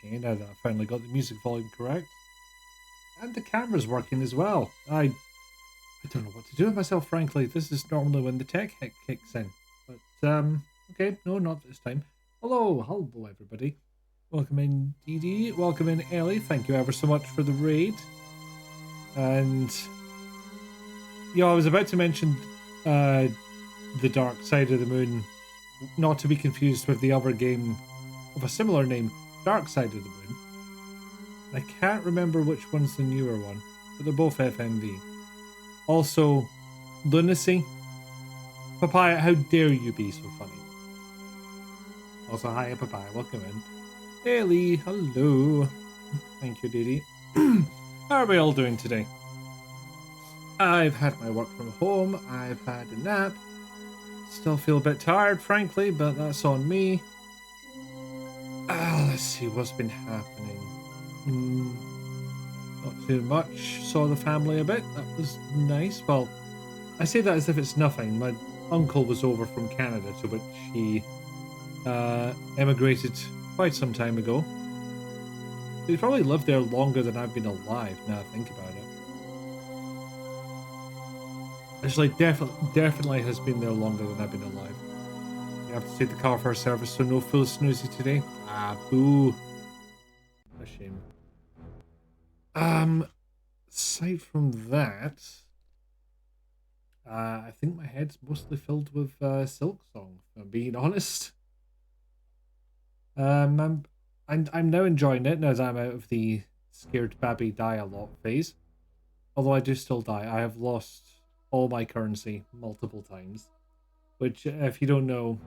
Okay, now that I finally got the music volume correct. And the camera's working as well. I don't know what to do with myself, frankly. This is normally when the tech kicks in. But, okay, no, not this time. Hello, everybody. Welcome in, Dee Dee. Welcome in, Ellie. Thank you ever so much for the raid. And, I was about to mention the Dark Side of the Moon, not to be confused with the other game of a similar name, Dark Side of the Moon. I can't remember which one's the newer one, but they're both FMV. Also, Lunacy. Papaya, how dare you be so funny? Also, hi, Papaya, welcome in. Ellie, hello. Thank you, Didi. How are we all doing today? I've had my work from home, I've had a nap. Still feel a bit tired, frankly, but that's on me. Let's see what's been happening. Not too much. Saw the family a bit. That was nice. Well, I say that as if it's nothing. My uncle was over from Canada, to which he emigrated quite some time ago. He's probably lived there longer than I've been alive, now I think about it. Actually, definitely has been there longer than I've been alive. You have to take the car for a service, so no full snoozy today. Ah, boo. A shame. Aside from that, I think my head's mostly filled with Silk Song, if I'm being honest. I'm now enjoying it now that I'm out of the scared babby die a lot phase. Although I do still die. I have lost all my currency multiple times. Which, if you don't know,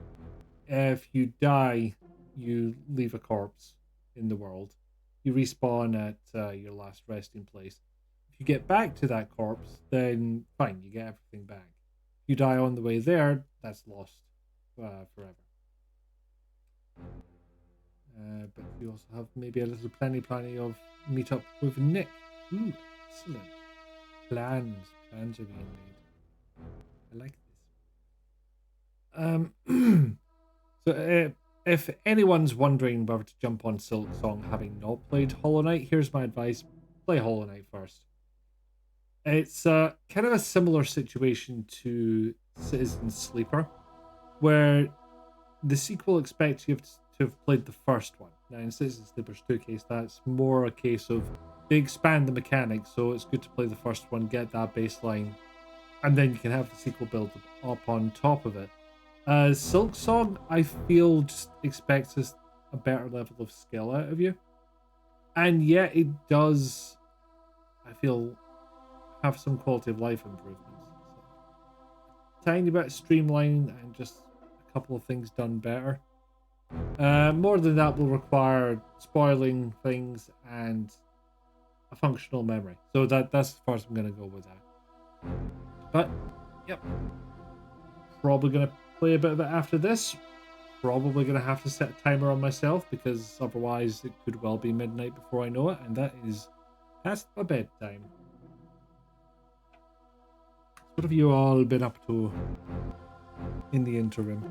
if you die, you leave a corpse in the world. You respawn at your last resting place. If you get back to that corpse, then fine, you get everything back. If you die on the way there, that's lost forever. But you also have maybe a little plenty of meet up with Nick. Ooh, excellent. Plans are being made. I like this. So if anyone's wondering whether to jump on Silk Song having not played Hollow Knight, here's my advice. Play Hollow Knight first. It's kind of a similar situation to Citizen Sleeper, where the sequel expects you to have played the first one. Now, in Citizen Sleeper's 2 case, that's more a case of they expand the mechanics, so it's good to play the first one, get that baseline, and then you can have the sequel built up on top of it. Silk Song, I feel, just expects a better level of skill out of you. And yet it does, I feel, have some quality of life improvements. So, tiny bit of streamlining and just a couple of things done better. More than that will require spoiling things and a functional memory. So that's as far as I'm going to go with that. But, yep. Probably going to play a bit of it after this. Probably going to have to set a timer on myself because otherwise it could well be midnight before I know it, and that is past my bedtime. What have you all been up to in the interim?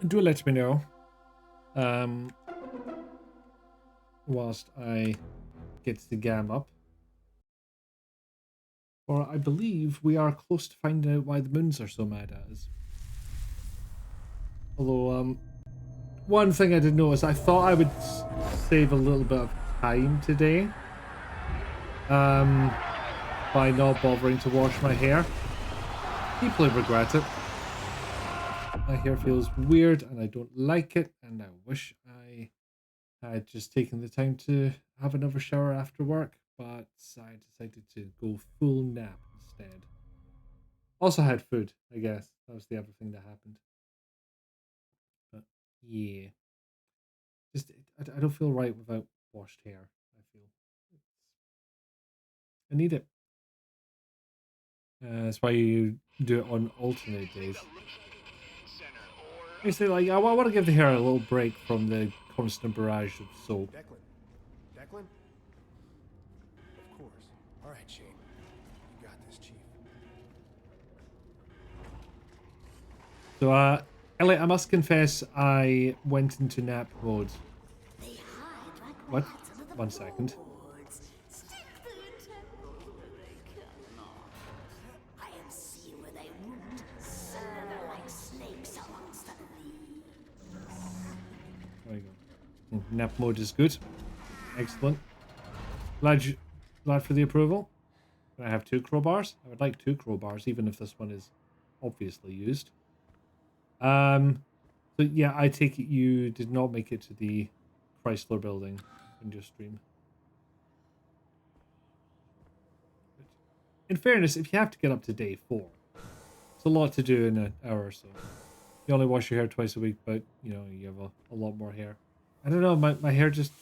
Do let me know. Whilst I get the game up. Or I believe we are close to finding out why the moons are so mad at us. Although, one thing I did notice, I thought I would save a little bit of time today. By not bothering to wash my hair. Deeply regret it. My hair feels weird and I don't like it, and I wish I had just taken the time to have another shower after work, but I decided to go full nap instead. Also had food, I guess. That was the other thing that happened. But yeah. Just, I don't feel right without washed hair, I feel. I need it. That's why you do it on alternate days. Basically, like, I want to give the hair a little break from the constant barrage of soap. Declan? Of course. All right, Shane. You got this, Chief. So, Elliot, I must confess, I went into nap mode What? 1 second. Stick their temples where they cannot. I have seen where they root, slither like snakes amongst the leaves. There we go. Nap mode is good. Excellent. Glad for the approval. Can I have 2 crowbars? I would like 2 crowbars, even if this one is obviously used. So yeah, I take it you did not make it to the Chrysler building in your stream. In fairness, if you have to get up to day 4, it's a lot to do in an hour or so. You only wash your hair twice a week, but you know, you have a lot more hair. I don't know, my hair just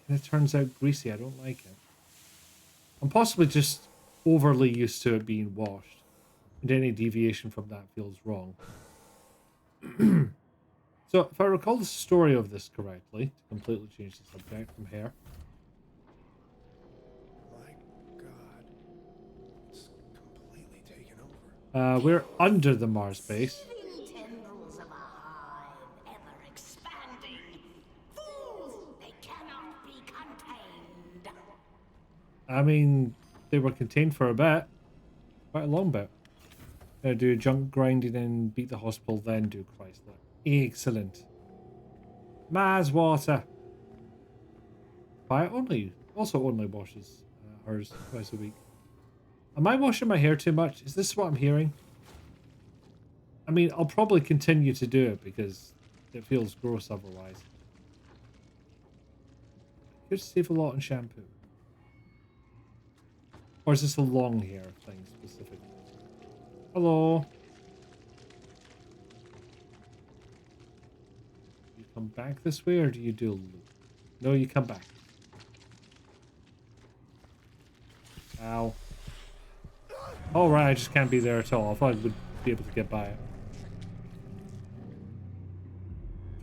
kind of turns out greasy. I don't like it. I'm possibly just overly used to it being washed, and any deviation from that feels wrong. So, if I recall the story of this correctly, to completely change the subject from hair. My God. It's completely taken over. We're under the Mars base. Tendrils of a hive, ever expanding. Fools, they cannot be contained. I mean, they were contained for a bit. Quite a long bit. Do junk grinding and beat the hospital, then do Chrysler. Excellent. Mars water. But also only washes hers twice a week. Am I washing my hair too much? Is this what I'm hearing? I mean, I'll probably continue to do it because it feels gross otherwise. Could save a lot on shampoo. Or is this a long hair thing specifically? Hello. You come back this way or do you do a loop? No, you come back. Ow. Oh, right, I just can't be there at all. I thought I would be able to get by it.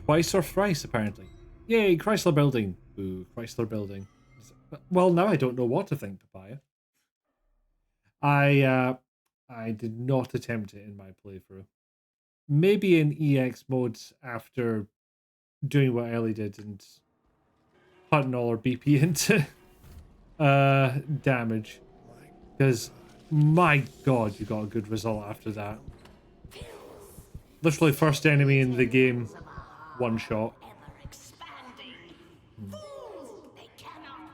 Twice or thrice, apparently. Yay, Chrysler building. Ooh, Chrysler building. Well, now I don't know what to think, Papaya. I did not attempt it in my playthrough. Maybe in EX modes after doing what Ellie did and putting all her BP into damage. Because, my God, you got a good result after that. Literally first enemy in the game, one shot.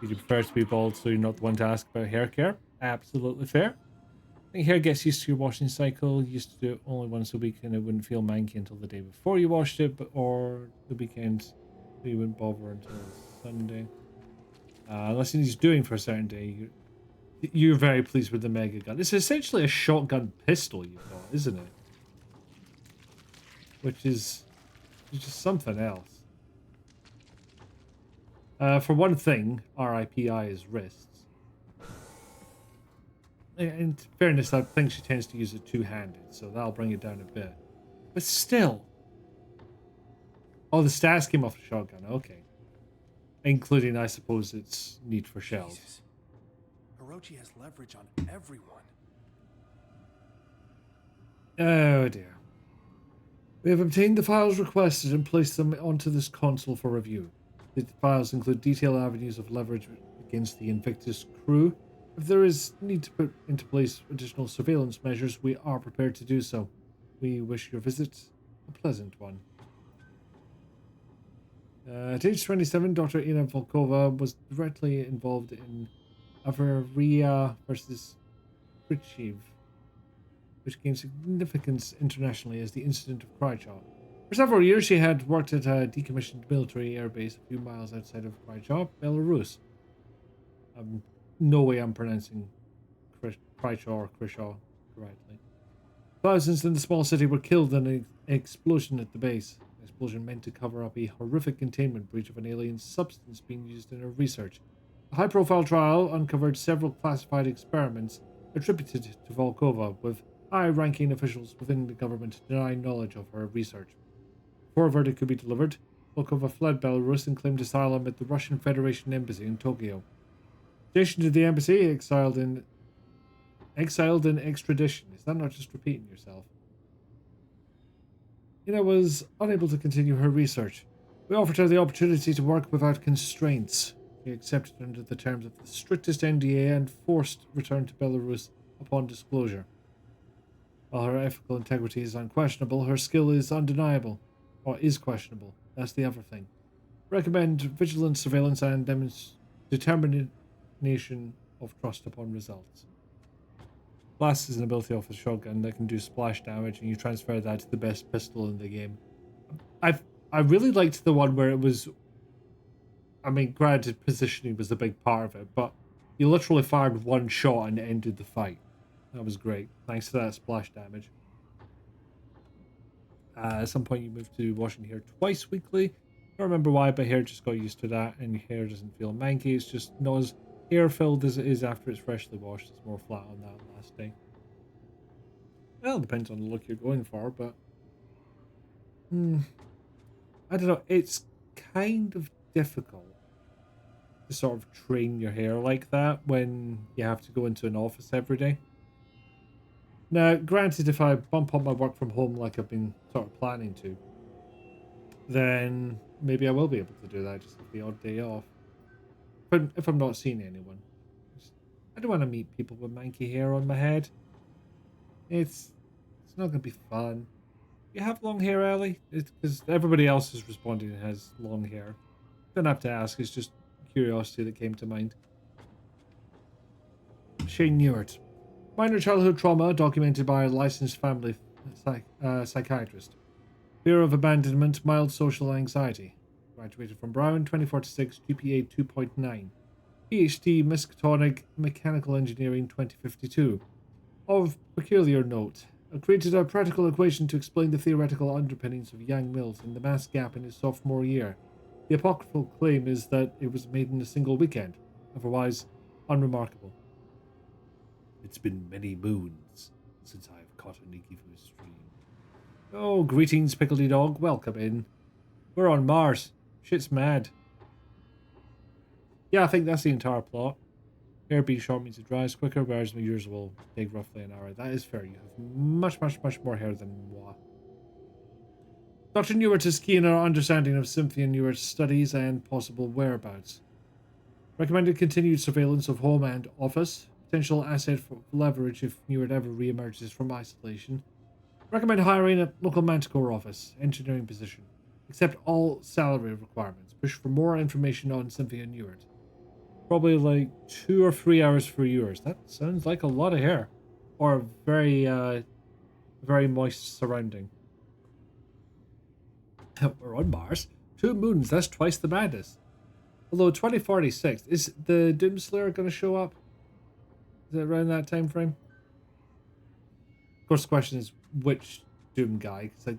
Would you prefer to be bald so you're not the one to ask about hair care? Absolutely fair. I think hair gets used to your washing cycle. You used to do it only once a week and it wouldn't feel manky until the day before you washed it, or the weekend, so you wouldn't bother until Sunday. Unless he's doing for a certain day, you're very pleased with the mega gun. It's essentially a shotgun pistol you've got, isn't it? Which is just something else. For one thing, RIPI is wrists. In fairness, I think she tends to use it two-handed, so that'll bring it down a bit. But still. Oh, the stats came off the shotgun, okay. Including, I suppose, its need for shells. Jesus. Orochi has leverage on everyone. Oh dear. We have obtained the files requested and placed them onto this console for review. The files include detailed avenues of leverage against the Invictus crew. If there is need to put into place additional surveillance measures, we are prepared to do so. We wish your visit a pleasant one. At age 27, Dr. Ina Volkova was directly involved in Averia versus Khrushchev, which gained significance internationally as the incident of Krychov. For several years, she had worked at a decommissioned military airbase a few miles outside of Krychov, Belarus. No way I'm pronouncing Krychov or Khrushchev correctly. Thousands in the small city were killed in an explosion at the base. The explosion meant to cover up a horrific containment breach of an alien substance being used in her research. A high-profile trial uncovered several classified experiments attributed to Volkova, with high-ranking officials within the government denying knowledge of her research. Before a verdict could be delivered, Volkova fled Belarus and claimed asylum at the Russian Federation Embassy in Tokyo. Stationed at the embassy, exiled in extradition. Is that not just repeating yourself? Ina was unable to continue her research. We offered her the opportunity to work without constraints. He accepted under the terms of the strictest NDA and forced return to Belarus upon disclosure. While her ethical integrity is unquestionable, her skill is undeniable. Or is questionable. That's the other thing. Recommend vigilant surveillance and determination of trust upon results. Blast is an ability off a shotgun that can do splash damage, and you transfer that to the best pistol in the game. I really liked the one where it was. I mean, granted, positioning was a big part of it, but you literally fired one shot and ended the fight. That was great, thanks to that splash damage. At some point, you move to washing hair twice weekly. I don't remember why, but hair just got used to that, and your hair doesn't feel manky. It's just not as hair-filled as it is after it's freshly washed. It's more flat on that last day. Well, depends on the look you're going for, but I don't know. It's kind of difficult to sort of train your hair like that when you have to go into an office every day. Now, granted, if I bump up my work from home like I've been sort of planning to, then maybe I will be able to do that, just the odd day off. But if I'm not seeing anyone. I don't want to meet people with manky hair on my head. It's not going to be fun. You have long hair, Ellie? Because everybody else is responding and has long hair. Don't have to ask, it's just curiosity that came to mind. Shane Newart. Minor childhood trauma documented by a licensed family psychiatrist. Fear of abandonment, mild social anxiety. Graduated from Brown, 2046, GPA 2.9. PhD, Miskatonic Mechanical Engineering, 2052. Of peculiar note, created a practical equation to explain the theoretical underpinnings of Yang Mills and the mass gap in his sophomore year. The apocryphal claim is that it was made in a single weekend, otherwise unremarkable. It's been many moons since I have caught a Nikki for a stream. Oh, greetings, Pickledy Dog. Welcome in. We're on Mars. Shit's mad. Yeah, I think that's the entire plot. Hair being short means it dries quicker, whereas yours will take roughly an hour. That is fair. You have much more hair than moi. Dr. Newart is keen on our understanding of Cynthia Newart's studies and possible whereabouts. Recommended continued surveillance of home and office. Potential asset for leverage if Newart ever re-emerges from isolation. Recommend hiring at local Manticore office, engineering position. Accept all salary requirements. Push for more information on Cynthia Newart. Probably like 2 or 3 hours for yours. That sounds like a lot of hair. Or a very moist surrounding. We're on Mars. 2 moons, that's twice the madness. Although 2046, is the Doomslayer going to show up? Is it around that time frame? Of course, the question is which Doom guy? Because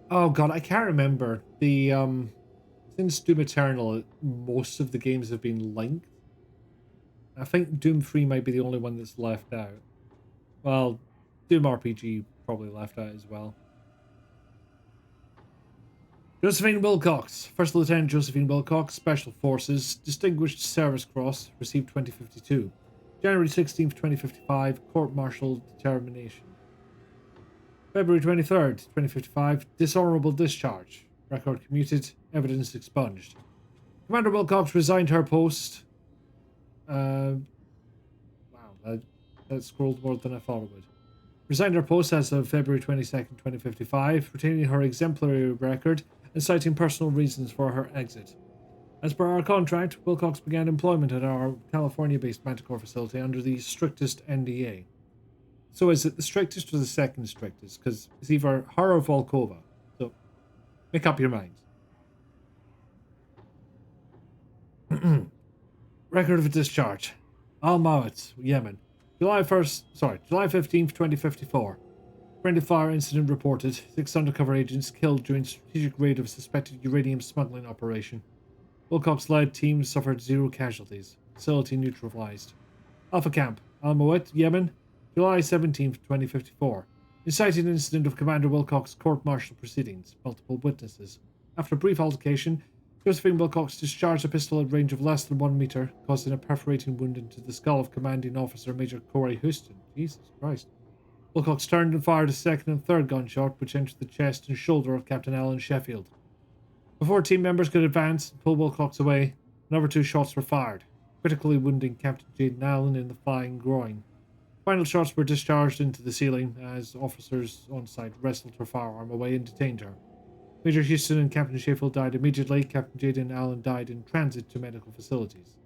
oh god, I can't remember. The since Doom Eternal, most of the games have been linked. I think Doom 3 might be the only one that's left out. Well, Doom RPG probably left out as well. Josephine Wilcox, First Lieutenant Josephine Wilcox, Special Forces, Distinguished Service Cross, received 2052. January 16th, 2055, Court-Martial Determination. February 23rd, 2055, Dishonorable Discharge. Record commuted, evidence expunged. Commander Wilcox resigned her post. Wow, that scrolled more than I thought it would. Resigned her post as of February 22nd, 2055, retaining her exemplary record and citing personal reasons for her exit. As per our contract, Wilcox began employment at our California-based Manticore facility under the strictest NDA. So is it the strictest or the second strictest? Because it's either her or Volkova. So, make up your minds. Record of discharge. Al Mawat, Yemen. July 15th, 2054. Friendly fire incident reported. 6 undercover agents killed during strategic raid of suspected uranium smuggling operation. Wilcox-led team suffered 0 casualties. Facility neutralized. Alpha Camp, Al Mawat, Yemen. July 17th, 2054. Inciting incident of Commander Wilcox court-martial proceedings. Multiple witnesses. After a brief altercation, Josephine Wilcox discharged a pistol at range of less than 1 meter, causing a perforating wound into the skull of Commanding Officer Major Corey Houston. Jesus Christ. Wilcox turned and fired a second and third gunshot, which entered the chest and shoulder of Captain Alan Sheffield. Before team members could advance and pull Wilcox away, Another 2 shots were fired, critically wounding Captain Jaden Allen in the flying groin. Final shots were discharged into the ceiling as officers on site wrestled her firearm away and detained her. Major Houston and Captain Sheffield died immediately. Captain Jaden Allen died in transit to medical facilities.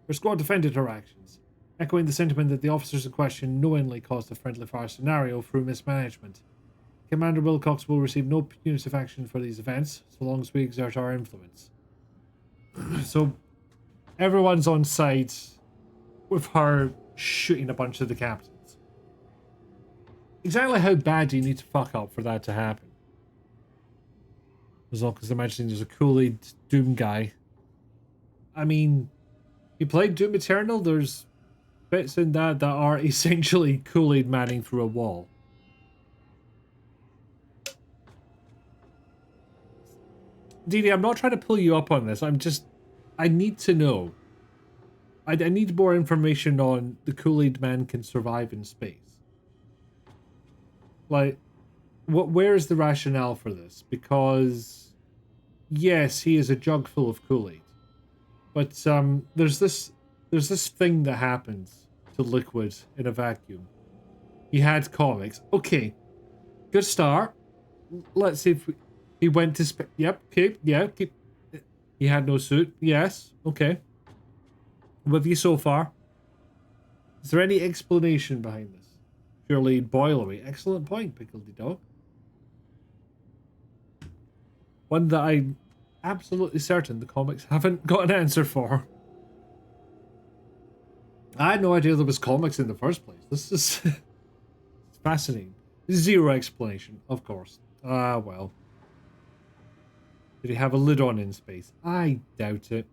Her squad defended her actions, echoing the sentiment that the officers in question knowingly caused a friendly fire scenario through mismanagement. Commander Wilcox will receive no punitive action for these events, so long as we exert our influence. So, everyone's on side with her shooting a bunch of the captains. Exactly how bad do you need to fuck up for that to happen? As long as imagining there's a Kool-Aid Doom guy. I mean, you played Doom Eternal, there's bits in that are essentially Kool-Aid manning through a wall. Dee Dee, I'm not trying to pull you up on this. I need to know. I need more information on the Kool-Aid man can survive in space. Like, where is the rationale for this? Because, yes, he is a jug full of Kool-Aid. But there's this thing that happens to liquid in a vacuum. He had comics. Okay, good start. Let's see if he went to space. Yep. Okay. Yeah. Keep. He had no suit. Yes. Okay. With you so far. Is there any explanation behind this? Surely boil away. Excellent point, Pickledy Dog. One that I'm absolutely certain the comics haven't got an answer for. I had no idea there was comics in the first place. This is it's fascinating. Zero explanation, of course. Ah, well. Did he have a lid on in space? I doubt it.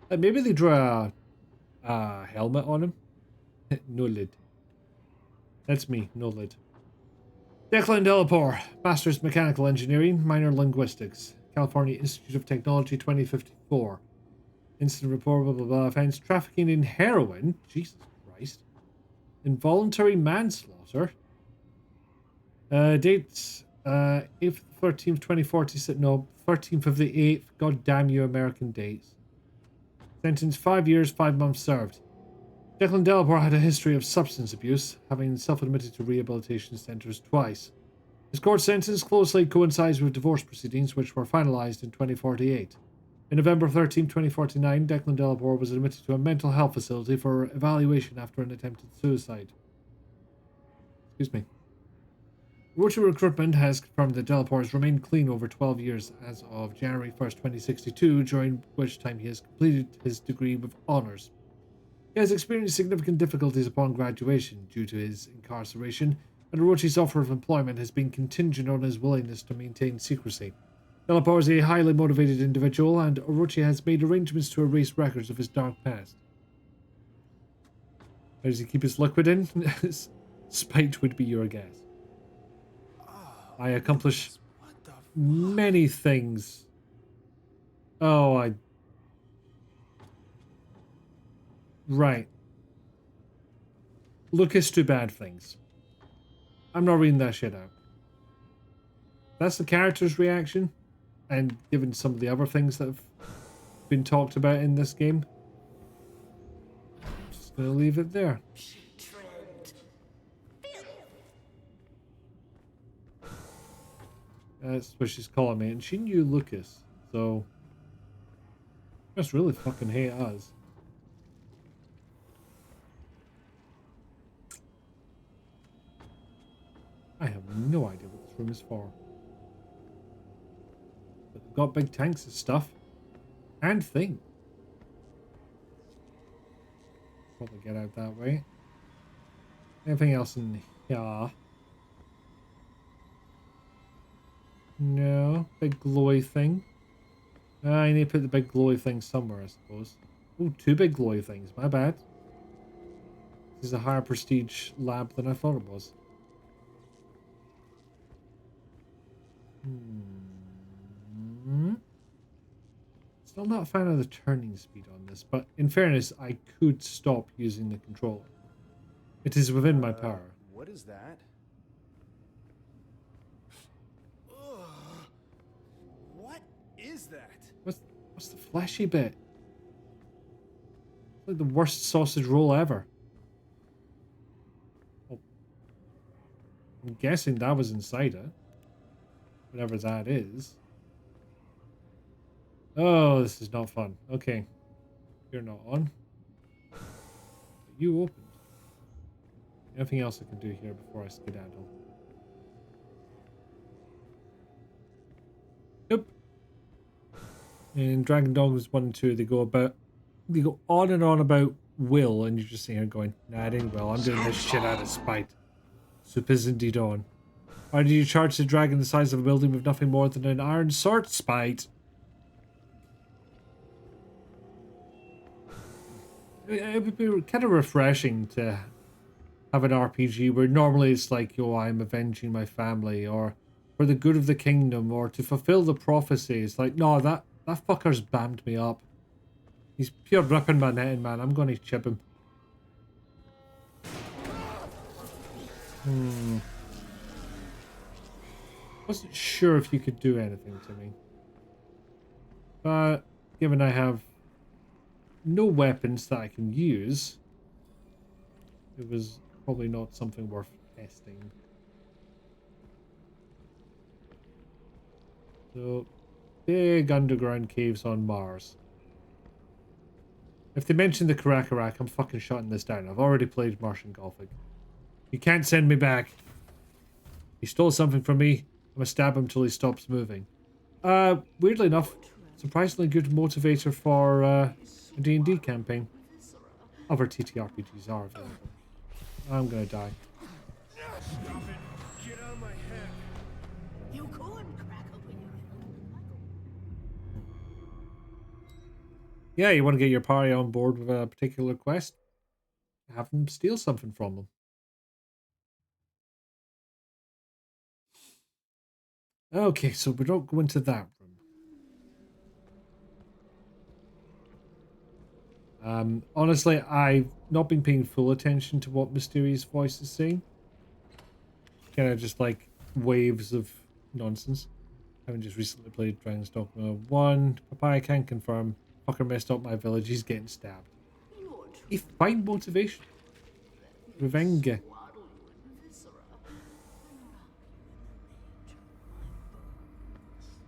Maybe they drew a helmet on him. No lid. That's me, no lid. Declan Delapore, Master's Mechanical Engineering, Minor Linguistics, California Institute of Technology, 2054. Incident report, blah, blah, blah. Offense, trafficking in heroin. Jesus Christ. Involuntary manslaughter. Dates, 8th, 13th, 2040. No, 13th of the 8th. God damn you, American dates. Sentence 5 years, 5 months served. Declan Delapore had a history of substance abuse, having self-admitted to rehabilitation centers twice. His court sentence closely coincides with divorce proceedings, which were finalized in 2048. In November 13, 2049, Declan Delapore was admitted to a mental health facility for evaluation after an attempted suicide. Excuse me. Rotary Recruitment has confirmed that Delapore has remained clean over 12 years as of January 1st, 2062, during which time he has completed his degree with honours. He has experienced significant difficulties upon graduation due to his incarceration, and Orochi's offer of employment has been contingent on his willingness to maintain secrecy. Delapore is a highly motivated individual, and Orochi has made arrangements to erase records of his dark past. Where does he keep his liquid in? Spite would be your guess. I accomplish many things. Oh, Right. Lucas do bad things. I'm not reading that shit out. That's the character's reaction, and given some of the other things that have been talked about in this game, I'm just gonna leave it there. That's what she's calling me, and she knew Lucas, so she must really fucking hate us. I have no idea what this room is for. But they've got big tanks of stuff. And things. Probably get out that way. Anything else in here? No. Big glowy thing. I need to put the big glowy thing somewhere, I suppose. Oh, 2 big glowy things. My bad. This is a higher prestige lab than I thought it was. Still not a fan of the turning speed on this, but in fairness, I could stop using the controller. It is within my power. What is that? What is that? What's What's the fleshy bit? It's like the worst sausage roll ever. Oh. I'm guessing that was inside it. Whatever that is. Oh, this is not fun. Okay. You're not on. But you opened. Anything else I can do here before I skedaddle? Nope. In Dragon Dogmas 1 and 2, they go on and on about will, and you're just sitting here going, nah, it ain't will. I'm doing this shit out of spite. Soup is indeed on. Why did you charge the dragon the size of a building with nothing more than an iron sword? Spite. It would be kind of refreshing to have an RPG where normally it's like, yo, I'm avenging my family, or for the good of the kingdom, or to fulfill the prophecy. It's like, no, that fucker's bammed me up. He's pure ripping my netting, man. I'm going to chip him. Wasn't sure if you could do anything to me. But given I have no weapons that I can use, it was probably not something worth testing. So, big underground caves on Mars. If they mention the Karakarak, I'm fucking shutting this down. I've already played Martian Gothic. You can't send me back. He stole something from me. I'm gonna stab him till he stops moving. Weirdly enough, surprisingly good motivator for a D&D campaign. Other TTRPGs are available. I'm gonna die. Stop it! Get out of my head! You couldn't crack open your Yeah, you want to get your party on board with a particular quest? Have them steal something from them. Okay, so we don't go into that room. Honestly, I've not been paying full attention to what Mysterious Voice is saying. Kind of just like waves of nonsense. Having just recently played Dragon's Dogma 1, Papaya can confirm. Fucker messed up my village, he's getting stabbed. A fine motivation. Revenge.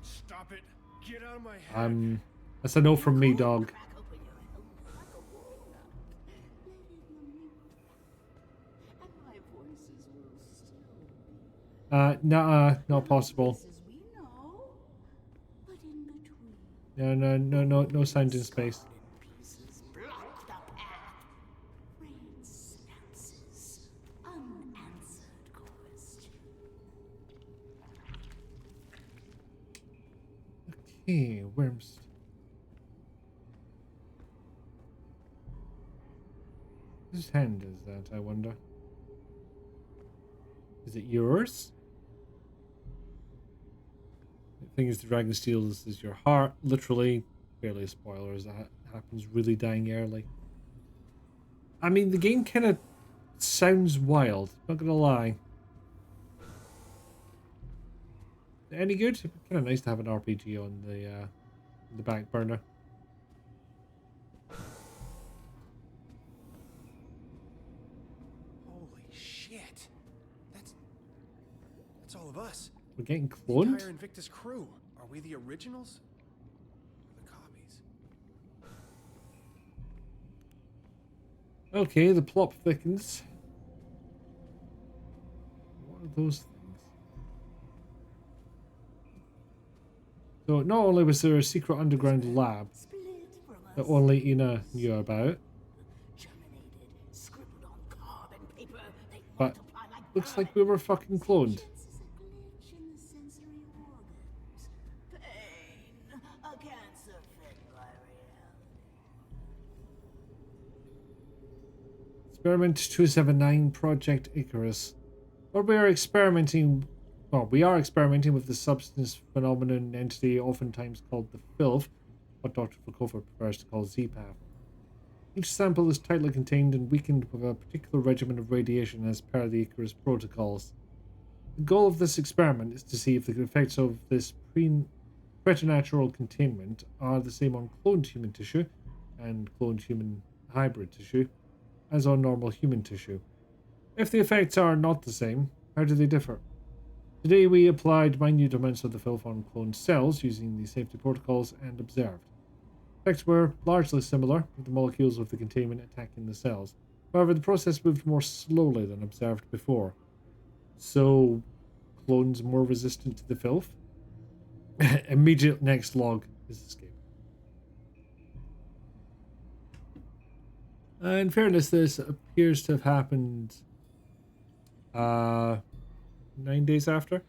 Stop it! Get out of my head! That's a no from me, dog. Nah, not possible. No sound in space. Okay, worms. Whose hand is that, I wonder? Is it yours? The thing is, the dragon steals is your heart. Literally, barely a spoiler, as that happens really dying early. I mean, the game kind of sounds wild, not gonna lie. Any good? Kind of nice to have an RPG on the back burner. Holy shit! That's all of us. We're getting The cloned? entire Invictus crew. Are we the originals? Or the copies? Okay, the plot thickens. What are those things? So not only was there a secret underground lab that only Ina knew about, but looks like we were fucking cloned. Experiment 279, Project Icarus. What we are experimenting... Well, we are experimenting with the substance phenomenon entity oftentimes called the filth, what Dr. Volkova prefers to call Z-Path. Each sample is tightly contained and weakened with a particular regimen of radiation as per the Icarus protocols. The goal of this experiment is to see if the effects of this preternatural containment are the same on cloned human tissue and cloned human hybrid tissue as on normal human tissue. If the effects are not the same, how do they differ? Today we applied minute amounts of the filth on cloned cells using the safety protocols and observed. Effects were largely similar, with the molecules of the containment attacking the cells. However, the process moved more slowly than observed before. So, clones more resistant to the filth? Immediate next log is escape. In fairness, this appears to have happened 9 days after.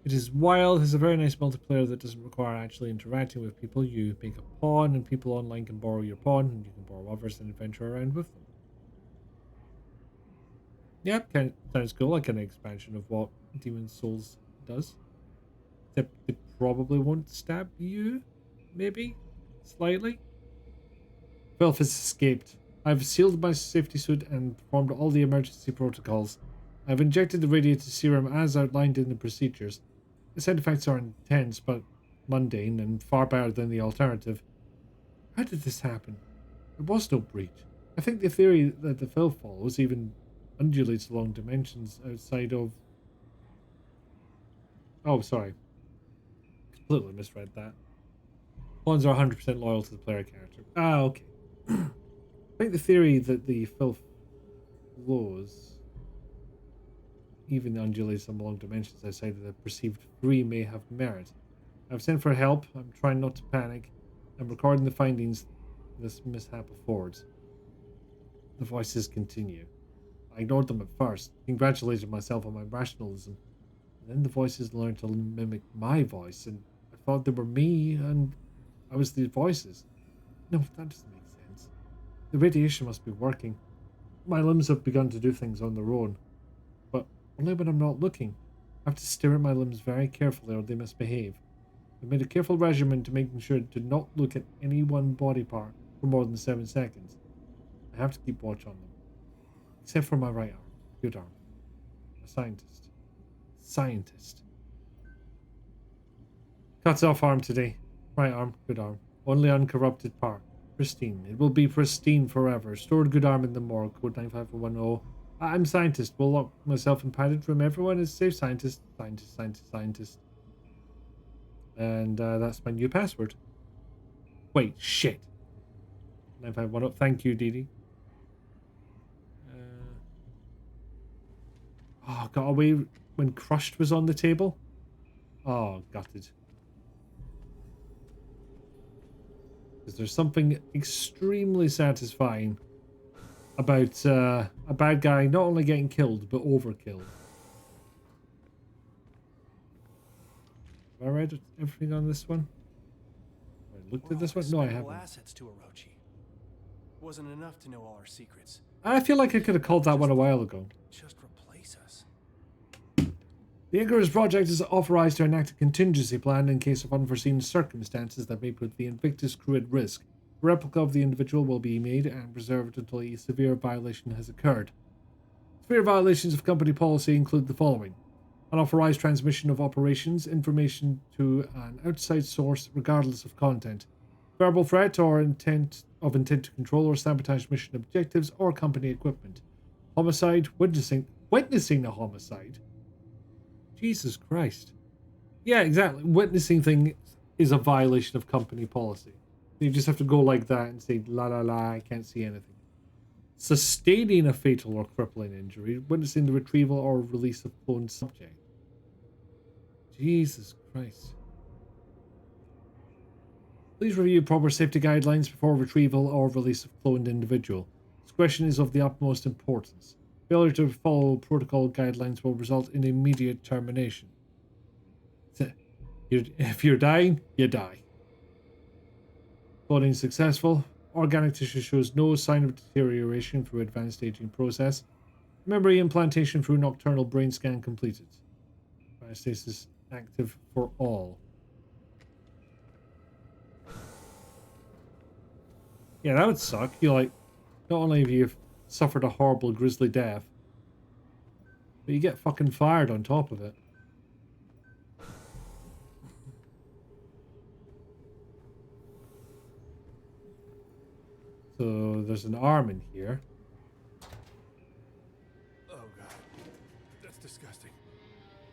It is wild, has a very nice multiplayer that doesn't require actually interacting with people. You make a pawn and people online can borrow your pawn and you can borrow others and adventure around with them. Yep, kind of sounds cool, like an expansion of what Demon's Souls does. Except they probably won't stab you, maybe? Slightly? Filth has escaped. I've sealed my safety suit and performed all the emergency protocols. I've injected the radiated serum as outlined in the procedures. The side effects are intense, but mundane and far better than the alternative. How did this happen? There was no breach. I think the theory that the filth follows even undulates along dimensions outside of... Oh, sorry. Completely misread that. Pawns are 100% loyal to the player character. Ah, okay. I think the theory that the filth flows even undulates along dimensions outside of the perceived free may have merit. I've sent for help. I'm trying not to panic. I'm recording the findings this mishap affords. The voices continue. I ignored them at first, congratulated myself on my rationalism. And then the voices learned to mimic my voice, and I thought they were me, and I was the voices. No, that doesn't make sense. The radiation must be working. My limbs have begun to do things on their own. But only when I'm not looking. I have to stare at my limbs very carefully or they misbehave. I've made a careful regimen to making sure to not look at any one body part for more than 7 seconds. I have to keep watch on them. Except for my right arm. Good arm. A scientist. Scientist. Cuts off arm today. Right arm. Good arm. Only uncorrupted part. Pristine. It will be pristine forever. Stored good arm in the morgue. Code 95110. I'm scientist. Will lock myself in padded room. Everyone is safe. Scientist. Scientist. Scientist. Scientist. And that's my new password. Wait, shit. 95110. Thank you, Dee Dee. Oh, got away when Crushed was on the table? Oh, gutted. Because there's something extremely satisfying about a bad guy not only getting killed, but overkill. Have I read everything on this one? Have I looked at this one? No, I haven't. Assets to Orochi. Wasn't enough to know all our secrets. I feel like I could have called that one a while ago. Just replace us. The Icarus Project is authorized to enact a contingency plan in case of unforeseen circumstances that may put the Invictus crew at risk. A replica of the individual will be made and preserved until a severe violation has occurred. Severe violations of company policy include the following: unauthorized transmission of operations information to an outside source regardless of content, verbal threat or intent to control or sabotage mission objectives or company equipment, homicide, witnessing a homicide. Jesus Christ. Yeah, exactly. Witnessing thing is a violation of company policy. You just have to go like that and say, la la la, I can't see anything. Sustaining a fatal or crippling injury, witnessing the retrieval or release of cloned subject. Jesus Christ. Please review proper safety guidelines before retrieval or release of cloned individual. Discretion is of the utmost importance. Failure to follow protocol guidelines will result in immediate termination. If you're dying, you die. Cloning successful. Organic tissue shows no sign of deterioration through advanced aging process. Memory implantation through nocturnal brain scan completed. Cryostasis active for all. Yeah, that would suck. You not only have you suffered a horrible grisly death, but you get fucking fired on top of it. So there's an arm in here. Oh god, that's disgusting.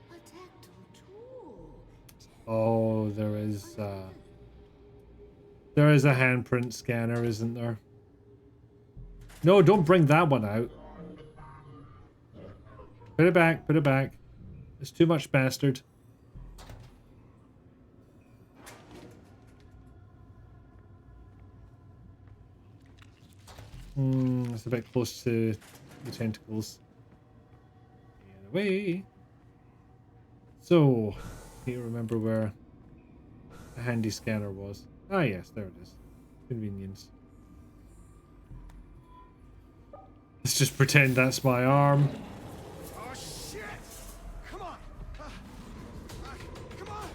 A tactile tool. Oh, there is a handprint scanner, isn't there? No, don't bring that one out. Put it back, put it back. It's too much bastard. It's a bit close to the tentacles. Get away. So, do you remember where the handy scanner was? Ah, yes, there it is. Convenience. Let's just pretend that's my arm. Oh shit! Come on! Come on!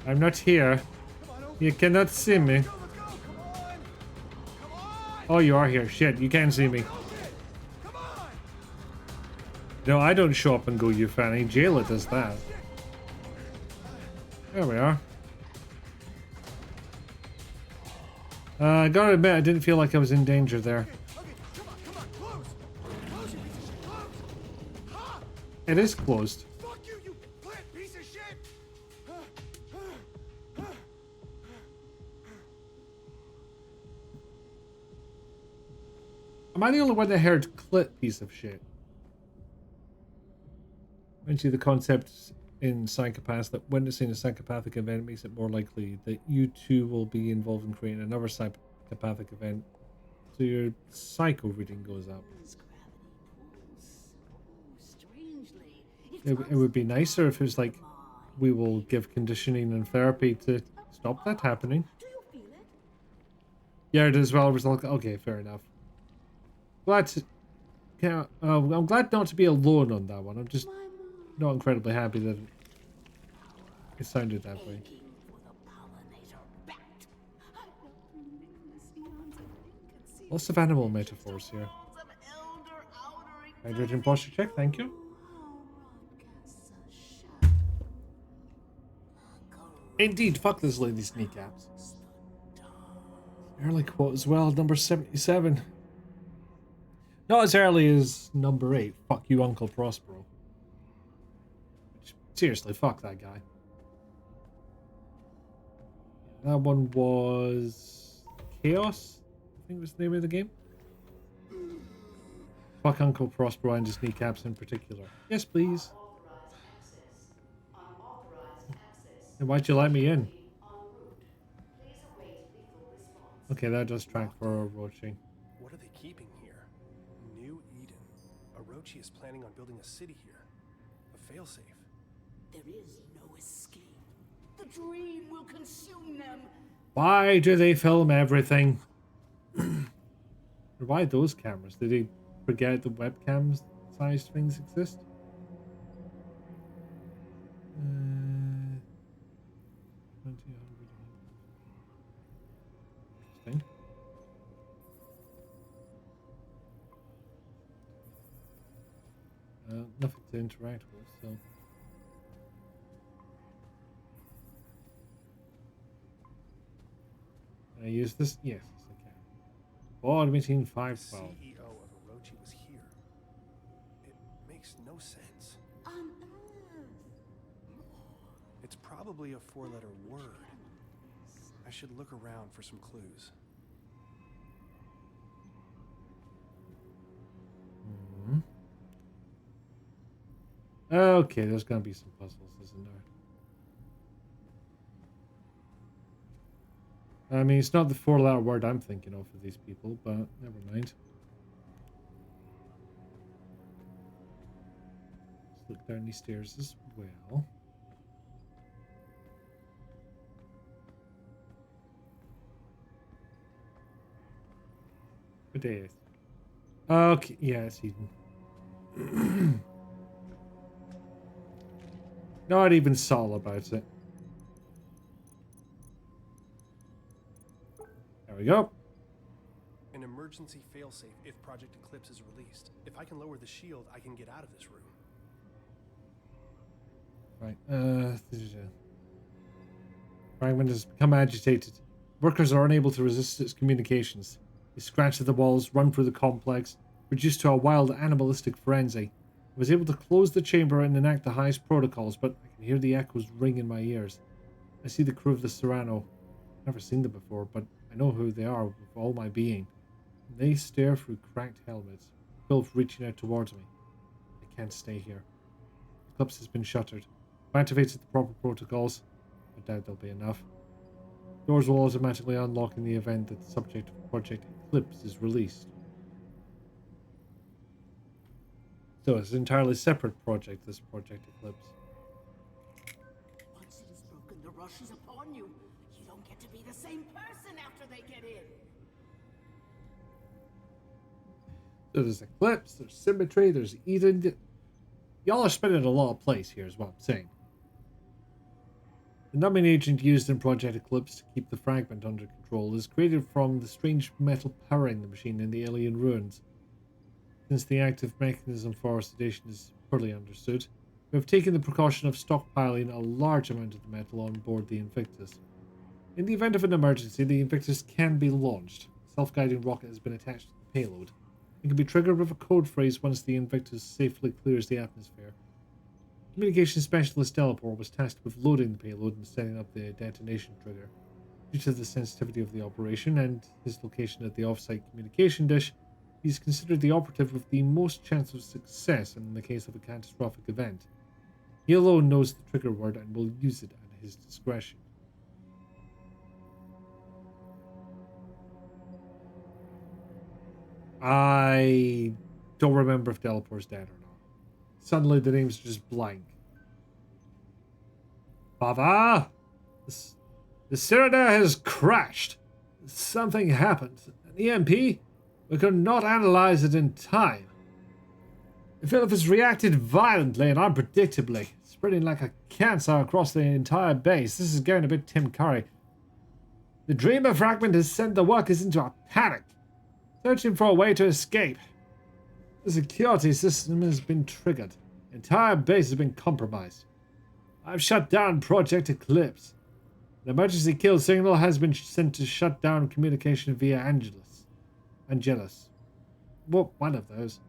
I'm not here. You cannot see me. Let's go! Come on! Come on! Oh, you are here. Shit, you can see me. Come on! No, I don't show up and go, you fanny. Jayla does that. There we are. I gotta admit, I didn't feel like I was in danger there. Okay, come on, close! Close, you piece of shit, close! Ha! It is closed. Fuck you, you plant piece of shit! Am I the only one that heard clit piece of shit? Eventually, the concept in Psychopaths that witnessing a psychopathic event makes it more likely that you too will be involved in creating another psychopathic event. So your psycho reading goes up. This gravity pulls so strangely. It would be nicer if it was like, we will give conditioning and therapy to stop that happening. Do you feel it? Yeah, it is well result. Okay, fair enough. Glad to. Yeah, I'm glad not to be alone on that one. I'm just not incredibly happy that it sounded that way. Aching for the pollinator bat. I love to witness eons of inconceivable Lots of animal metaphors here. worlds of elder outer Hydrogen posture check, thank you. broadcasts a shadow. Indeed, fuck this lady's kneecaps. Early quote as well, number 77. Not as early as number 8. Fuck you, Uncle Prospero. Seriously, fuck that guy. That one was Chaos, I think was the name of the game. Fuck Uncle Prospero and his kneecaps in particular. Yes, please. And why'd you let me in? Okay, that does track for Orochi. What are they keeping here? New Eden. Orochi is planning on building a city here. A failsafe. There is no escape. The dream will consume them. Why do they film everything? Why those cameras? Did they forget the webcams sized things exist? Interesting. Nothing to interact with, so. Can I use this? Yes, I can. Board meeting The 512. CEO of Orochi was here. It makes no sense. On Earth. It's probably a four-letter word. I should look around for some clues. Okay, there's gonna be some puzzles, isn't there? I mean, it's not the four-letter word I'm thinking of for these people, but never mind. Let's look down these stairs as well. Good day. Okay, yeah, it's Eden. Not even subtle about it. There we go. An emergency failsafe if Project Eclipse is released. If I can lower the shield, I can get out of this room. Right. Fragment has become agitated. Workers are unable to resist its communications. They scratch at the walls, run through the complex, reduced to a wild animalistic frenzy. I was able to close the chamber and enact the highest protocols, but I can hear the echoes ring in my ears. I see the crew of the Serrano. I've never seen them before, but I know who they are with all my being. They stare through cracked helmets, both reaching out towards me. I can't stay here. The eclipse has been shuttered. I've activated the proper protocols. I doubt there'll be enough. Doors will automatically unlock in the event that the subject of Project Eclipse is released. So it's an entirely separate project, this Project Eclipse. Once it is broken, the rush is upon you. You don't get to be the same person after they get in. So there's Eclipse, there's Symmetry, there's Eden. Y'all are spending a lot of place here is what I'm saying. The numbing agent used in Project Eclipse to keep the fragment under control is created from the strange metal powering the machine in the alien ruins. Since the active mechanism for sedation is poorly understood, we have taken the precaution of stockpiling a large amount of the metal on board the Invictus. In the event of an emergency, the Invictus can be launched. A self-guiding rocket has been attached to the payload. It can be triggered with a code phrase once the Invictus safely clears the atmosphere. Communication Specialist Teleport was tasked with loading the payload and setting up the detonation trigger. Due to the sensitivity of the operation and his location at the off-site communication dish, he is considered the operative with the most chance of success in the case of a catastrophic event. He alone knows the trigger word and will use it at his discretion. I don't remember if Delaport's dead or not. Suddenly the names are just blank. Bava! The Cyrano has crashed. Something happened. An EMP? We could not analyze it in time. The Philip has reacted violently and unpredictably, spreading like a cancer across the entire base. This is going a bit Tim Curry. The Dreamer fragment has sent the workers into a panic, searching for a way to escape. The security system has been triggered. The entire base has been compromised. I've shut down Project Eclipse. An emergency kill signal has been sent to shut down communication via Angelus. Well, one of those.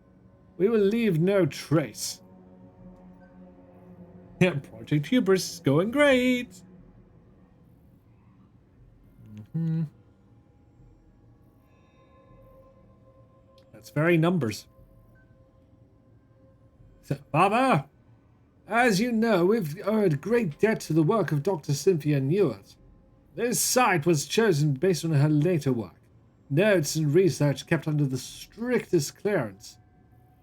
We will leave no trace. Yeah, Project Hubris is going great. That's very numbers. So, Baba, as you know, we've owed great debt to the work of Dr. Cynthia Newart. This site was chosen based on her later work. Notes and research kept under the strictest clearance.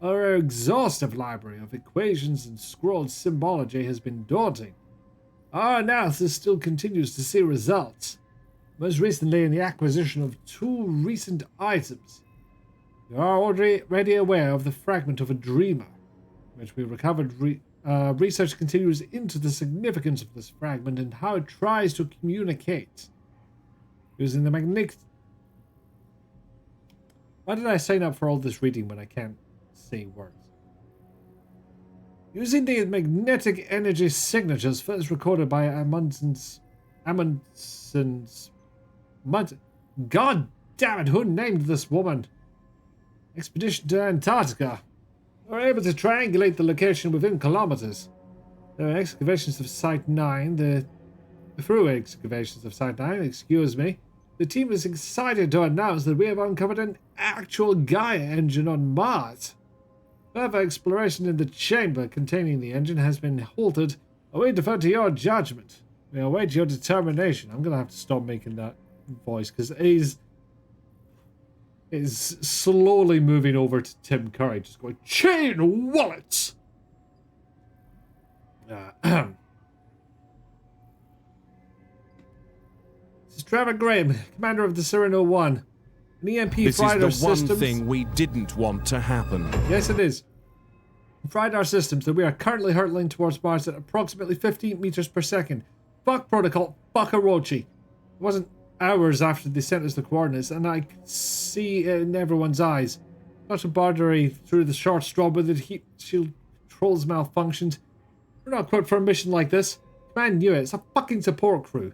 Our exhaustive library of equations and scrolled symbology has been daunting. Our analysis still continues to see results, most recently in the acquisition of 2 recent items. You are already aware of the fragment of a dreamer, which we recovered. Research continues into the significance of this fragment and how it tries to communicate. Using the magnetic... Why did I sign up for all this reading when I can't say words? Using the magnetic energy signatures first recorded by Amundson's... God damn it, who named this woman? Expedition to Antarctica. We're able to triangulate the location within kilometers. There are excavations of Site 9, through excavations of Site 9, excuse me. The team is excited to announce that we have uncovered an actual Gaia engine on Mars. Further exploration in the chamber containing the engine has been halted, and we defer to your judgment. We await your determination. I'm going to have to stop making that voice because it is slowly moving over to Tim Curry, just going, chain wallets! This is Trevor Graham, commander of the Cyrano 1. An EMP fried our systems. This is the one thing we didn't want to happen. Yes, it is. Fried our systems that we are currently hurtling towards Mars at approximately 15 meters per second. Fuck protocol, fuck Orochi. It wasn't hours after they sent us the coordinates, and I could see it in everyone's eyes. Dr. Bardery threw the short straw with the heat shield controls malfunctioned. We're not equipped for a mission like this. Command knew it. It's a fucking support crew.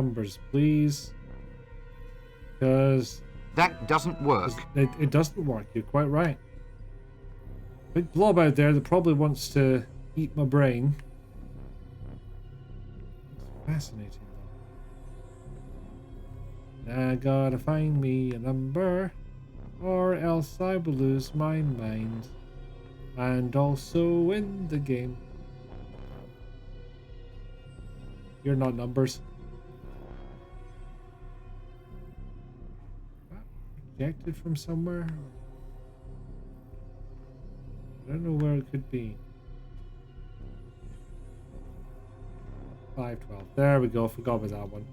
numbers, please. Because That doesn't work. it doesn't work. You're quite right. Big blob out there that probably wants to eat my brain. It's fascinating, though. I gotta find me a number, or else I will lose my mind. And also win the game. You're not numbers. Ejected from somewhere? I don't know where it could be. 512. There we go. Forgot about that one.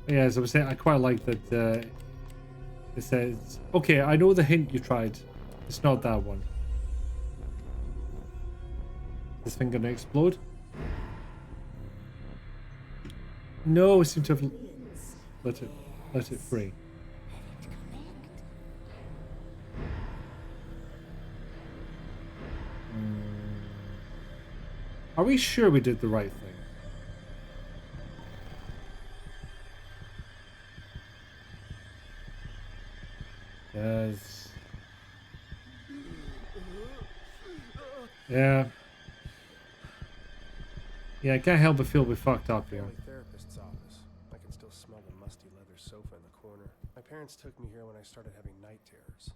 Yeah, as I was saying, I quite like that it says, okay, I know the hint you tried. It's not that one. This thing gonna explode? No, we seem to have let it free. Are we sure we did the right thing? Yes. Yeah. Yeah, I can't help but feel we fucked up here. Family therapist's office. I can still smell the musty leather sofa in the corner. My parents took me here when I started having night terrors.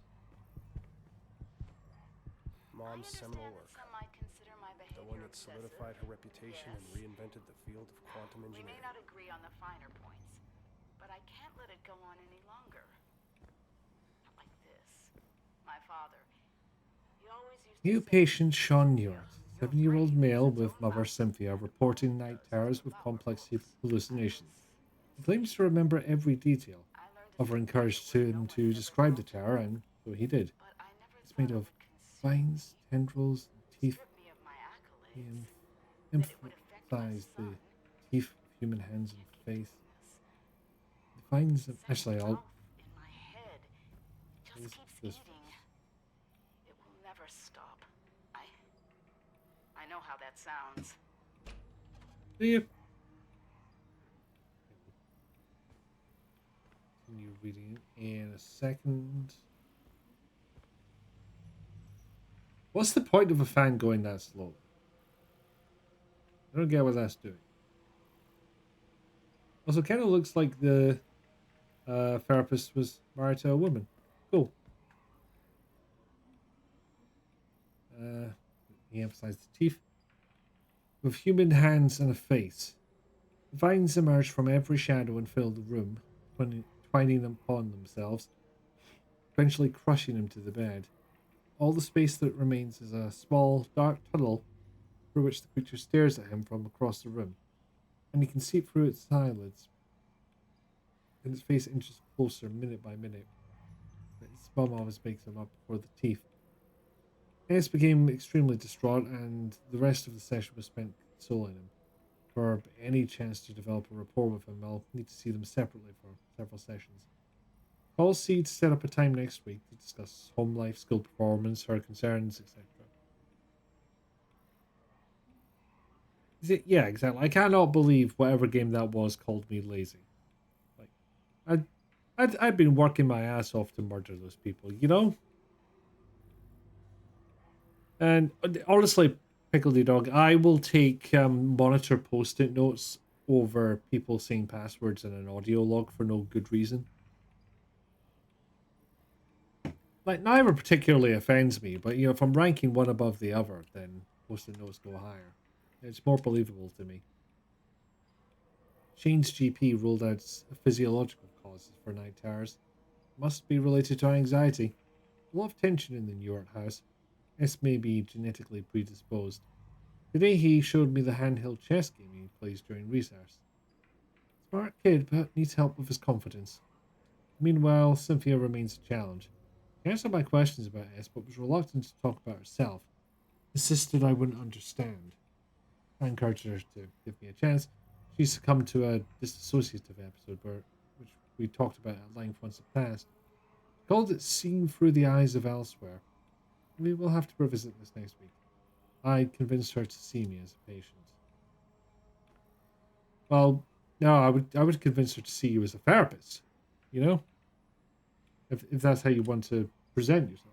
Mom's seminal work. The one that solidified her reputation and reinvented the field of quantum We may engineering. not agree on the finer points, but I can't let it go on any longer. Not like this. My father, he always used New to say, patient Sean York, 7-year-old male with mother Cynthia, reporting night terrors with complex hallucinations. He claims to remember every detail. I learned Mother encouraged him to describe the terror, and so he did. but I never It's made thought of it would consume vines, tendrils, and teeth. strip me of my He accolades. That it would affect my emphasized the son. teeth of human hands and face. This The vines, sends actually, I'll Ralph in my head. It This- just keeps this- eating. It will never stop. I know how that sounds. Yep. Continue reading in a second. What's the point of a fan going that slow? I don't get what that's doing. Also, kind of looks like the therapist was married to a woman. Cool. He emphasized the teeth. With human hands and a face. Vines emerged from every shadow and filled the room, twining upon themselves, eventually crushing him to the bed. All the space that remains is a small, dark tunnel through which the creature stares at him from across the room, and he can see through its eyelids. And its face inches closer minute by minute. Its mum always makes him up before the teeth. Ace became extremely distraught, and the rest of the session was spent consoling him. For any chance to develop a rapport with him, I'll need to see them separately for several sessions. Call C to set up a time next week to discuss home life, school performance, her concerns, etc. Yeah, exactly. I cannot believe whatever game that was called me lazy. Like, I'd been working my ass off to murder those people, you know? And honestly, Pickledy Dog, I will take monitor post-it notes over people saying passwords in an audio log for no good reason. Like, neither particularly offends me, but, if I'm ranking one above the other, then post-it notes go higher. It's more believable to me. Shane's GP ruled out physiological causes for night terrors. Must be related to anxiety. A lot of tension in the New York house. S may be genetically predisposed. Today he showed me the handheld chess game he plays during recess. Smart kid, but needs help with his confidence. Meanwhile, Cynthia remains a challenge. She answered my questions about S, but was reluctant to talk about herself. Insisted I wouldn't understand. I encouraged her to give me a chance. She succumbed to a disassociative episode which we talked about at length once it passed. She called it seeing through the eyes of elsewhere. We will have to revisit this next week. I convinced her to see me as a patient. Well, no, I would convince her to see you as a therapist. You know, if that's how you want to present yourself.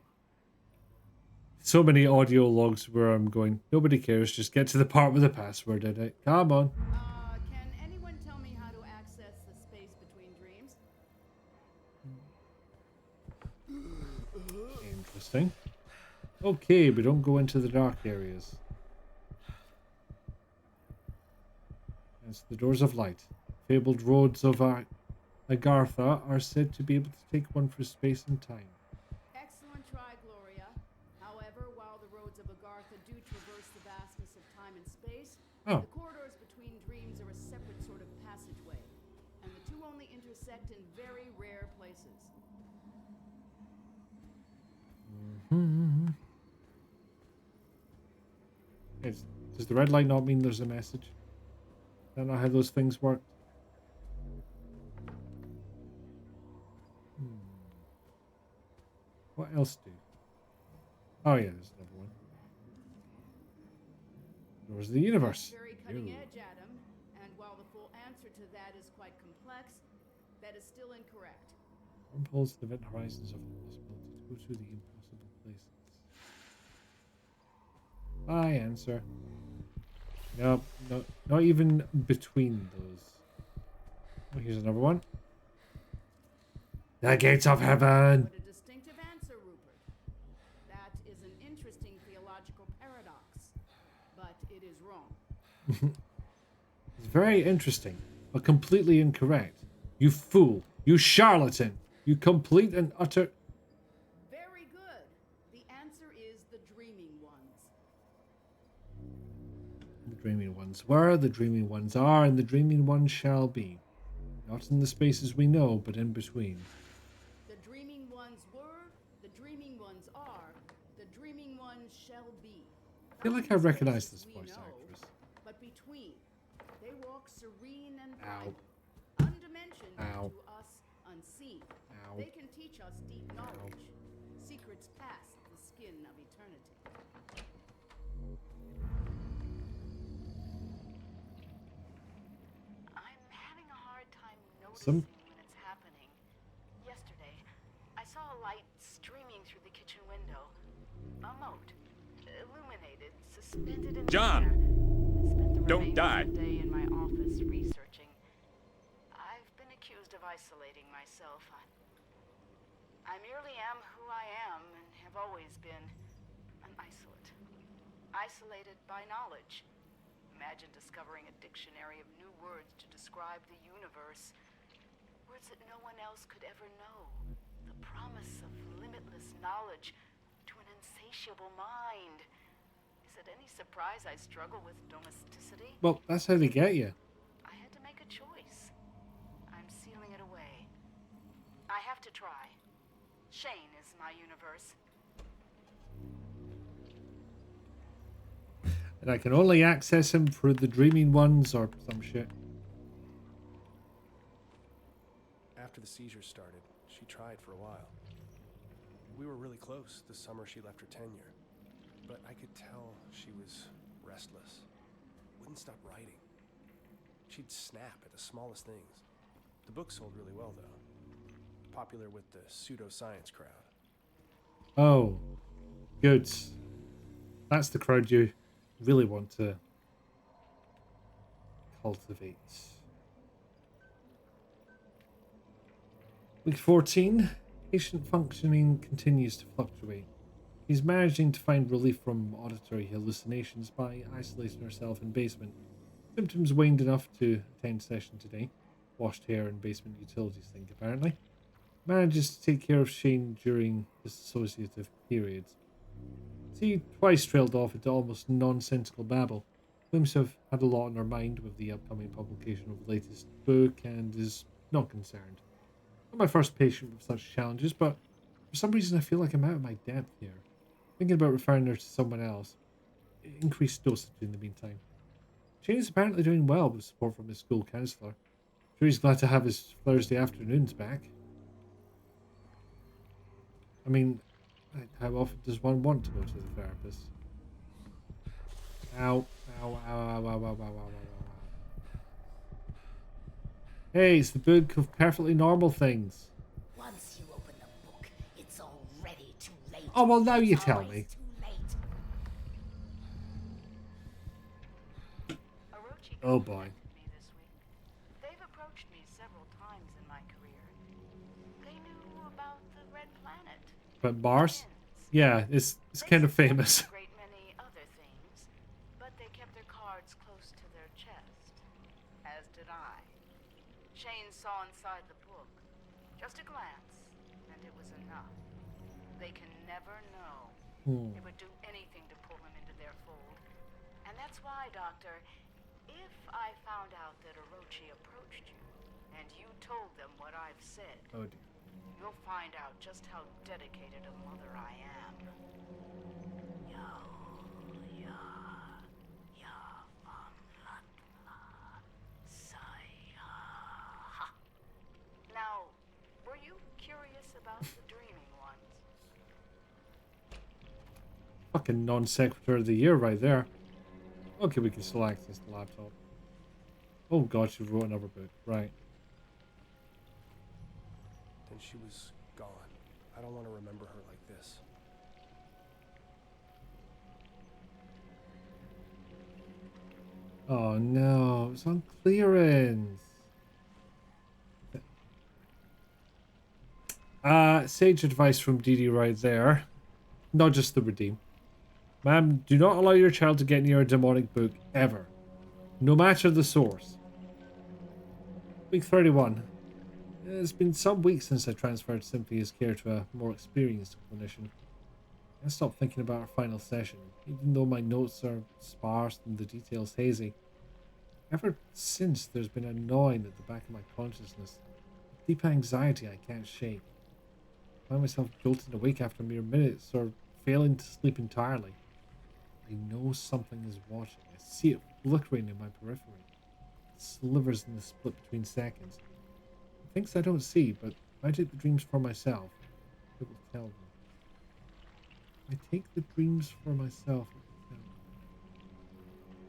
So many audio logs where I'm going, nobody cares, just get to the part with the password in it. Come on. Can anyone tell me how to access the space between dreams? Interesting. Okay, but don't go into the dark areas. It's the doors of light. Fabled roads of Agartha are said to be able to take one through space and time. Excellent try, Gloria. However, while the roads of Agartha do traverse the vastness of time and space, Oh. the corridors between dreams are a separate sort of passageway, and the two only intersect in very rare places. Does the red light not mean there's a message? I don't know how those things work. What else do? Oh yeah, there's another one. Doors of the universe. Very cutting Ew. edge, Adam, and while the full answer to that is quite complex, that is still incorrect. Wormholes to the event horizons of the possibility to go through the impossible places. My answer. Nope, no, not even between those. Oh, here's another one. The gates of heaven. What a distinctive answer, Rupert. That is an interesting theological paradox, but it is wrong. It's very interesting, but completely incorrect. You fool. You charlatan. You complete and utter... Very good. The answer is the dreaming ones. The dreaming ones were, the dreaming ones are, and the dreaming ones shall be. Not in the spaces we know, but in between. The dreaming ones were, the dreaming ones are, the dreaming ones shall be. I feel like I Not in recognize spaces this we voice know, actress. but between. They walk serene and Ow. primal, undimensioned Ow. to us unseen. Ow. They can teach us deep knowledge, secrets past the skin of eternity. I'm having a hard time noticing when it's happening. Yesterday, I saw a light streaming through the kitchen window. A moat, illuminated, suspended in John! the air. I spent the Don't remainder die. of the day in my office researching. I've been accused of isolating myself. I merely am who I am and have always been an isolate. Isolated by knowledge. Imagine discovering a dictionary of new words to describe the universe. Words that no one else could ever know. The promise of limitless knowledge to an insatiable mind. Is it any surprise I struggle with domesticity? Well, that's how they get you. I had to make a choice. I'm sealing it away. I have to try. Shane is my universe. And I can only access him through the dreaming ones or some shit. After the seizures started, she tried for a while. We were really close the summer she left her tenure. But I could tell she was restless. Wouldn't stop writing. She'd snap at the smallest things. The book sold really well, though. Popular with the pseudoscience crowd. Oh, good. That's the crowd you really want to cultivate. Week 14. Patient functioning continues to fluctuate. He's managing to find relief from auditory hallucinations by isolating herself in basement. Symptoms waned enough to attend session today. Washed hair and basement utilities thing, apparently. Manages to take care of Shane during dissociative periods. She twice trailed off into almost nonsensical babble. Claims to have had a lot on her mind with the upcoming publication of the latest book and is not concerned. Not my first patient with such challenges, but for some reason I feel like I'm out of my depth here. Thinking about referring her to someone else. Increased dosage in the meantime. Shane is apparently doing well with support from his school counsellor. Sure he's glad to have his Thursday afternoons back. I mean, how often does one want to go to the therapist? Ow. Ow, ow, ow, ow, ow, ow, ow, ow, ow. Hey, it's the book of perfectly normal things. Once you open the book, it's already too late. Oh, well, now you It's tell always me. too late. Orochi Oh, boy. contacted me this week. They've approached me several times in my career. They knew about the Red Planet. But Mars? Twins. Yeah, it's They kind of suspected famous. a great many other things, but they kept their cards close to their chest. As did I. Shane saw inside the book. Just a glance, and it was enough. They can never know. They would do anything to pull him into their fold. And that's why, Doctor, if I found out that Orochi approached you, and you told them what I've said, Oh, dear. you'll find out just how dedicated a mother I am. Now, were you curious about the dreaming ones? Fucking non sequitur of the year right there. Okay, we can still access the laptop. Oh god, she wrote another book. Right. Then she was gone. I don't want to remember her like this. Oh no, it's on clearance. Sage advice from Dee Dee right there. Not just the redeem. Ma'am, do not allow your child to get near a demonic book ever. No matter the source. Week 31. It's been some weeks since I transferred Cynthia's care to a more experienced clinician. I stopped thinking about our final session, even though my notes are sparse and the details hazy. Ever since, there's been a gnawing at the back of my consciousness, a deep anxiety I can't shake. I find myself jolting awake after mere minutes or failing to sleep entirely. I know something is watching. I see it flickering in my periphery. It slivers in the split between seconds. Things I don't see, but if I take the dreams for myself, it will tell them. I take the dreams for myself, it will tell them.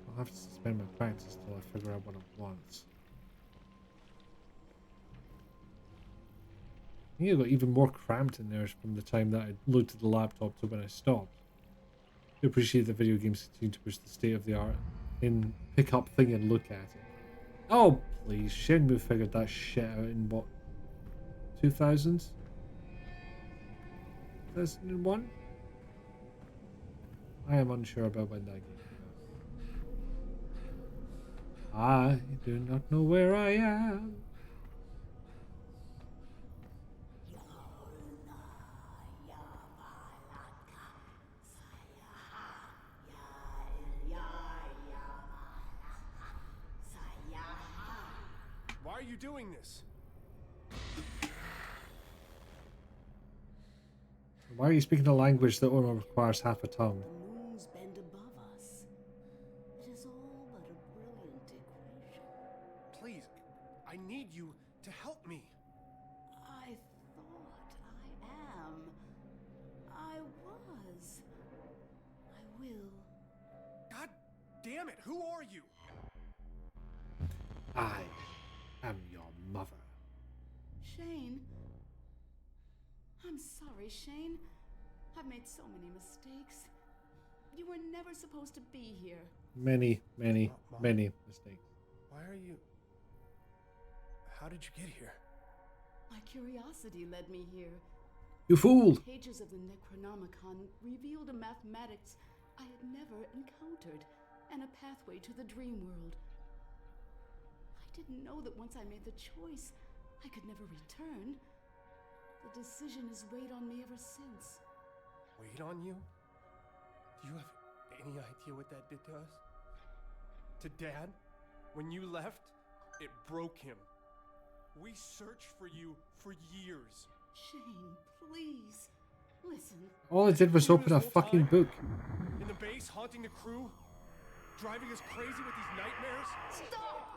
I'll have to suspend my practice till I figure out what it wants. I think it got even more cramped in there from the time that I looked at the laptop to when I stopped. I appreciate that video games continue to push the state of the art in pick up thing and look at it. Oh, please. Shenmue figured that shit out in what? 2000s? 2001? I am unsure about when that game came out. I do not know where I am. Why are you doing this? Why are you speaking a language that only requires half a tongue? The moons bend above us. It is all but a brilliant equation. Please, I need you to help me. I thought I am. I was. I will. God damn it, who are you? I am your mother. Shane. I'm sorry, Shane. I've made so many mistakes. You were never supposed to be here. Many, many, Mom. many mistakes. Why are you... How did you get here? My curiosity led me here. You fool! The pages of the Necronomicon revealed a mathematics I had never encountered, and a pathway to the dream world. I didn't know that once I made the choice, I could never return. The decision has weighed on me ever since. Wait on you? Do you have any idea what that did to us? To Dad? When you left, it broke him. We searched for you for years. Shane, please, listen. All I did was You open a this whole fucking time? book. In the base, haunting the crew? Driving us crazy with these nightmares? Stop!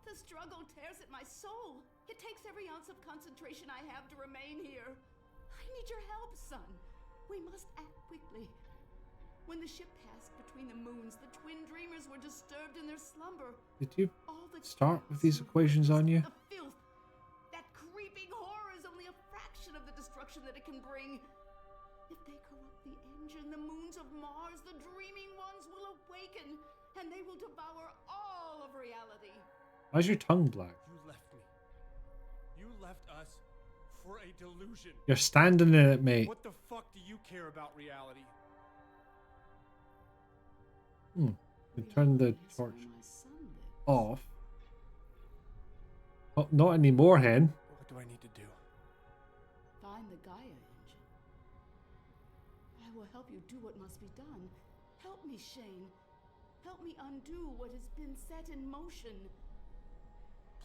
The struggle tears at my soul. It takes every ounce of concentration I have to remain here. I need your help, son. We must act quickly. When the ship passed between the moons, the twin dreamers were disturbed in their slumber. Did you All the start with these chaos, equations on you? the filth, that creeping horror is only a fraction of the destruction that it can bring. If they corrupt the engine, the moons of Mars, the dreaming ones will awaken, and they will devour all of reality. Why's your tongue black? You left me. You left us for a delusion. You're standing in it, mate. What the fuck do you care about reality? You turn the Reality is where torch my son lives. off. Oh, not anymore, Hen. What do I need to do? Find the Gaia engine. I will help you do what must be done. Help me, Shane. Help me undo what has been set in motion.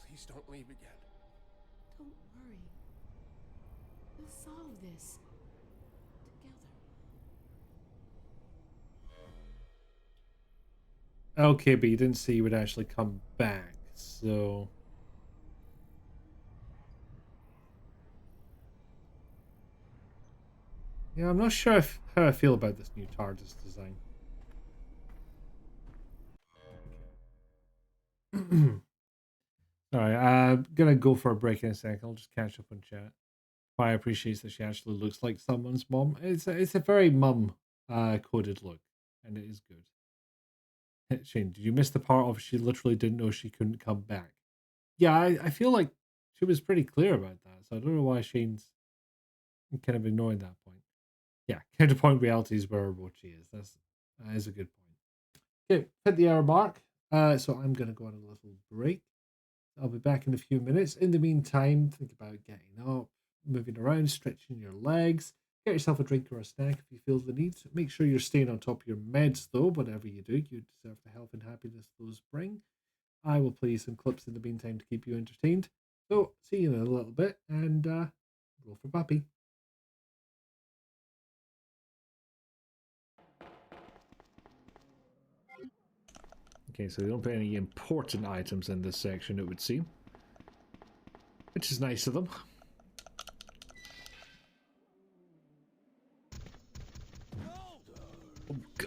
Please don't leave again. Don't worry. We'll solve this together. Okay, but you didn't say you would actually come back, so... Yeah, I'm not sure how I feel about this new TARDIS design. Alright, I'm gonna go for a break in a second. I'll just catch up on chat. I appreciates that she actually looks like someone's mom. It's a very mum coded look, and it is good. Shane, did you miss the part of she literally didn't know she couldn't come back? Yeah, I feel like she was pretty clear about that, so I don't know why Shane's kind of ignoring that point. Yeah, counterpoint reality is where Rochi is. That is a good point. Okay, hit the hour mark. So I'm gonna go on a little break. I'll be back in a few minutes. In the meantime, think about getting up, moving around, stretching your legs. Get yourself a drink or a snack if you feel the need. Make sure you're staying on top of your meds, though. Whatever you do, you deserve the health and happiness those bring. I will play some clips in the meantime to keep you entertained. So, see you in a little bit, and roll for Puppy. Okay, so they don't put any important items in this section, it would seem. Which is nice of them.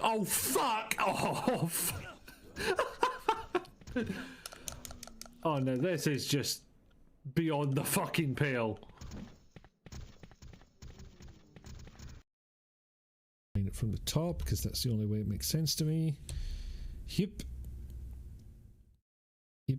Oh, fuck! Oh, fuck. Oh, no, this is just beyond the fucking pale. It from the top, because that's the only way it makes sense to me. Yep. Yep.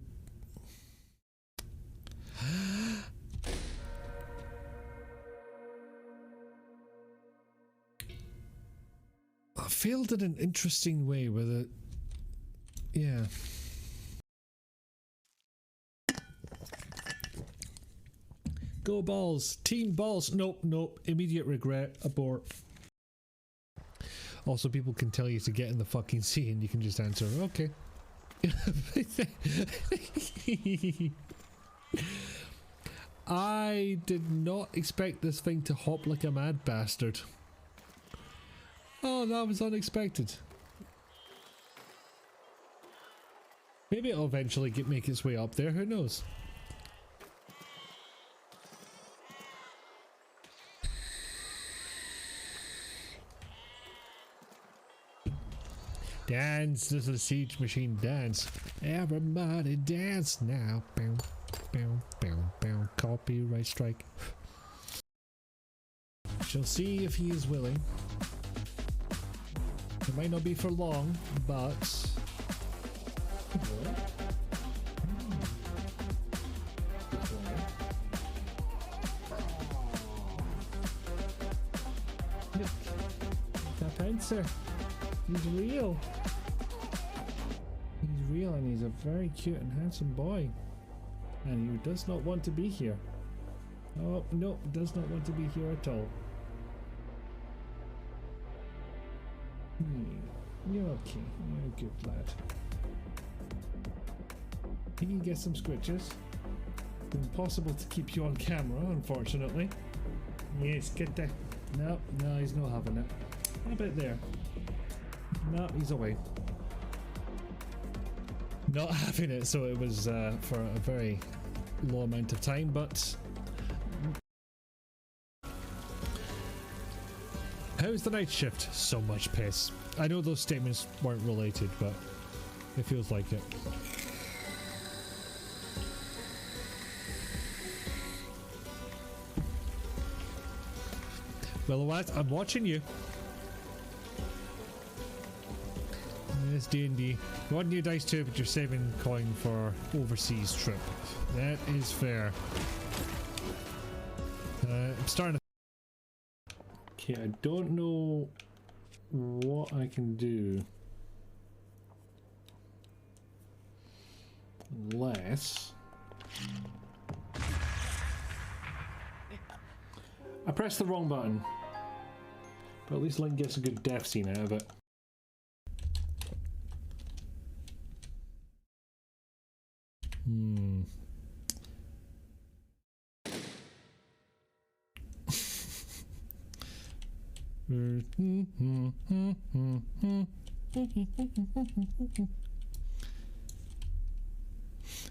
I failed in an interesting way with it. Yeah. Go balls. Team balls. Nope, nope. Immediate regret. Abort. Also, people can tell you to get in the fucking sea and you can just answer, okay. I did not expect this thing to hop like a mad bastard. Oh, that was unexpected. Maybe it'll eventually make its way up there, who knows? Dance, this is a siege machine dance. Everybody dance now. Bow, bow, bow, bow. Copyright strike. Shall see if he is willing. It might not be for long, but... Look, that bouncer. He's real. He's real and he's a very cute and handsome boy. And he does not want to be here. Oh, no, does not want to be here at all. You're okay. You're a good lad. He can get some scritches. It's impossible to keep you on camera, unfortunately. Yes, get that. No, no, he's not having it. A bit there. No, he's away. Not having it, so it was for a very low amount of time, but How's the night shift? So much piss. I know those statements weren't related, but it feels like it. Well, what? I'm watching you. It's D&D. You want new dice too, but you're saving coin for overseas trip. That is fair. I'm starting to... Okay, I don't know what I can do. Unless... I pressed the wrong button. But at least Link gets a good death scene out of it.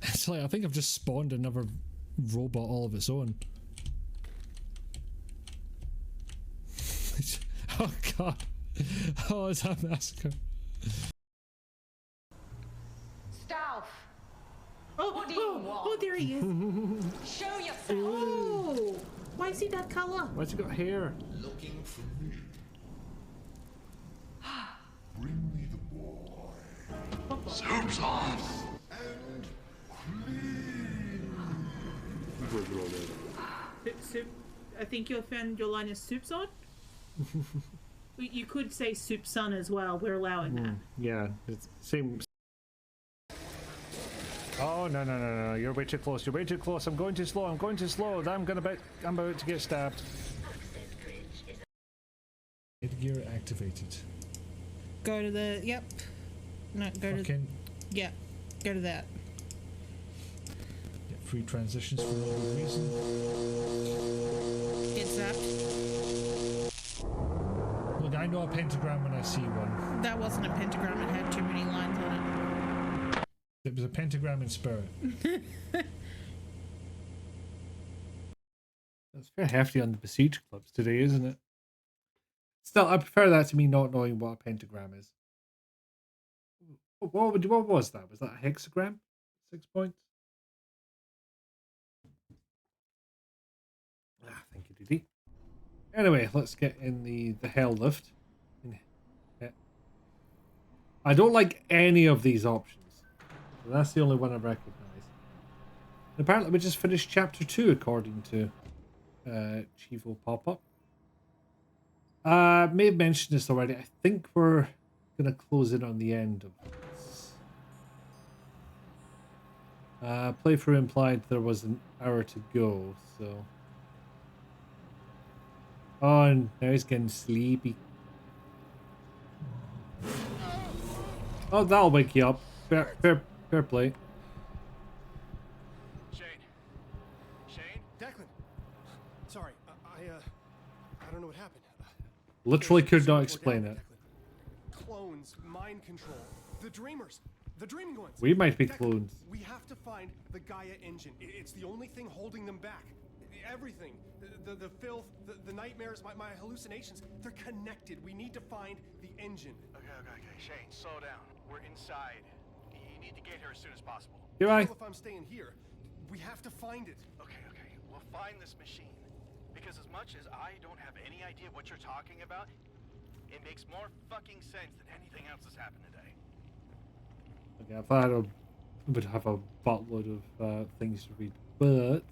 It's like, I think I've just spawned another robot all of its own. Oh god. Oh, it's a massacre. Staff! Oh, What do you want? oh, there he is. Show yourself! Oh, why is he that color? Why's he got hair? Looking for me. Bring me the boy. Soup's on. And clean. Soup. I think you found your line is soup's on. You could say soup son as well. We're allowing that. Yeah, it's same. Oh no no no no! You're way too close. You're way too close. I'm going too slow. I'm going too slow. I'm about to get stabbed. Gear activated. Go to the No, go to Fucking go to that. get free transitions for no good reason. It's that. Look, I know a pentagram when I see one. That wasn't a pentagram. It had too many lines on it. It was a pentagram in spirit. It's very hefty on the besiege clubs today, isn't it? Still, I prefer that to me not knowing what a pentagram is. What was that? Was that a hexagram? 6 points? Ah, thank you, Didi. Anyway, let's get in the hell lift. Yeah. I don't like any of these options. So that's the only one I recognize. And apparently we just finished chapter 2 according to Chivo Pop-Up. May have mentioned this already. I think we're going to close in on the end of this. Playthrough implied there was an hour to go, so... Oh, and now he's getting sleepy. Oh, that'll wake you up. Fair play. Shane? Declan! Sorry, I don't know what happened. Literally There's could so not much more explain down it. there, Declan. Clones, mind control, the dreamers, the dreaming ones. We might be Declan, clones. We have to find the Gaia engine. It's the only thing holding them back. Everything. The filth, the nightmares, my hallucinations, they're connected. We need to find the engine. Okay. Shane, slow down. We're inside. You need to get here as soon as possible. Do I? Well, if I'm staying here, we have to find it. Okay. We'll find this machine. Because as much as I don't have any idea what you're talking about, it makes more fucking sense than anything else that's happened today. Okay, I thought I would have a buttload of things to read, but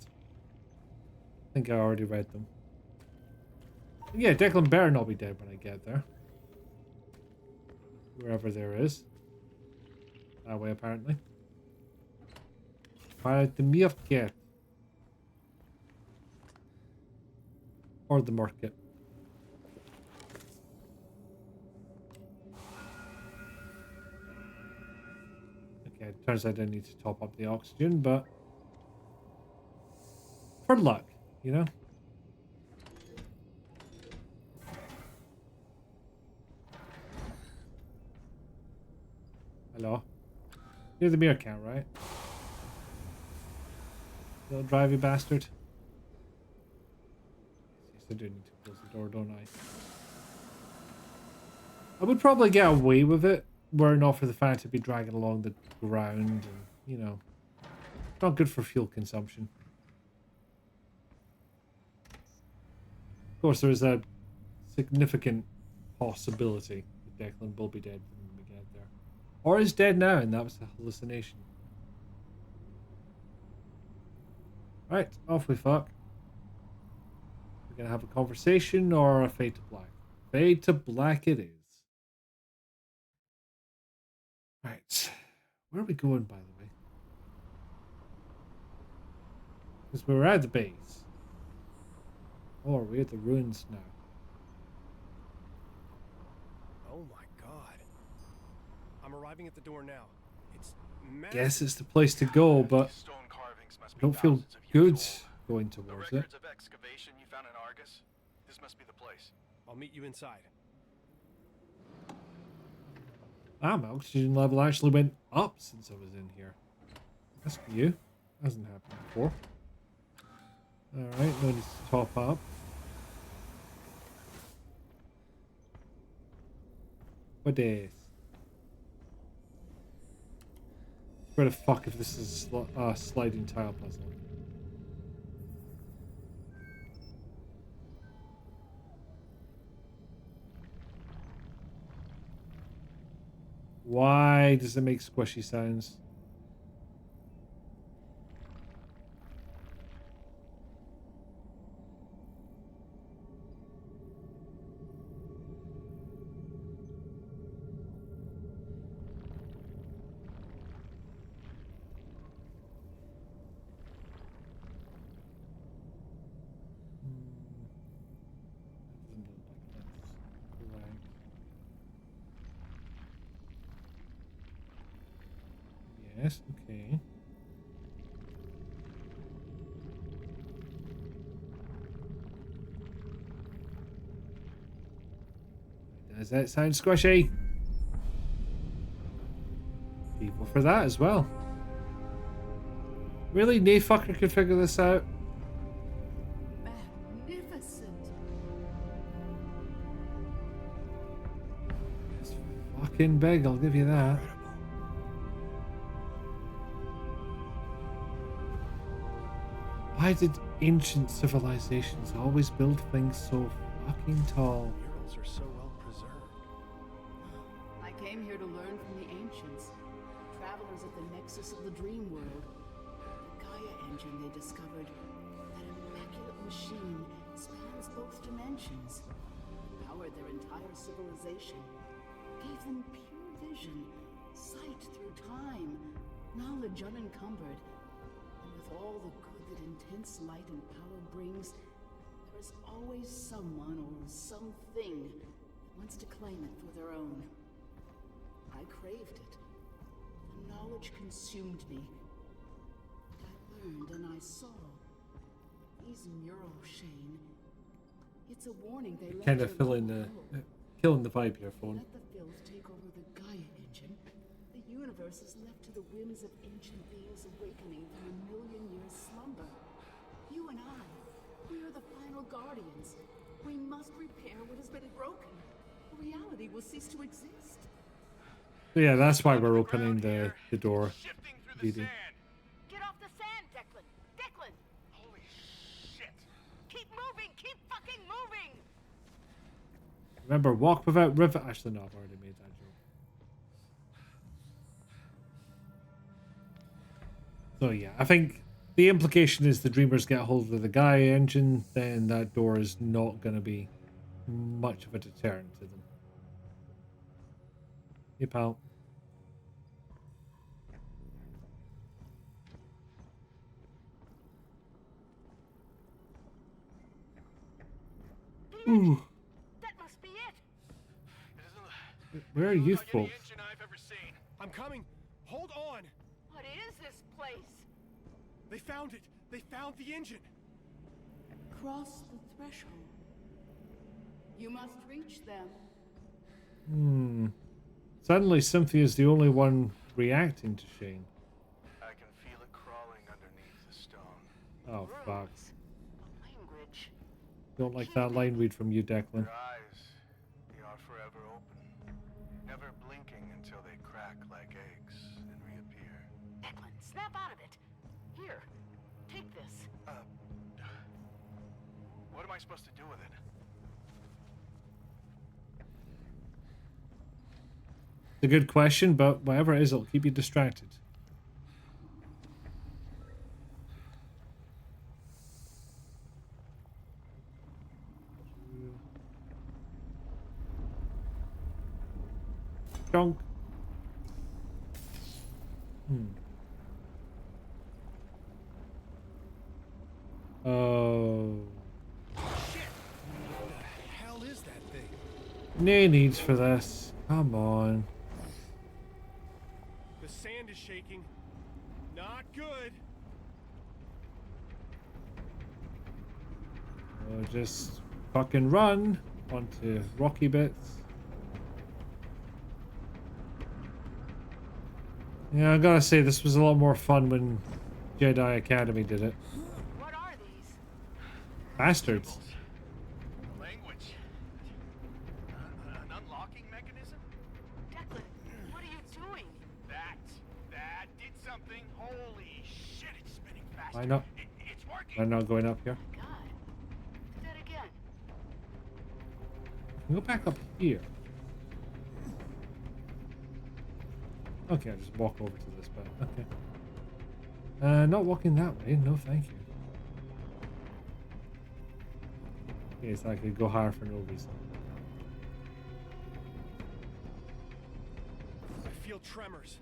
I think I already read them. Yeah, Declan better not be dead when I get there. Wherever there is. That way, apparently. Find the meerkat. Or the market. Okay, it turns out I need to top up the oxygen, but for luck, you know? Hello? You're the meerkat, right? Little drivey bastard. Yes, I do need to close the door, don't I? I would probably get away with it were it not for the fact to be dragging along the ground and, you know, not good for fuel consumption. Of course, there is a significant possibility that Declan will be dead when we get there. Or is dead now, and that was a hallucination. Right, off we fuck. We're gonna have a conversation or a fade to black? Fade to black it is. Right, where are we going, by the way? Because we're at the base. Oh, we're at the ruins now. Oh my god. I'm arriving at the door now. It's massive. Guess it's the place to go, but These stone carvings must I be don't feel thousands of years good old. going The towards it. records of excavation you found in Argus? This must be the place. I'll meet you inside. Ah, my oxygen level actually went up since I was in here. That's for you. Hasn't happened before. Alright, no need to top up. What is? Where the fuck if this is a sliding tile puzzle? Why does it make squishy sounds? Yes, okay. Does that sound squishy? People for that as well. Really? No fucker could figure this out? Magnificent. It's fucking big, I'll give you that. Why did ancient civilizations always build things so fucking tall? Murals are so well preserved. I came here to learn from the ancients, travelers at the nexus of the dream world. The Gaia engine they discovered, that immaculate machine, spans both dimensions, powered their entire civilization, gave them pure vision, sight through time, knowledge unencumbered, and with all the good that intense light and power brings, there is always someone or something that wants to claim it for their own. I craved it. The knowledge consumed me. And I learned and I saw. These murals, Shane. It's a warning they left Kind of your filling local the world. killing the vibe here, phone. Let the filth take over the Gaia engine. The universe is left to the whims of ancient beings awakening from a million-year slumber. You and I, we are the final guardians. We must repair what has been broken. Reality will cease to exist. So yeah, that's why we're opening the door. Shifting through the Didi. sand. Get off the sand, Declan! Declan! Holy shit. Keep moving! Keep fucking moving! Remember, walk without river. Actually, no, I've already made that joke. So yeah, I think the implication is the Dreamers get hold of the Gaia engine, then that door is not going to be much of a deterrent to them. Hey, pal. Ooh, That must be it! It isn't where are you like any folks? engine I've ever seen. I'm coming. Hold on. What is this place? They found it. They found the engine. Cross the threshold. You must reach them. Suddenly, Cynthia's the only one reacting to Shane. I can feel it crawling underneath the stone. Oh, fuck. Language. Don't like that line read from you, Declan. Their eyes, they are forever open. never blinking until they crack like eggs and reappear. Declan, snap out of it. Here, take this. What am I supposed to do with it? It's a good question, but whatever it is, it'll keep you distracted. Donk. Oh. Shit! What the hell is that thing? No needs for this. Come on. The sand is shaking. Not good. Oh, just fucking run onto rocky bits. Yeah, I gotta say, this was a lot more fun when Jedi Academy did it. What are these? Bastards. Language. An unlocking mechanism? Declan, what are you doing? That did something. Holy shit, it's spinning faster. Why not? It's working. Why not going up here? God. Do that again. Go back up here. Okay, I'll just walk over to this bit. Okay. Not walking that way. No, thank you. Okay, so I could go higher for no reason. I feel tremors.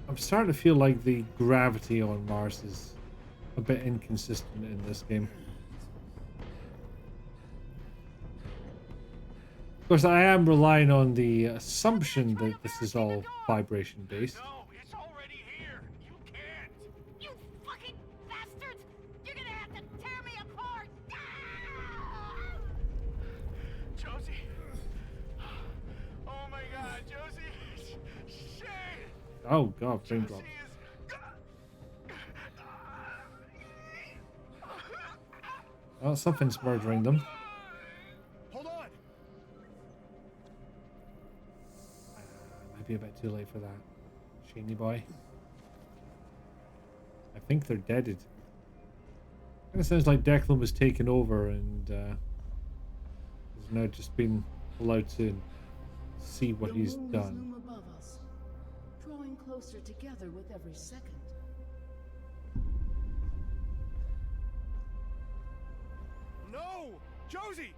I'm starting to feel like the gravity on Mars is a bit inconsistent in this game. Of course, I am relying on the assumption that this is all vibration based. No, it's already here. You can't. You fucking bastards! You're gonna have to tear me apart! Ah! Josie. Oh my god, Josie. Shit. Oh god, frame drop. Josie is... Oh, something's murdering them. Hold on. Might be a bit too late for that. Shaney boy. I think they're deaded. Kind of sounds like Declan was taken over and has now just been allowed to see what he's moons done. loom above us, drawing closer together with every second. No! Josie!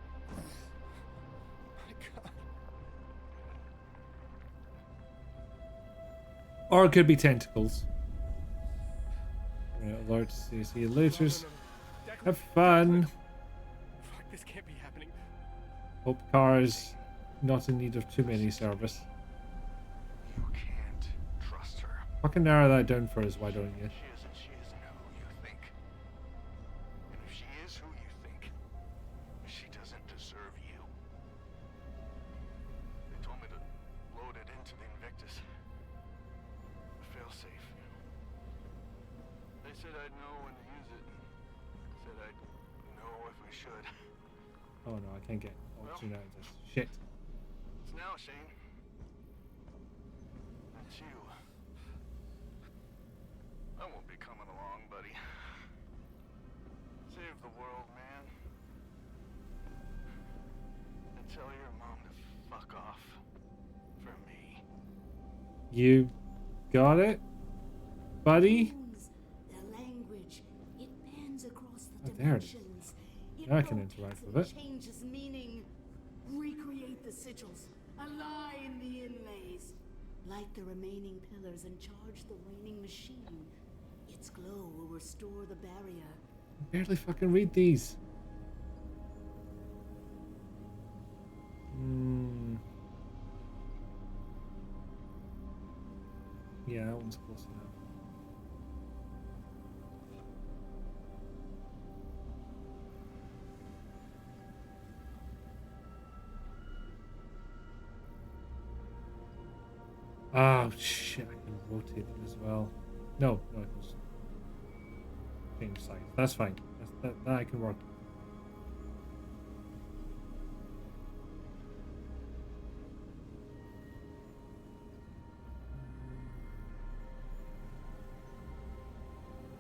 My god. Or it could be tentacles. Right, alerts, see you later. Declan, Have fun. Fuck, this can't be happening. Hope car is not in need of too many service. You can't trust her. Fucking narrow that down for us, why don't you? She isn't who you think. And if she is who you think, she doesn't deserve you. They told me to load it into the Invictus. Fail-safe, you know. They said I'd know when to use it. Said I'd know if we should. Oh no, I can't get oxygen out of this. Shit. It's now, Shane. It's you. I won't be coming along, buddy. Save the world, man. And tell your mom to fuck off. For me. You got it, buddy? Moons, their language, it bends across the Oh, there it is. dimensions. It Now I can interact rotates with and it. changes meaning. Recreate the sigils, align the inlays. Light the remaining pillars and charge the waning machine. Its glow will restore the barrier. I barely fucking read these. Yeah, that one's close enough. Oh shit, I can rotate them as well. No, I can just change size. That's fine. That I can work.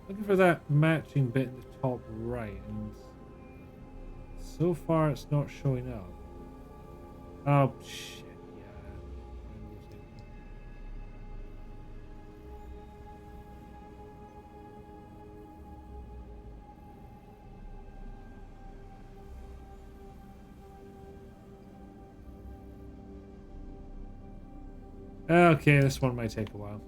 Looking for that matching bit in the top right, and so far it's not showing up. Oh shit! Yeah. Okay, this one might take a while.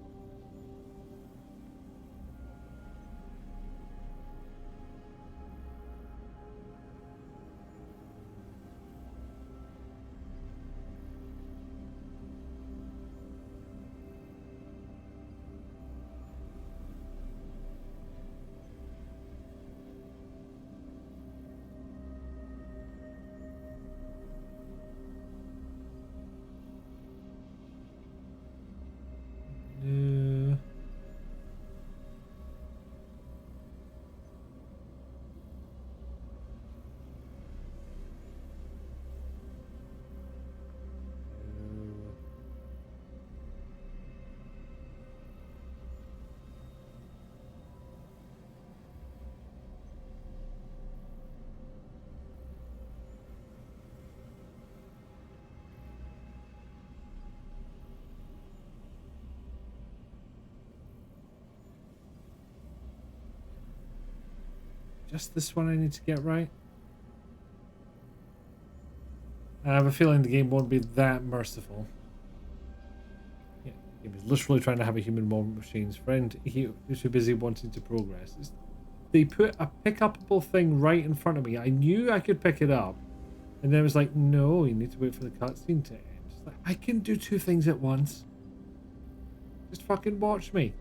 Just this one I need to get right. I have a feeling the game won't be that merciful. Yeah, the game is literally trying to have a human moment machine's friend. He was too busy wanting to progress. They put a pick-upable thing right in front of me. I knew I could pick it up. And then it was like, no, you need to wait for the cutscene to end. It's like, I can do two things at once. Just fucking watch me.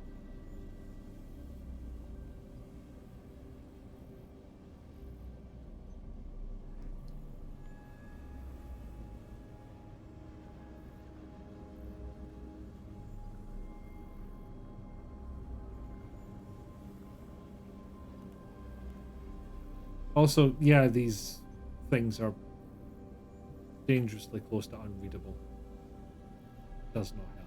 Also, yeah, these things are dangerously close to unreadable. Does not help.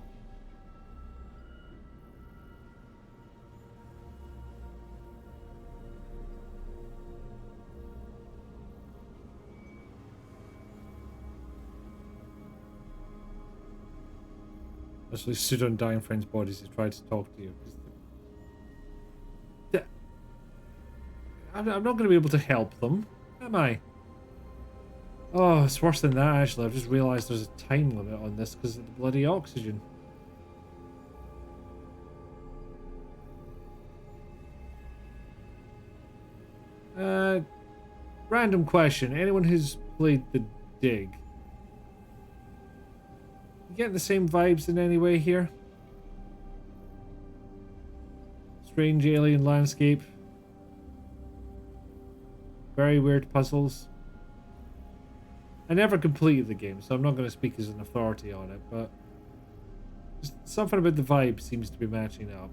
Actually stood on dying friends' bodies to try to talk to you. I'm not going to be able to help them, am I? Oh, it's worse than that, actually. I've just realised there's a time limit on this because of the bloody oxygen. Random question. Anyone who's played The Dig? You get the same vibes in any way here? Strange alien landscape. Very weird puzzles. I never completed the game, so I'm not going to speak as an authority on it, but just something about the vibe seems to be matching up.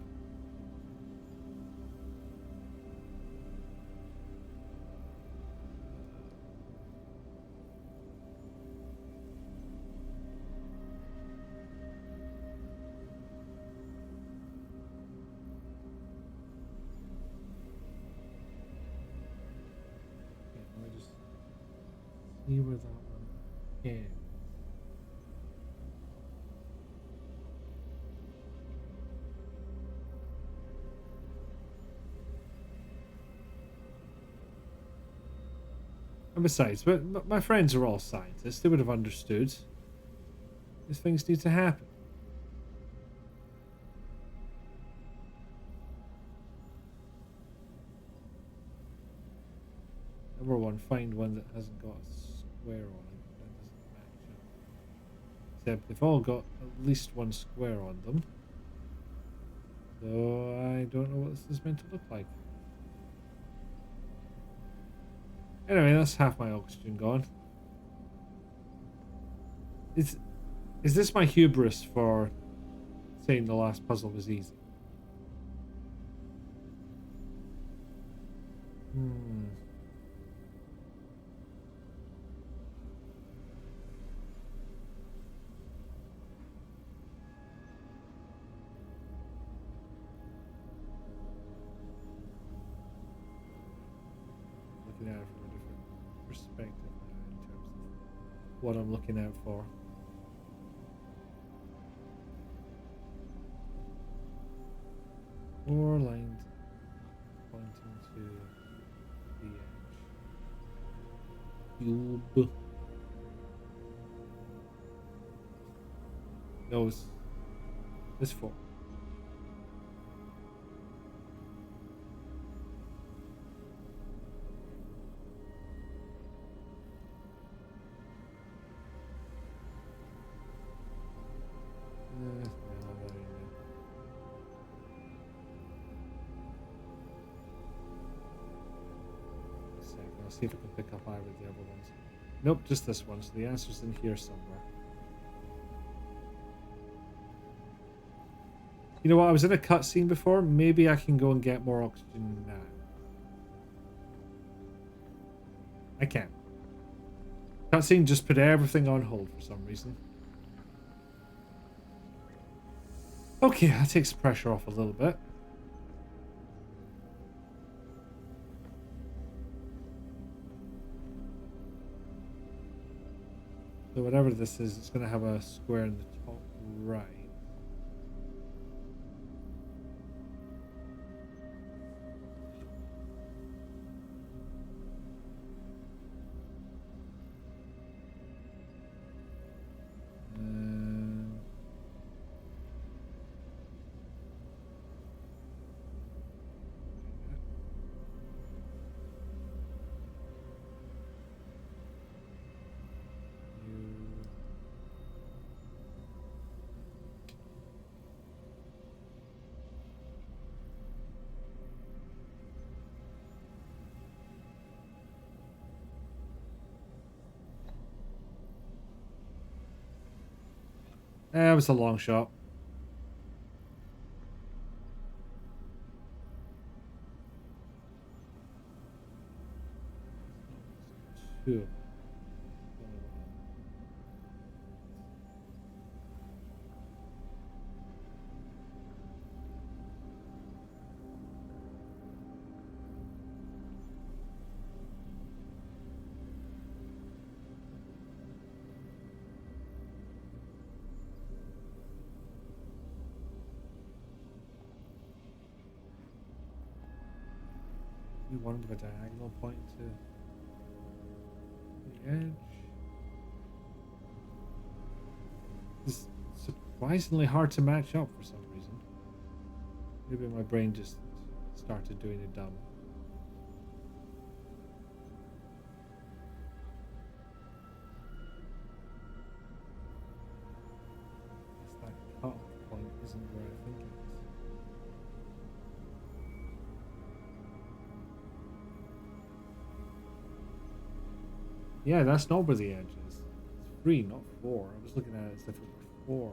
Let me just see where that one ends. And besides, but my friends are all scientists. They would have understood. These things need to happen. Number one, find one that hasn't got a square on it. That doesn't match up. Except they've all got at least one square on them. So I don't know what this is meant to look like. Anyway, that's half my oxygen gone. Is this my hubris for saying the last puzzle was easy? what I'm looking out for. Four lines pointing to the edge. Cube. No, it's four. No, that ain't it. A second, I'll see if I can pick up either of the other ones. Nope, just this one. So the answer's in here somewhere. You know what? I was in a cutscene before. Maybe I can go and get more oxygen now. I can't. Cutscene just put everything on hold for some reason. Okay, that takes the pressure off a little bit. So whatever this is, it's going to have a square in the top right. That was a long shot. Two. One with a diagonal point to the edge. It's surprisingly hard to match up for some reason. Maybe my brain just started doing it dumb. Guess that cut-off point isn't where I think it is. Yeah, that's not where the edge is. It's 3, not 4. I was looking at it as if it were 4.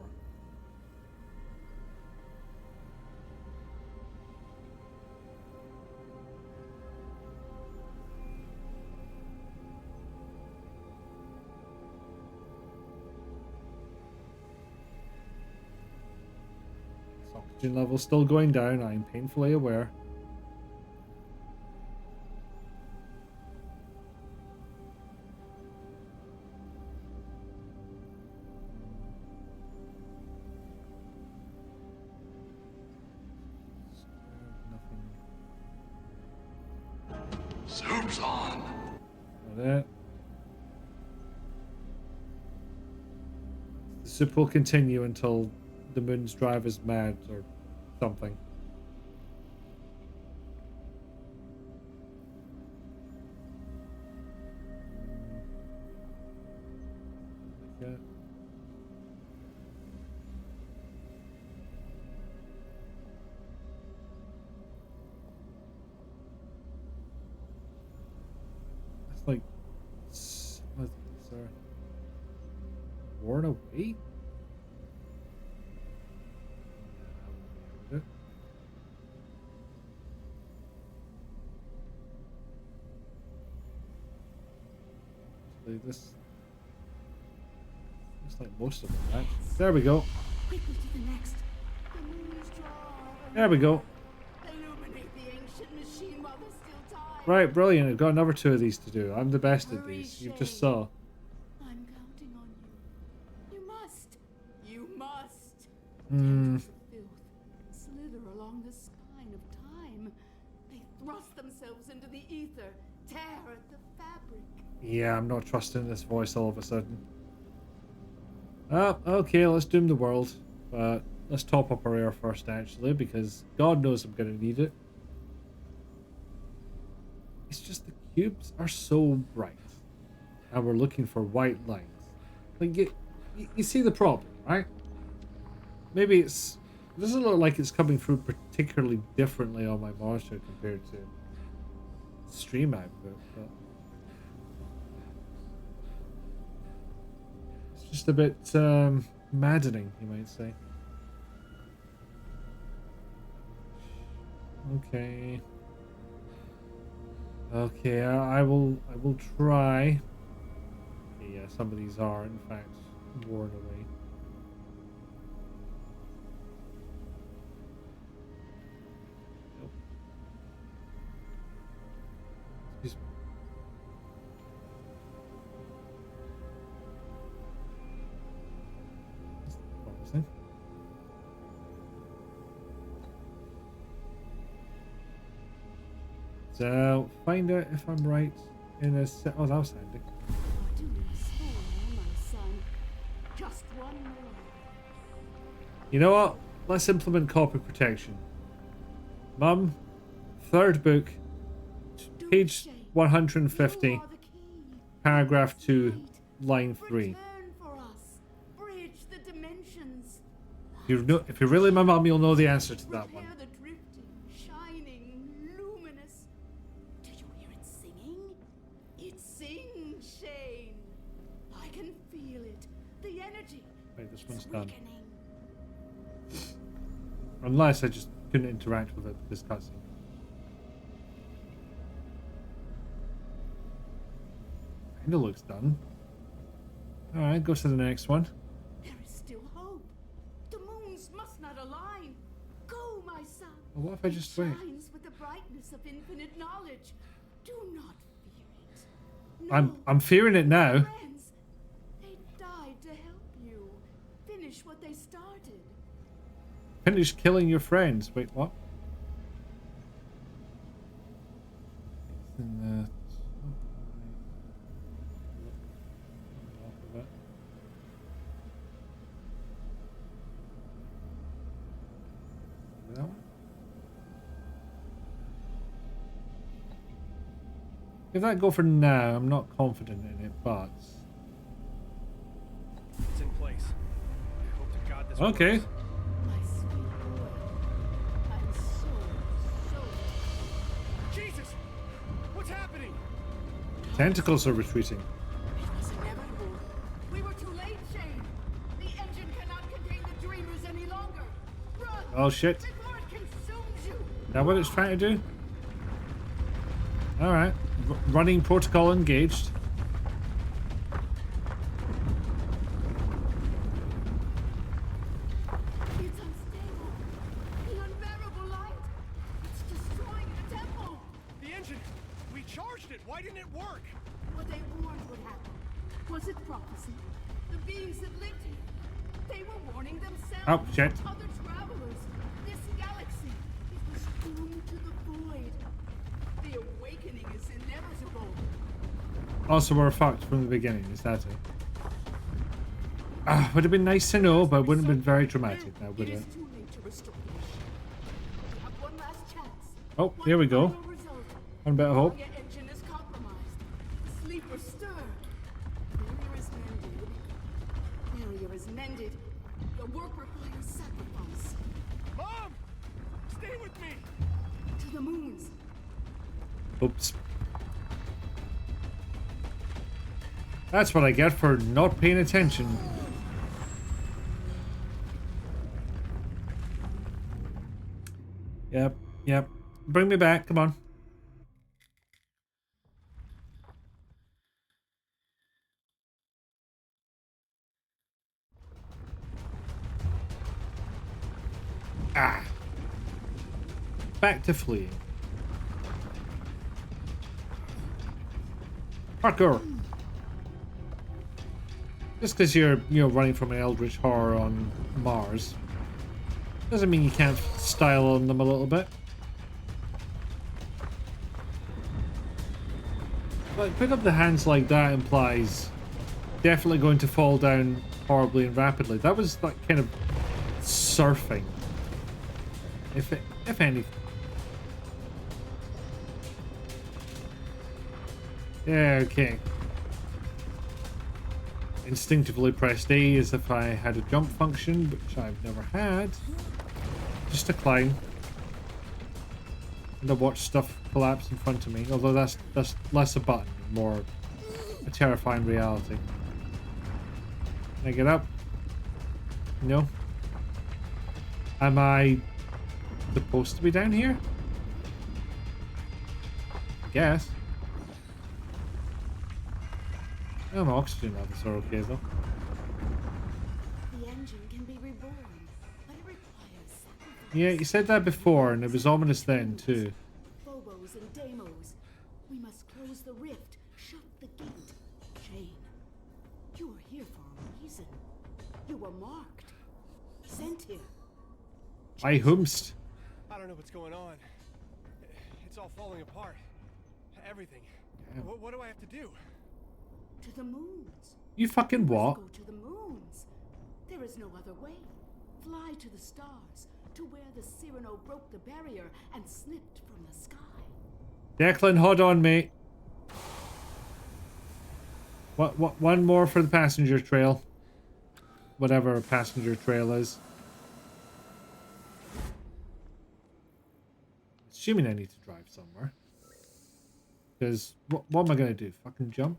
This oxygen level still going down, I am painfully aware. Soup's on. Got it. The soup will continue until the moon's drive is mad or something. Like that. Like, what is there? Worn away? Actually, this looks like most of them, actually. There we go. Quickly to the next. The moon's draw. There we go. Illuminate the ancient machine while there's still time. Right, brilliant. I've got another 2 of these to do. I'm the best at these. You just saw. I'm counting You must. Hmm. Tendrils of filth slither along the spine of time. They thrust themselves into the ether, tear at the fabric. Yeah, I'm not trusting this voice all of a sudden. Okay, let's doom the world. But let's top up our air first, actually, because God knows I'm going to need it. It's just the cubes are so bright. And we're looking for white lines. Like, you see the problem, right? Maybe it doesn't look like it's coming through particularly differently on my monitor compared to stream output, but it's just a bit maddening, you might say. Okay. Okay, I will try. Okay, yeah, some of these are in fact worn away. Nope. Excuse me. That's promising. So, find out if I'm right in a set. Oh, that was handy. You're doing so well, my son. Just one more. You know what? Let's implement copy protection. Mum, third book, page 150, You are the key. paragraph 2, Light. line 3. Return for us. Bridge the dimensions. If you're really my mum, you'll know the answer to that one. Repair the drifting, shining, luminous. Do you hear it singing? It sings, Shane. I can feel it. The energy. Right, this It's one's done. weakening. Unless I just couldn't interact with it with this cutscene. Kinda looks done. Alright, go to the next one. There is still hope. The moons must not align. Go, my son. Well, what if I just it wait? shines with the brightness of infinite knowledge. Do not fear it. No, I'm fearing it now. friends. They died to help you. Finish what they started. Finish killing your friends. Wait, what? It's in the off of it. That one? Give that a go for now. I'm not confident in it, but It's in place. I hope to God this okay. works. My sweet boy. I'm so Jesus! What's happening? Tentacles are retreating. It was inevitable. We were too late, Shane. The engine cannot contain the dreamers any longer. Run! Oh shit. Before it consumes you! Is that what it's trying to do? Alright. Running protocol engaged. It's unstable. The unbearable light. It's destroying the temple. The engine! We charged it! Why didn't it work? What they warned would happen. Was it prophecy? The beings that lived here. They were warning themselves. Oh, shit. Other travelers. This galaxy. It was doomed to the void. The awakening is inevitable. Also, we're fucked from the beginning. Is that it? Would have been nice to know, but it wouldn't have been very dramatic now, would It it? is too late to restore the machine. We have one last chance. Oh, here we go. One final result. One bit of hope. Your engine is compromised. Sleeper stir. Barrier is mended. Barrier is mended. Your work requires sacrifice. Mom! Stay with me! To the moons. Oops. That's what I get for not paying attention. Yep. Bring me back, come on. Back to fleeing. Parkour. Just because you're, you know, running from an eldritch horror on Mars doesn't mean you can't style on them a little bit. Like, putting up the hands like that implies definitely going to fall down horribly and rapidly. That was like kind of surfing. If anything. Yeah, okay. Instinctively pressed A as if I had a jump function, which I've never had. Just to climb. And to watch stuff collapse in front of me. Although that's less a button, more a terrifying reality. Can I get up? No. Am I supposed to be down here? I guess. Oh, my oxygen levels are okay though. The engine can be reborn, but it requires sacrifice. Yeah, you said that before, and it was ominous then too. Phobos and Deimos. We must close the rift, shut the gate. Jane, you are here for a reason. You were marked. Sent here. I humst. I don't know what's going on. It's all falling apart. Everything. Yeah. What do I have to do? To the moons. You fucking what? Go to the moons. There is no other way. Fly to the stars, to where the Cyrano broke the barrier and slipped from the sky. Declan, hold on, mate. What? One more for the passenger trail. Whatever a passenger trail is. Assuming I need to drive somewhere. Because what am I going to do? Fucking jump?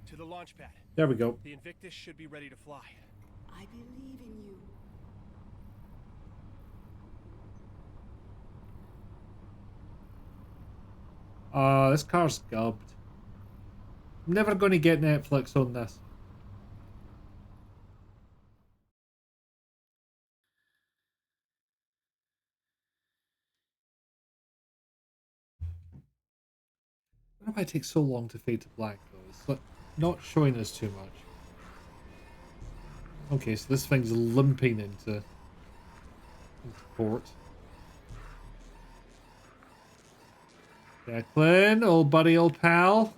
To the launch pad. There we go. The Invictus should be ready to fly. I believe in you. This car's gubbed. I'm never going to get Netflix on this. Why do I take so long to fade to black though? It's like not showing us too much. Okay, so this thing's limping into port. Declan, old buddy, old pal.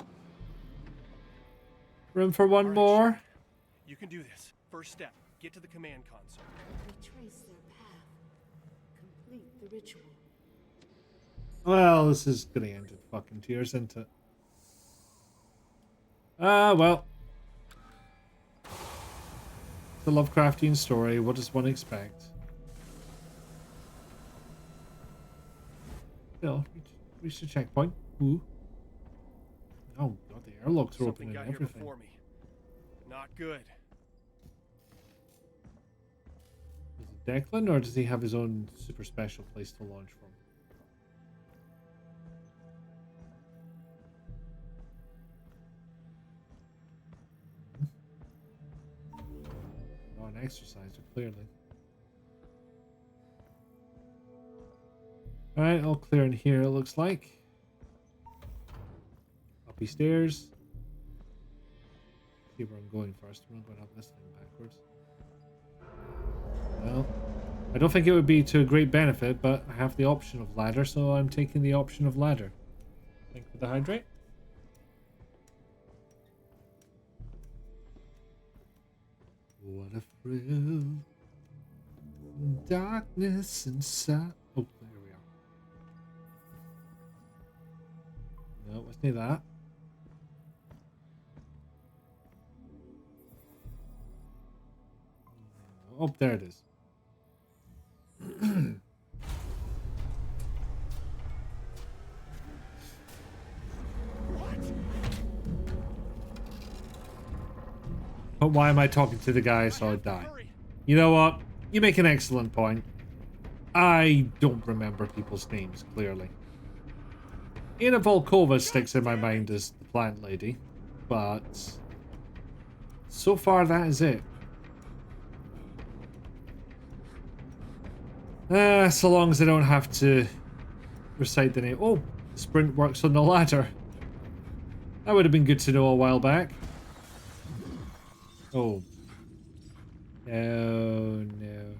Room for one All right, more? Sheriff. You can do this. First step, get to the command console. Retrace their path. Complete the ritual. Well, this is gonna end in fucking tears, isn't it? Well. The Lovecraftian story, what does one expect? Still, reach the checkpoint. Ooh. Oh god, the airlocks are open Something and got here everything. before me. Not good. Is it Declan, or does he have his own super special place to launch from? Not an exerciser, clearly. Alright, all clear in here, it looks like. Uppy stairs. See where I'm going first. I'm not going up this thing backwards. Well, I don't think it would be to a great benefit, but I have the option of ladder, so I'm taking the option of ladder. Think with the hydrate. What a thrill. Darkness inside. Oh, there we are. No, let's do that. Oh, there it is. But why am I talking to the guy I saw die? You know what? You make an excellent point. I don't remember people's names, clearly. Anna Volkova sticks in my mind as the plant lady, but so far that is it. So long as I don't have to recite the name. Oh, sprint works on the ladder. That would have been good to know a while back. Oh. Oh no.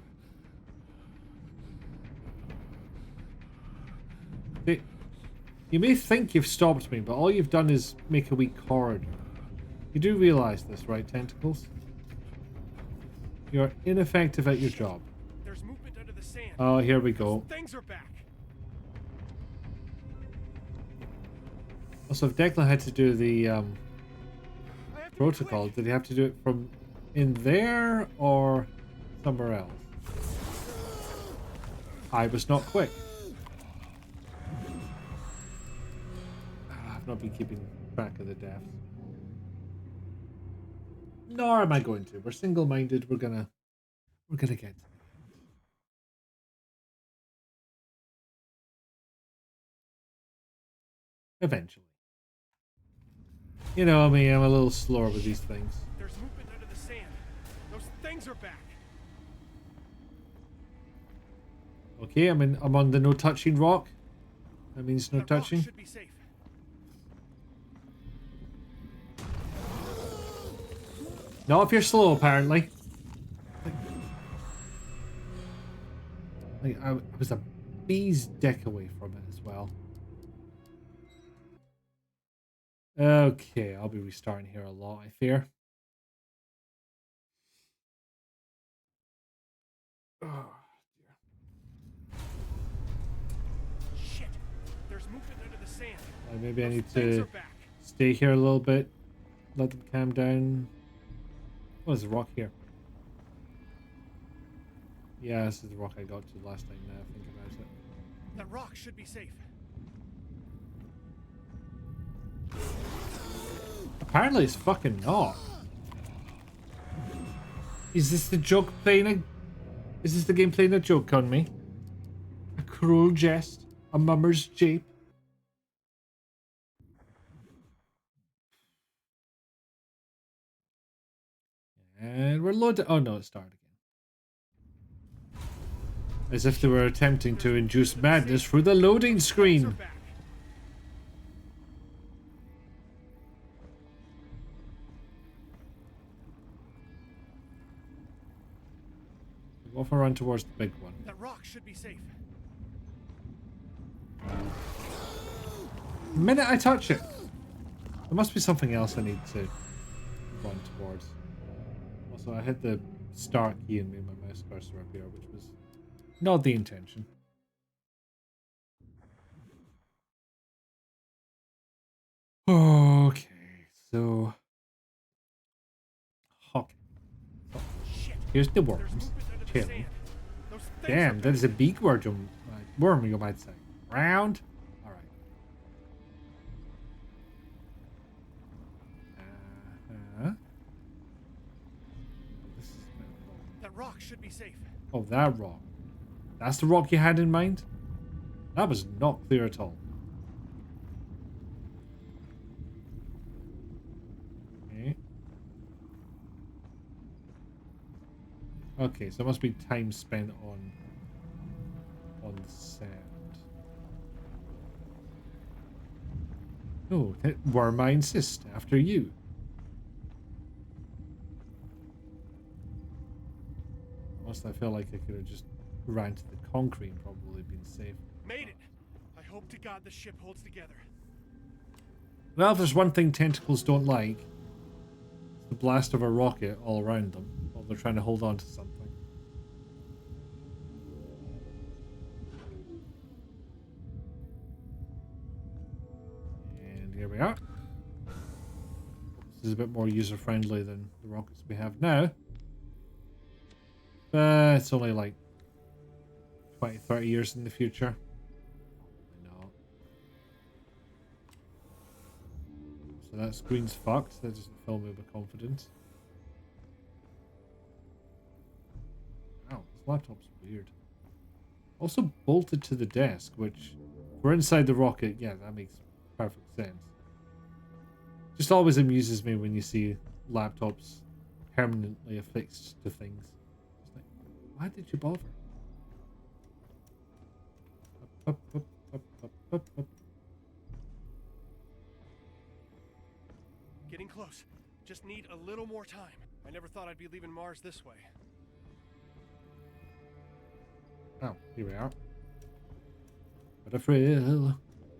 You may think you've stopped me, but all you've done is make a weak corridor. You do realize this, right, Tentacles? You're ineffective at your job. There's movement under the sand. Oh, here we go. Things are back. Also, if Declan had to do the protocol, did he have to do it from in there or somewhere else? I was not quick. I've not been keeping track of the deaths. Nor am I going to. We're single-minded. We're gonna get to it. Eventually. You know me, I'm a little slower with these things. There's movement under the sand. Those things are back. Okay, I'm on the no touching rock. That means no That rock touching. should be safe. Not if you're slow, apparently. I was a bee's dick away from it as well. Okay, I'll be restarting here a lot, I fear. Oh, dear. Shit. There's movement under the sand. Maybe I Those need things to are back. stay here a little bit. Let them calm down. Oh, there's a rock here. Yeah, this is the rock I got to last time now I think about it. That rock should be safe. Apparently it's fucking not. Is this the joke playing a... Is this the game playing a joke on me? A cruel jest? A mummer's jape? And we're loaded... Oh no, it started again. As if they were attempting to induce madness through the loading screen. Go for a run towards the big one. That rock should be safe. The minute I touch it, there must be something else I need to run towards. Also, I hit the start key and made my mouse cursor appear, which was not the intention. Okay, so... Okay. Here's the worms. Chilling. Damn, that is a big worm, you might say. Round? Alright. That rock should be safe. Oh, that rock. That's the rock you had in mind? That was not clear at all. Okay. Okay, so it must be time spent on sand. Oh, worm, I insist. After you. Whilst I feel like I could have just ran to the concrete and probably been safe. Made it. I hope to God the ship holds together. Well, if there's one thing tentacles don't like, it's the blast of a rocket all around them while they're trying to hold on to something. And here we are. This is a bit more user-friendly than the rockets we have now. But it's only like 20, 30 years in the future. No. So that screen's fucked. That doesn't fill me with confidence. Wow, this laptop's weird. Also bolted to the desk, which, if we're inside the rocket, yeah, that makes perfect sense. Just always amuses me when you see laptops permanently affixed to things. It's like, why did you bother? Up, up, up, up, up, up. close. Just need a little more time. I never thought I'd be leaving Mars this way. Oh, here we are. What a thrill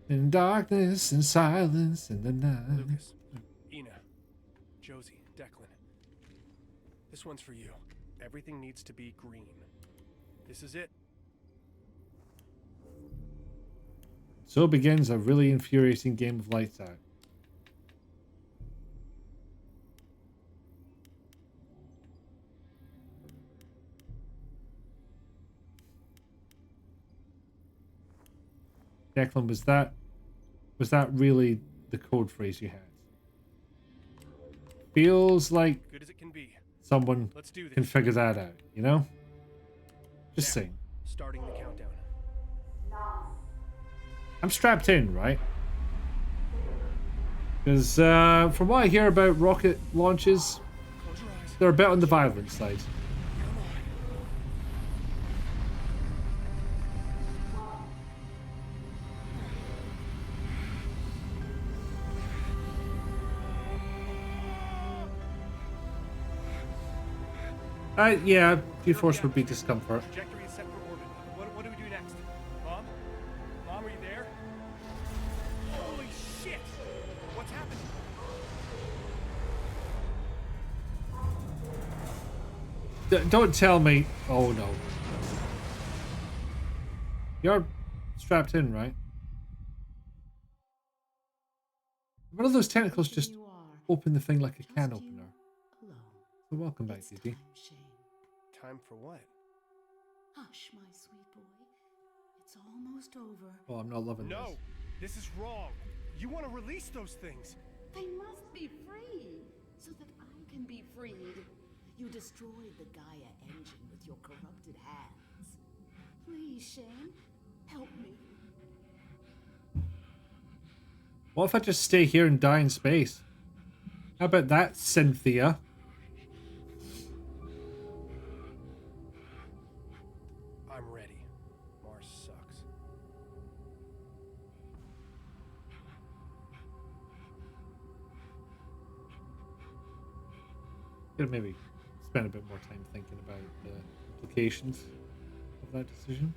in darkness and silence in the night. Lucas, Ina, Josie, Declan. This one's for you. Everything needs to be green. This is it. So begins a really infuriating game of Lights Out. Declan, was that really the code phrase you had? Feels like Good as it can be. someone Let's do this. can figure that out, you know? Just Now, saying. starting the countdown. I'm strapped in, right? Because from what I hear about rocket launches, Close your eyes. they're a bit on the violent side. Come on. Yeah, G-force would be discomfort. Trajectory is set for orbit. What do we do next? Mom? Mom, are you there? Holy shit! What's happening? Don't tell me. Oh no. You're strapped in, right? One of those tentacles just You are. open the thing like a can Just you opener. alone. So welcome back, It's Didi. time, Shane. Time for what? Hush, my sweet boy. It's almost over. Oh, I'm not loving No! this. This is wrong! You want to release those things! They must be free, so that I can be freed. You destroyed the Gaia engine with your corrupted hands. Please, Shane, help me. What if I just stay here and die in space? How about that, Cynthia? I'm ready. Mars sucks. Could maybe spend a bit more time thinking about the implications of that decision.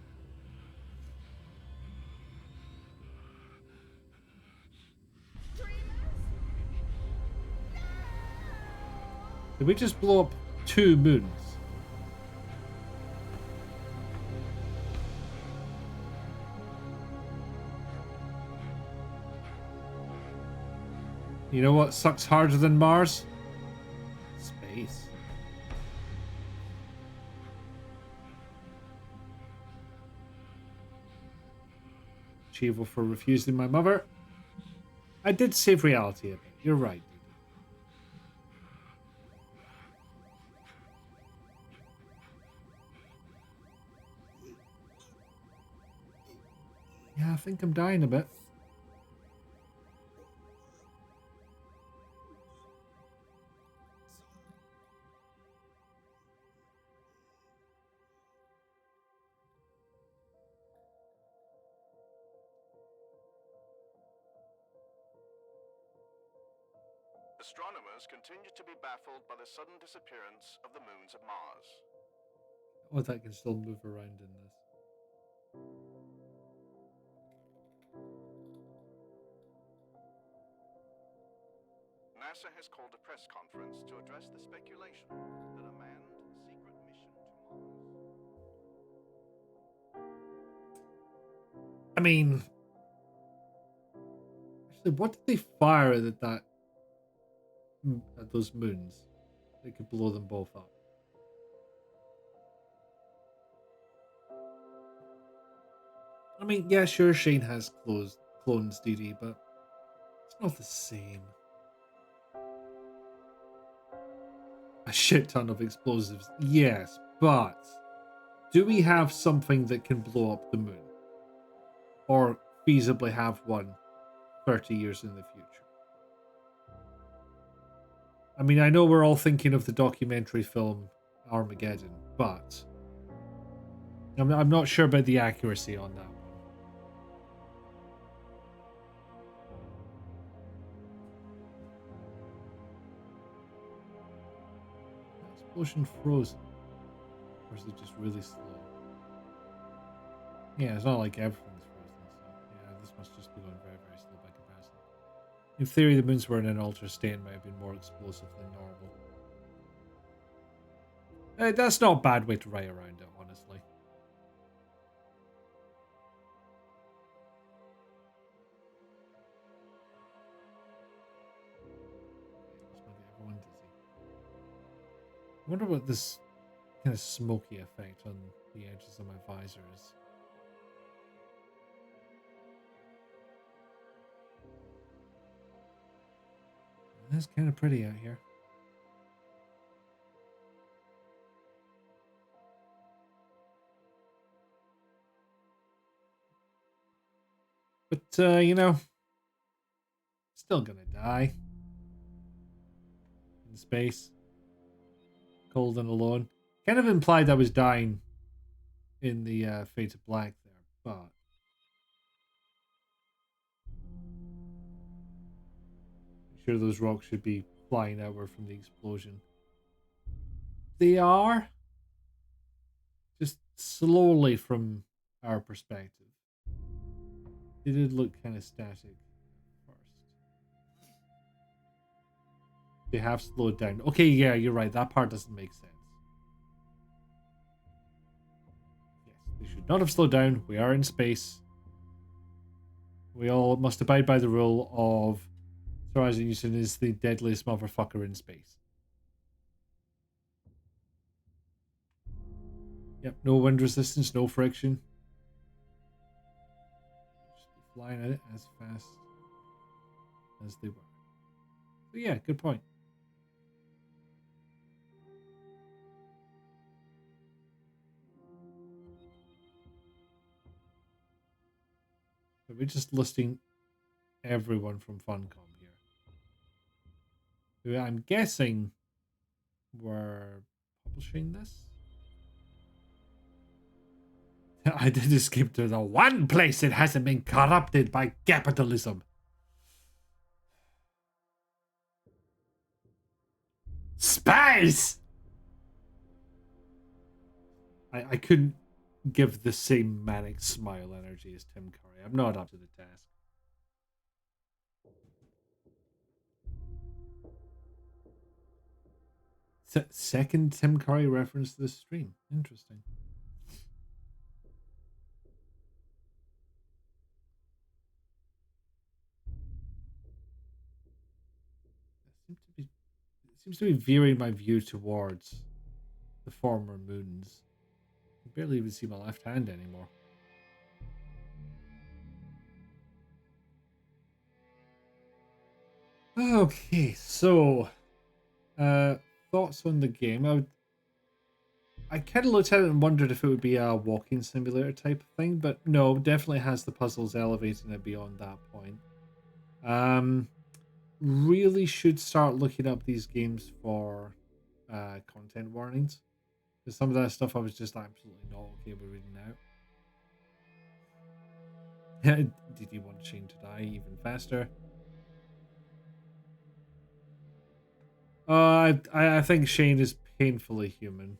Did we just blow up 2 moons? You know what sucks harder than Mars? Space. Chivo for refusing my mother. I did save reality a bit. You're right. Yeah, I think I'm dying a bit. Astronomers continue to be baffled by the sudden disappearance of the moons of Mars. Oh, that can still move around in this. NASA has called a press conference to address the speculation that a manned secret mission to Mars. I mean, actually, what did they fire at those moons? They could blow them both up. I mean, yeah, sure, Shane has clones, DD, but it's not the same. A shit ton of explosives, yes, but do we have something that can blow up the moon? Or feasibly have one 30 years in the future? I mean, I know we're all thinking of the documentary film Armageddon, but I'm not sure about the accuracy on that one. explosion frozen? Or is it just really slow? Yeah, it's not like everything's frozen, so yeah, this must just be going very, very slow by comparison. In theory, the moons were in an altered state and might have been more explosive than normal. That's not a bad way to write around it, honestly. This might get everyone dizzy. I wonder what this kind of smoky effect on the edges of my visor is. That's kind of pretty out here. But, you know, still gonna die. In space. Cold and alone. Kind of implied I was dying in the Fate of Black there, but... I'm sure those rocks should be flying outward from the explosion. They are. Just slowly from our perspective. They did look kind of static first. They have slowed down. Okay, yeah, you're right. That part doesn't make sense. Yes, they should not have slowed down. We are in space. We all must abide by the rule of Sir Isaac Newton is the deadliest motherfucker in space. Yep, no wind resistance, no friction. Just flying at it as fast as they were. So yeah, good point. So we're just listing everyone from Funcom here. Who I'm guessing were publishing this. I did escape to the one place it hasn't been corrupted by capitalism. Space! I couldn't give the same manic smile energy as Tim Curry. I'm not up to the task. Second Tim Curry reference to this stream. Interesting. It seems to be veering my view towards the former moons. I barely even see my left hand anymore. Okay, so thoughts on the game. I kind of looked at it and wondered if it would be a walking simulator type of thing, but no, definitely has the puzzles elevating it beyond that point. Really should start looking up these games for content warnings. Because some of that stuff I was just absolutely not okay with reading out. Did you want Shane to die even faster? I think Shane is painfully human.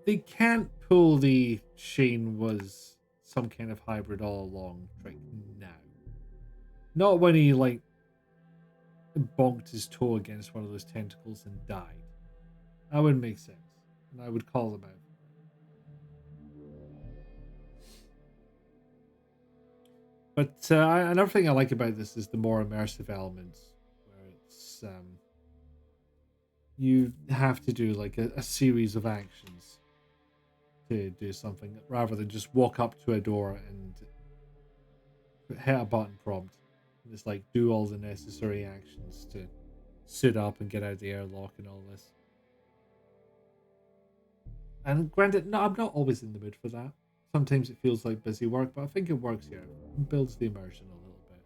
They can't pull the Shane was some kind of hybrid all along trick now. Not when he like bonked his toe against one of those tentacles and died. That wouldn't make sense. And I would call them out. But another thing I like about this is the more immersive elements, where it's you have to do like a series of actions to do something rather than just walk up to a door and hit a button prompt. And it's like do all the necessary actions to sit up and get out of the airlock and all this. And granted, no, I'm not always in the mood for that. Sometimes it feels like busy work, but I think it works here. It builds the immersion a little bit.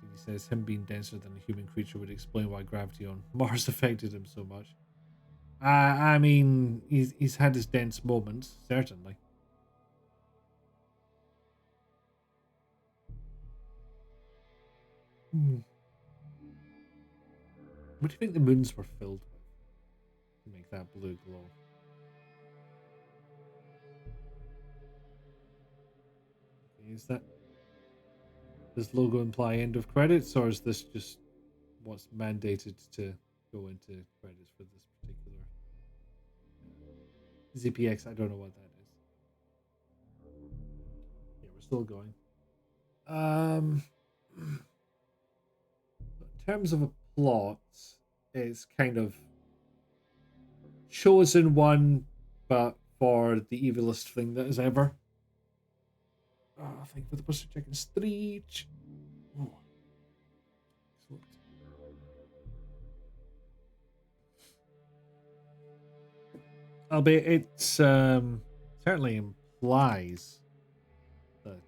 He says him being denser than a human creature would explain why gravity on Mars affected him so much. I mean, he's had his dense moments, certainly. What do you think the moons were filled with to make that blue glow? Is that, does logo imply end of credits, or is this just what's mandated to go into credits for this particular ZPX? I don't know what that is. Yeah, we're still going. In terms of a plot, it's kind of chosen one, but for the evilest thing that is ever. I think for the Buster Chicken Street. Oh. Excellent. Albeit it certainly implies that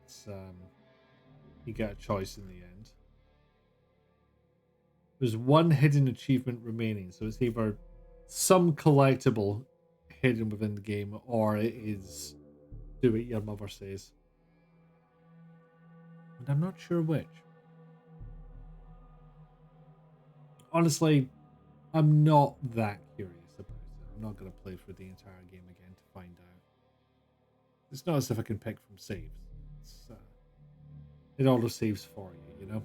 you get a choice in the end. There's one hidden achievement remaining, so it's either some collectible hidden within the game, or it is do what your mother says. And I'm not sure which. Honestly, I'm not that curious about it. I'm not going to play through the entire game again to find out. It's not as if I can pick from saves. It auto saves for you, you know?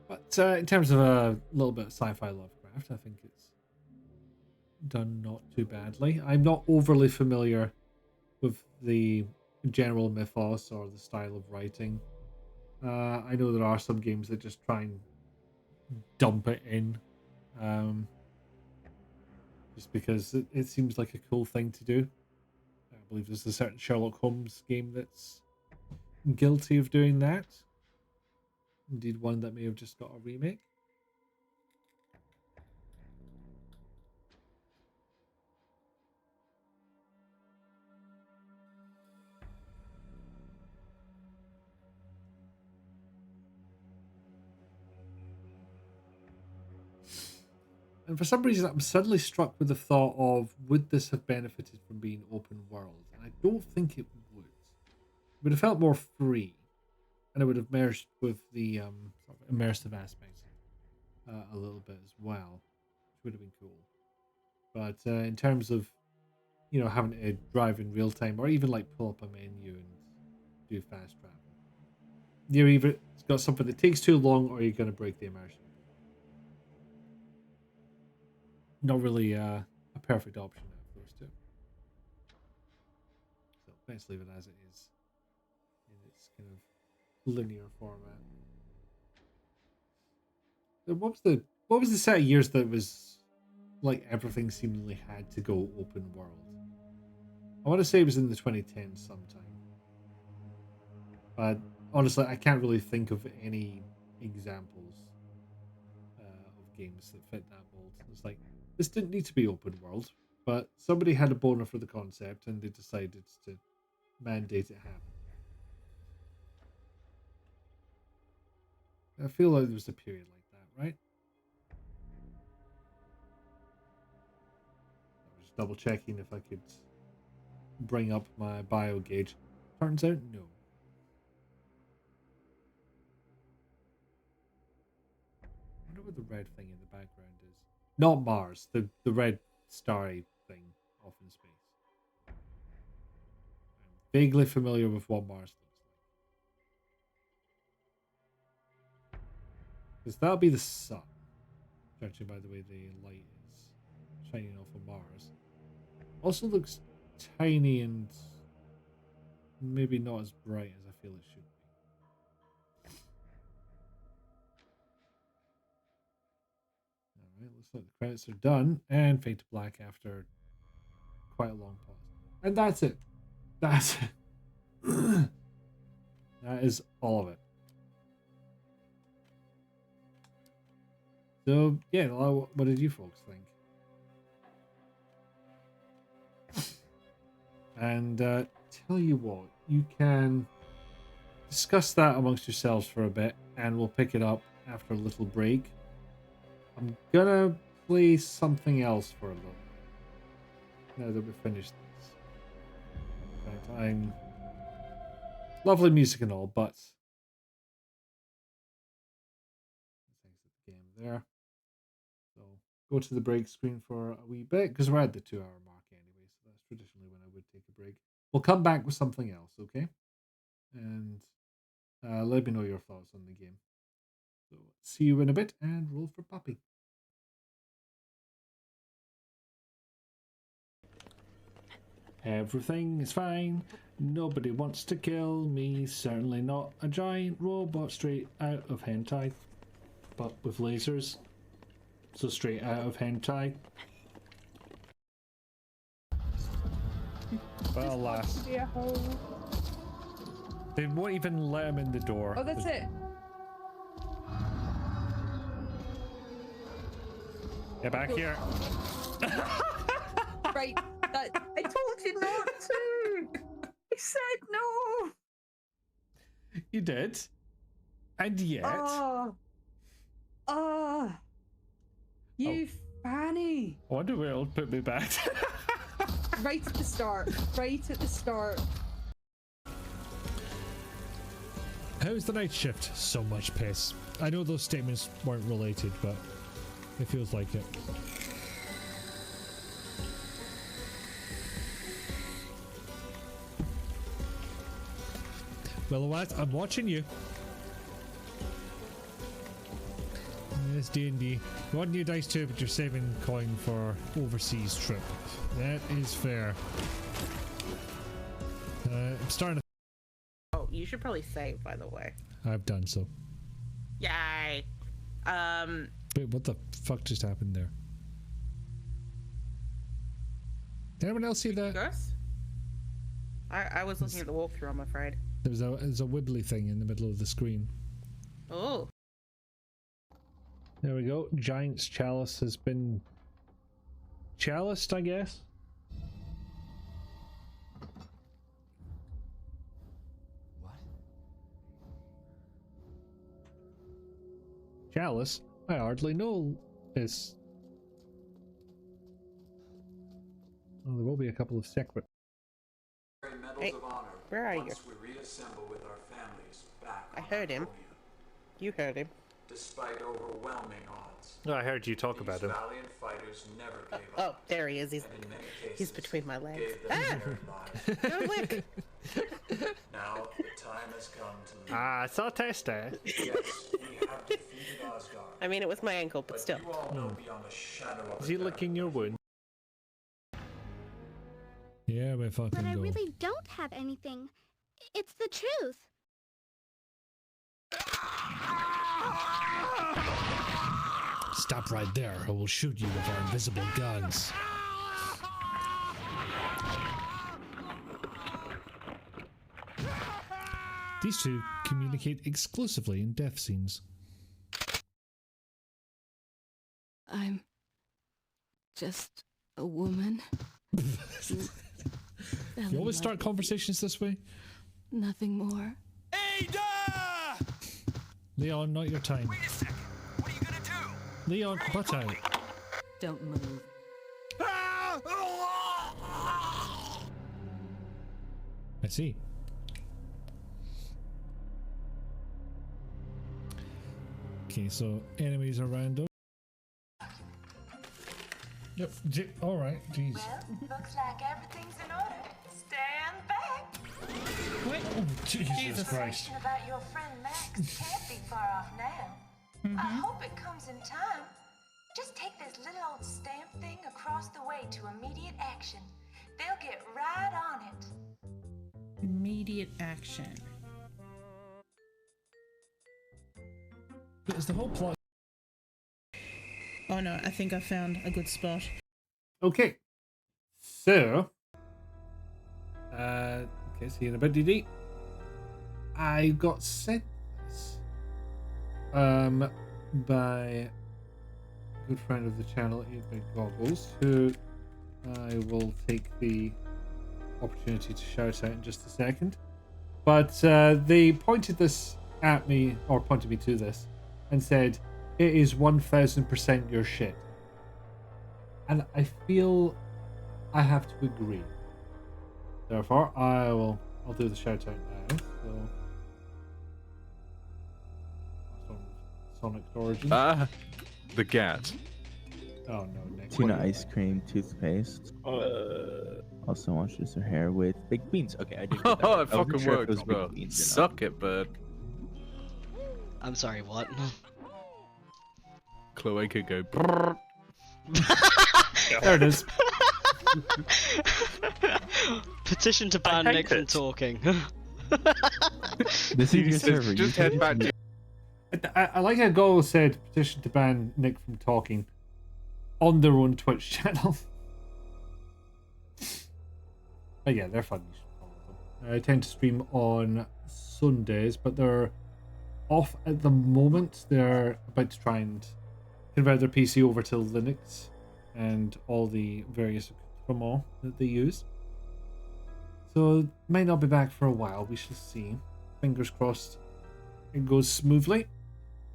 But in terms of a little bit of sci-fi Lovecraft, I think it's done not too badly. I'm not overly familiar with the general mythos or the style of writing. I know there are some games that just try and dump it in, just because it seems like a cool thing to do. I believe there's a certain Sherlock Holmes game that's guilty of doing that. Indeed, one that may have just got a remake. And for some reason, I'm suddenly struck with the thought of, would this have benefited from being open world? And I don't think it would. It would have felt more free, and it would have merged with the sort of immersive aspects a little bit as well, which would have been cool. But in terms of, having to drive in real time, or even like pull up a menu and do fast travel, you're either it's got something that takes too long, or you're going to break the immersion. Not really a perfect option out of those two. So let's leave it as it is in its kind of linear format. So what was the set of years that was like everything seemingly had to go open world? I want to say it was in the 2010s sometime. But honestly, I can't really think of any examples of games that fit that mold. It's like, this didn't need to be open world, but somebody had a boner for the concept and they decided to mandate it happen. I feel like there was a period like that, right? I was just double checking if I could bring up my bio gauge. Turns out, no. I wonder what the red thing in the background is. Not Mars, the red starry thing off in space. I'm vaguely familiar with what Mars looks like. Because that'll be the sun, judging by the way the light is shining off of Mars. Also looks tiny and maybe not as bright as I feel it should be. Alright, looks like the credits are done and fade to black after quite a long pause. And that's it. That's it. That is all of it. So, yeah, what did you folks think? And tell you what, you can discuss that amongst yourselves for a bit, and we'll pick it up after a little break. I'm gonna play something else for a little bit now that we've finished this. In fact, lovely music and all, but there. So go to the break screen for a wee bit because we're at the 2 hour mark anyway. So that's traditionally when I would take a break. We'll come back with something else, okay? And let me know your thoughts on the game. So see you in a bit and roll for puppy. Everything is fine. Nobody wants to kill me. Certainly not a giant robot straight out of hentai. But with lasers. So straight out of hentai. Well, alas. They won't even let him in the door. Oh, that's it. Get back here. Right. I told you not to. I said no. You did. And yet. You fanny. I wonder where it'll put me back. Right at the start. Right at the start. How's the night shift? So much piss. I know those statements weren't related, but it feels like it. Well, I'm watching you. It's D&D. You want new dice too, but you're saving coin for overseas trip. That is fair. I'm starting to... Oh, you should probably save, by the way. I've done so. Yay. Wait, what the fuck just happened there? Did anyone else see that? Gus? I was looking at the walkthrough, I'm afraid. There's a wibbly thing in the middle of the screen. Oh. There we go. Giant's chalice has been chaliced, I guess. What? Chalice? I hardly know this. Oh, there will be a couple of separate. Hey, where are you? We reassemble with our families back I heard him. You heard him. Despite overwhelming odds. Oh, I heard you talk about him. Valiant fighters never gave Oh, up. there he is. And in many cases, He's between my legs. gave their very lives. Don't look. Now the time has come to leave. Ah, it's all tasty. Yes, we have defeated Asgard. I mean, it was my ankle, but still. You all know beyond the shadow of Is he licking your wound? Yeah, we fucking But I go. really don't have anything. It's the truth. Stop right there, or we'll shoot you with our invisible guns. These two communicate exclusively in death scenes. I'm just a woman. You always start conversations this way? Nothing more. Ada! Leon, not your time. Wait a second. What are you gonna do? Leon, butt out. Don't move. I see. Okay, so enemies are random. Yep. All right. Jeez. Well, looks like everything's in order. Stand back. Oh, Jesus Christ. The about your friend Max can't be far off now. I hope it comes in time. Just take this little old stamp thing across the way to immediate action. They'll get right on it. Immediate action. Is the whole plot? Oh no, I think I found a good spot. Okay. So, okay, see you in a bit, DD. I got sent this by a good friend of the channel, 8-Bit Goggles, who I will take the opportunity to shout out in just a second. But they pointed this at me, or pointed me to this, and said, it is 1000% your shit. And I feel I have to agree. Therefore, I'll do the shout out now. So, Sonic Origins. The gat. Oh no, Nick. Tuna ice cream, toothpaste. Also washes her hair with baked beans. Okay, I did get that. Oh, right. it I wasn't fucking sure if worked, it was bro. baked beans or not. Suck it, bird. I'm sorry, what? Chloe could go. Brrr. There it is. Petition to ban hate Nick from it. talking. This is your server. Just You head can back to. I like how Golo said petition to ban Nick from talking on their own Twitch channel. But yeah, they're fun. You should follow them. I tend to stream on Sundays, but they're off at the moment. They're about to try and convert their PC over to Linux and all the various accoutrements that they use. So might not be back for a while. We shall see. Fingers crossed it goes smoothly.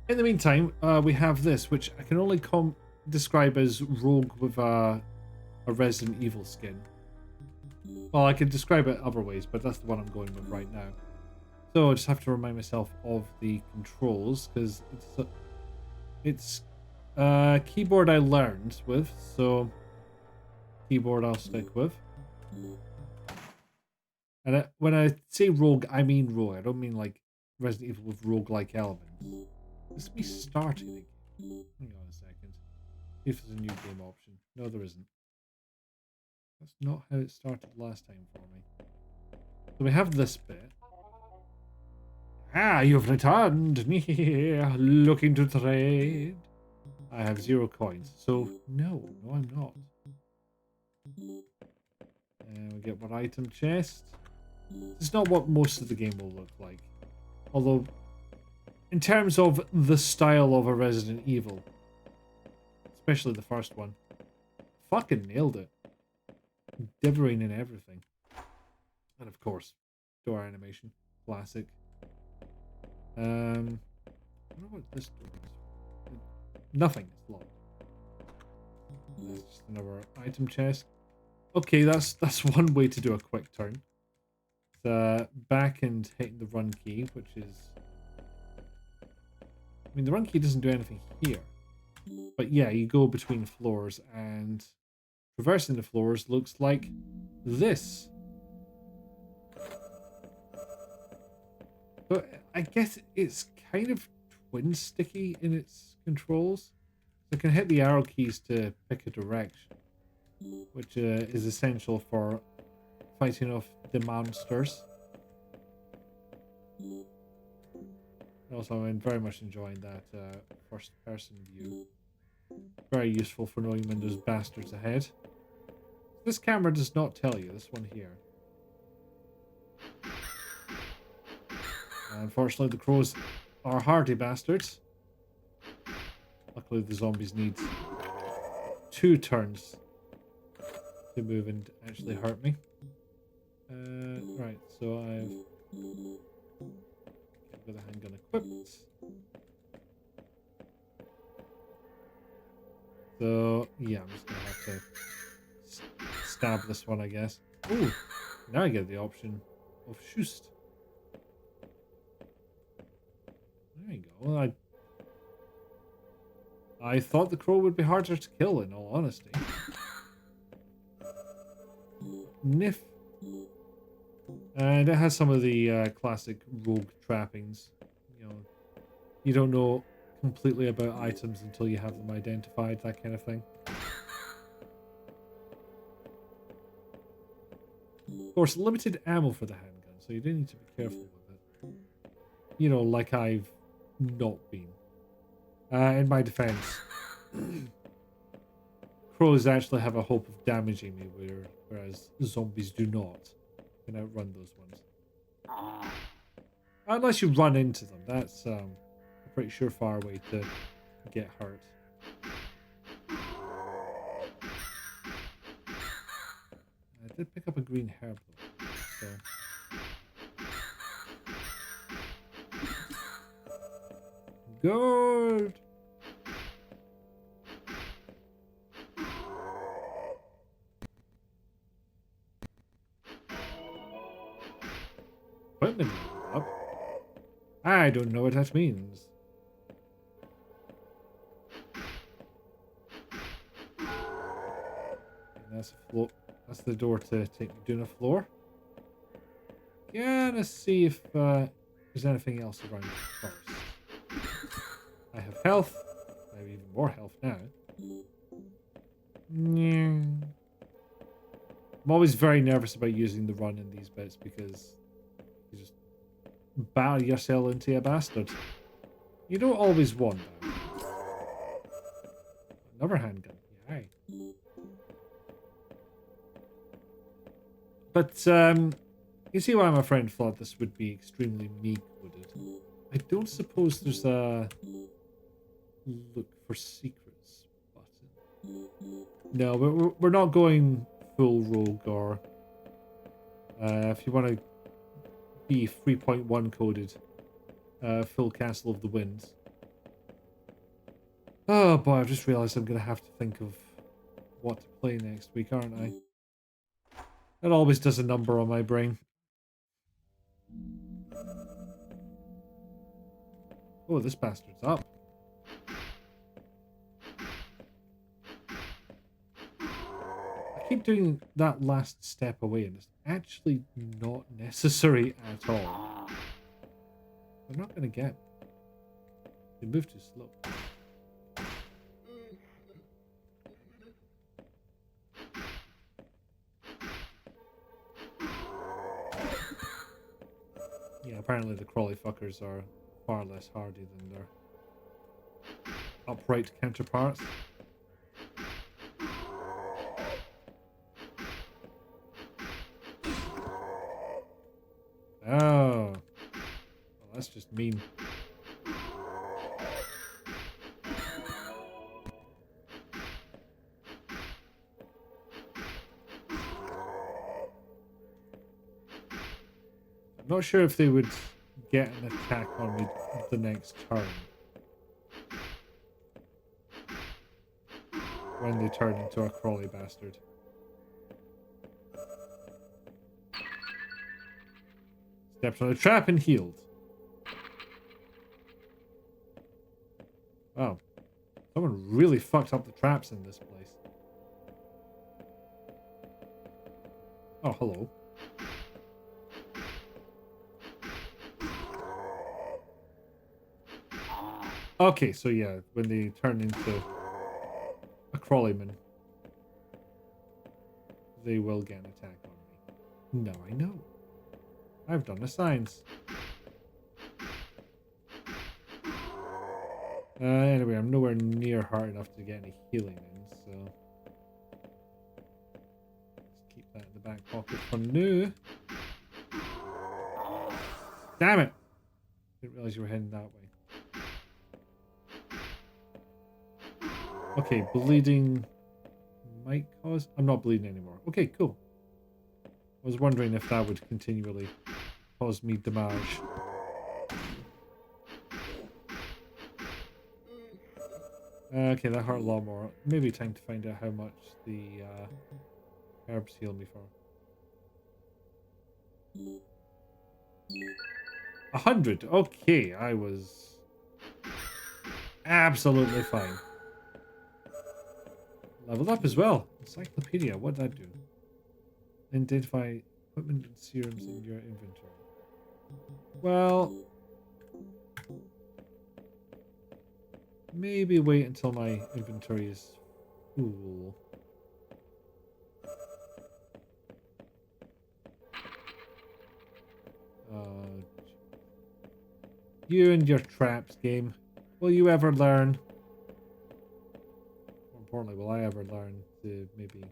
In the meantime, we have this, which I can only describe as Rogue with a Resident Evil skin. Well, I could describe it other ways, but that's the one I'm going with right now. So I just have to remind myself of the controls, because it's a keyboard I learned with, so keyboard I'll stick with. And when I say rogue, I mean rogue. I don't mean like Resident Evil with rogue-like elements. It's me starting again. Hang on a second. See if there's a new game option. No, there isn't. That's not how it started last time for me. So we have this bit. Ah, you've returned. Looking to trade. I have 0 coins. So, no, I'm not. And we get one item chest. It's not what most of the game will look like. Although, in terms of the style of a Resident Evil, especially the first one, fucking nailed it. Divering and everything. And of course, door animation. Classic. I wonder what this door is. Nothing. It's locked. There's just another item chest. Okay, that's one way to do a quick turn. Back and hitting the run key, which is... I mean, the run key doesn't do anything here. But yeah, you go between floors, and traversing the floors looks like this. So I guess it's kind of twin sticky in its controls. So I can hit the arrow keys to pick a direction, which is essential for fighting off the monsters. Also, I'm very much enjoying that first person view. Very useful for knowing when there's bastards ahead. This camera does not tell you, this one here. Unfortunately, the crows are hardy bastards. Luckily, the zombies need 2 turns to move and actually hurt me. Right, so I've got the handgun equipped. So, yeah, I'm just going to have to stab this one, I guess. Ooh, now I get the option of shoost. There you go. Well, I thought the crow would be harder to kill, in all honesty. Niff. And it has some of the classic rogue trappings. You know, you don't know completely about items until you have them identified, that kind of thing. Of course, limited ammo for the handgun, so you do need to be careful with it. You know, like I've not been. In my defense, crows actually have a hope of damaging me, whereas zombies do not. You can outrun those ones. Unless you run into them, that's a pretty surefire way to get hurt. I did pick up a green herb though, so... Good! Equipment up. I don't know what that means. That's a floor. That's the door to take me down a floor. Gonna see if there's anything else around first. I have health. I have even more health now. Yeah. I'm always very nervous about using the run in these bits because you just battle yourself into a bastard. You don't always want that. Another handgun. Yay. But you see why my friend thought this would be extremely meek-wooded. I don't suppose there's a look for secrets button. No, but we're not going full rogue or if you want to be 3.1 coded, full Castle of the Winds. Oh boy, I've just realised I'm going to have to think of what to play next week, aren't I? It always does a number on my brain. Oh, this bastard's up. I keep doing that last step away and it's actually not necessary at all. I'm not going to get. They move too slow. Yeah, apparently the crawly fuckers are far less hardy than their upright counterparts. Oh. Well, that's just mean. I'm not sure if they would get an attack on me the next turn. When they turn into a crawly bastard. Stepped on a trap and healed. Wow. Someone really fucked up the traps in this place. Oh, hello. Okay, so yeah, when they turn into a crawlyman, they will get an attack on me. No, I know. I've done the signs. Anyway, I'm nowhere near hard enough to get any healing in, so let's keep that in the back pocket for now. Damn it! Didn't realize you were heading that way. Okay, bleeding might cause... I'm not bleeding anymore. Okay, cool. I was wondering if that would continually cause me damage. Okay, that hurt a lot more. Maybe time to find out how much the herbs heal me for. 100. Okay, I was absolutely fine. Leveled up as well. Encyclopedia. What'd that do? Identify equipment and serums in your inventory. Well, maybe wait until my inventory is full. You and your traps game. Will you ever learn? More importantly, will I ever learn to maybe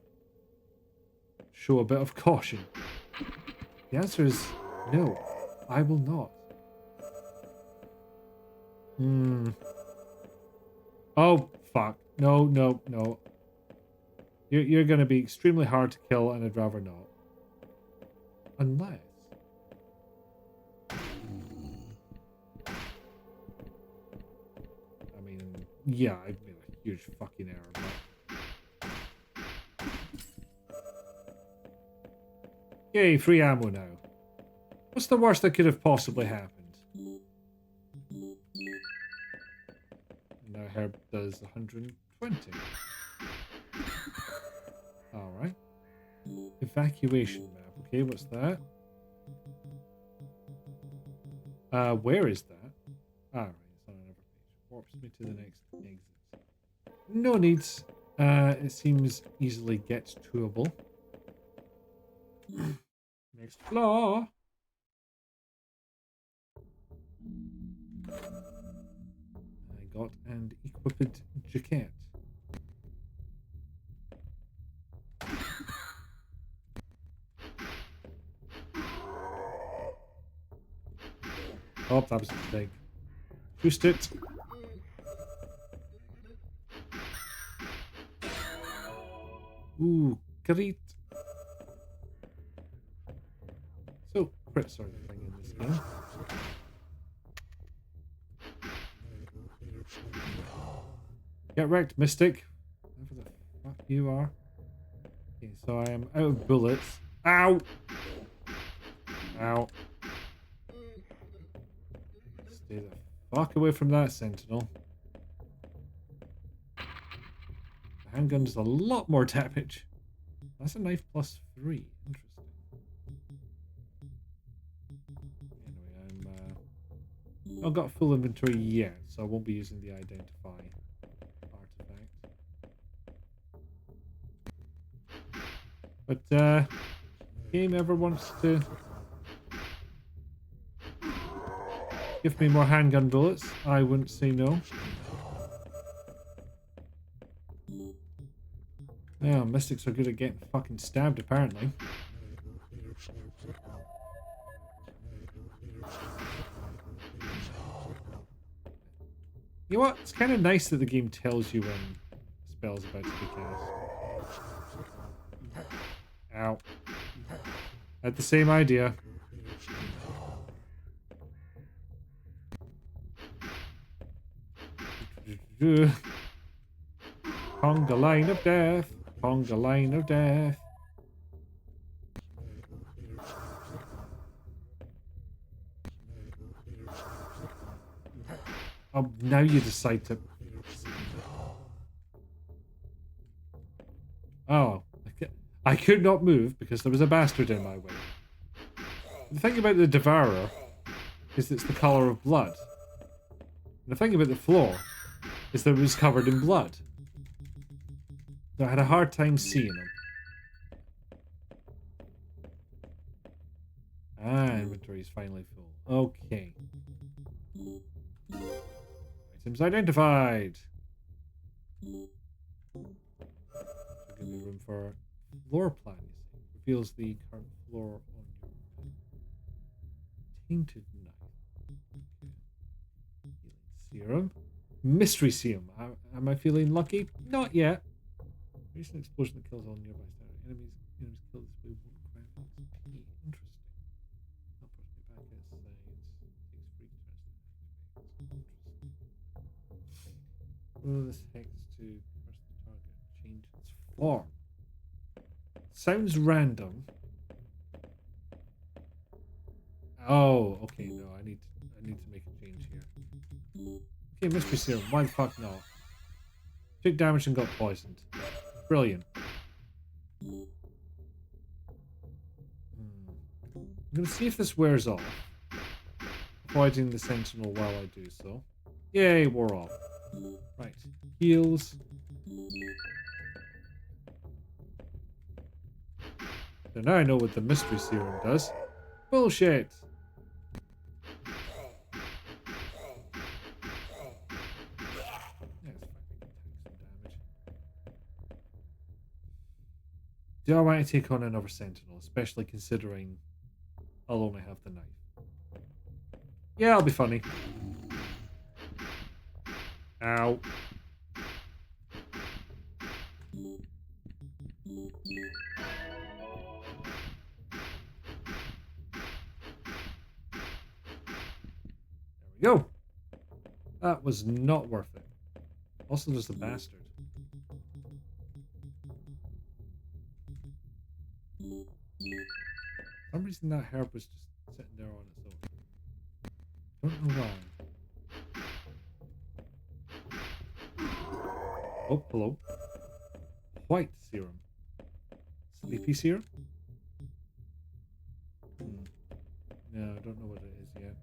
show a bit of caution? The answer is no. I will not. Oh, fuck. No, no, no. You're going to be extremely hard to kill, and I'd rather not. Unless... I mean, yeah, I've made a huge fucking error, but... Yay, free ammo now. What's the worst that could have possibly happened? And now Herb does 120. Alright. Evacuation map. Okay, what's that? Where is that? Alright, it's on another page. Warps me to the next exit. No needs. It seems easily gets toable. Next floor. I got an equipped jacket. Oh, that was a mistake. Boost it. Ooh, great. So, crits are the thing in this game. Get wrecked, Mystic. Whoever the fuck you are. Okay, so I am out of bullets. Ow! Ow. Stay the fuck away from that sentinel. The handgun does a lot more damage. That's a knife plus 3. Interesting. Anyway, I'm not got full inventory yet, so I won't be using the identify artifact. But game ever wants to give me more handgun bullets, I wouldn't say no. Yeah, mystics are good at getting fucking stabbed, apparently. You know what? It's kind of nice that the game tells you when a spell's about to be cast. Ow. Had the same idea. Conga line of death. Conga line of death. Oh, now you decide to... Oh. I could not move because there was a bastard in my way. The thing about the Devourer is it's the colour of blood. And the thing about the floor is that it was covered in blood. So I had a hard time seeing him. Ah, inventory is finally full. Okay. Items identified. Give me room for floor plan. Reveals the current floor on your tainted knife. Okay. Serum. Mystery serum. Am I feeling lucky? Not yet. Recent explosion that kills all nearby enemies. Enemies killed this way won't grant XP. Interesting. That puts me back at sides. Takes free turns to activate. Roll this hex to press the target. Change its form. Sounds random. Oh, okay, no, I need to make a change here. Okay, mystery serum. Why the fuck not? Took damage and got poisoned. Brilliant. I'm gonna see if this wears off. Avoiding the sentinel while I do so. Yay, wore off. Right. Heals. So now I know what the mystery serum does. Bullshit! Do I want to take on another sentinel, especially considering I'll only have the knife? Yeah, I'll be funny. Ow. There we go. That was not worth it. Also, there's a bastard. For some reason that herb was just sitting there on its own. Don't know why. Oh, hello. White serum. Sleepy syrup? No, I don't know what it is yet.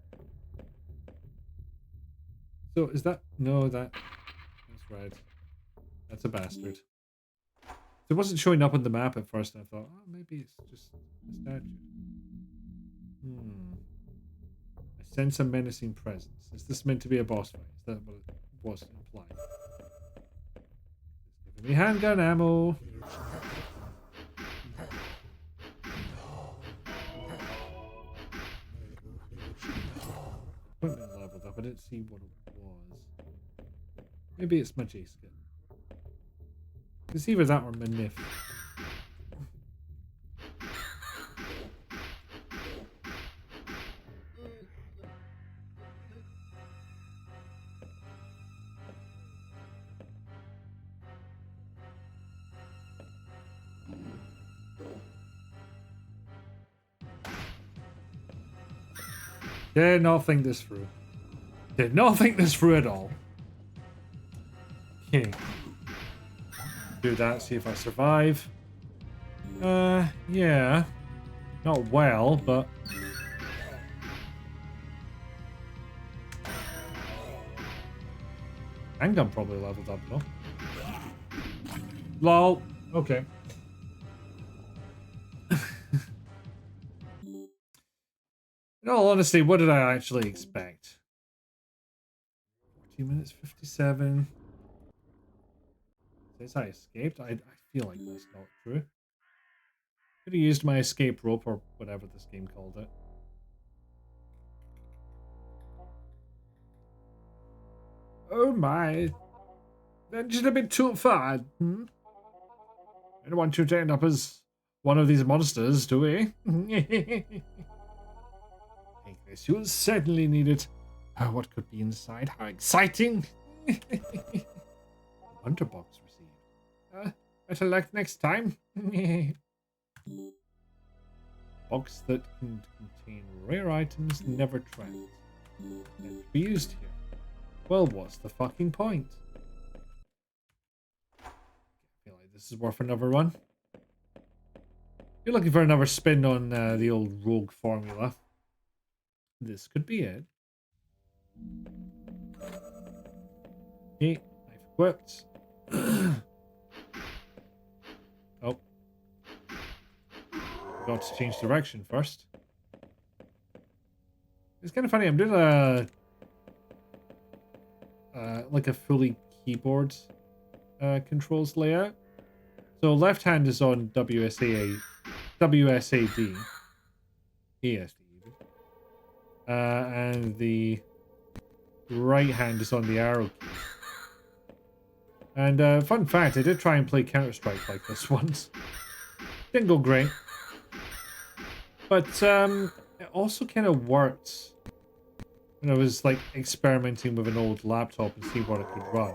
So is that... No, that's right. That's a bastard. It wasn't showing up on the map at first, and I thought, oh, maybe it's just a statue. I sense a menacing presence. Is this meant to be a boss fight? Is that what it was implied? It's giving me handgun ammo. Equipment leveled up. I didn't see what it was. Maybe it's my J skin. It's either that or Manif. Did not think this through. Did not think this through at all. Okay. Do that, see if I survive. Yeah. Not well, but... Handgun probably leveled up, though. Lol. Okay. In all honesty, what did I actually expect? 14 minutes 57. Says I escaped? I feel like that's not true. Could have used my escape rope or whatever this game called it. Oh my. That's just a bit too far. I don't want you to end up as one of these monsters, do we? Take this. You'll certainly need it. Oh, what could be inside? How exciting! Wonder box received. Better luck next time. Box that can contain rare items never tracked. Can't be used here. Well, what's the fucking point? I feel like this is worth another run. You're looking for another spin on the old rogue formula. This could be it. Okay, knife equipped. Oh. Got to change direction first. It's kind of funny, I'm doing a... like a fully keyboard controls layout. So left hand is on WSAD. ESD. And the right hand is on the arrow key. And fun fact, I did try and play Counter-Strike like this once. Didn't go great. But it also kind of worked when I was like experimenting with an old laptop and see what it could run.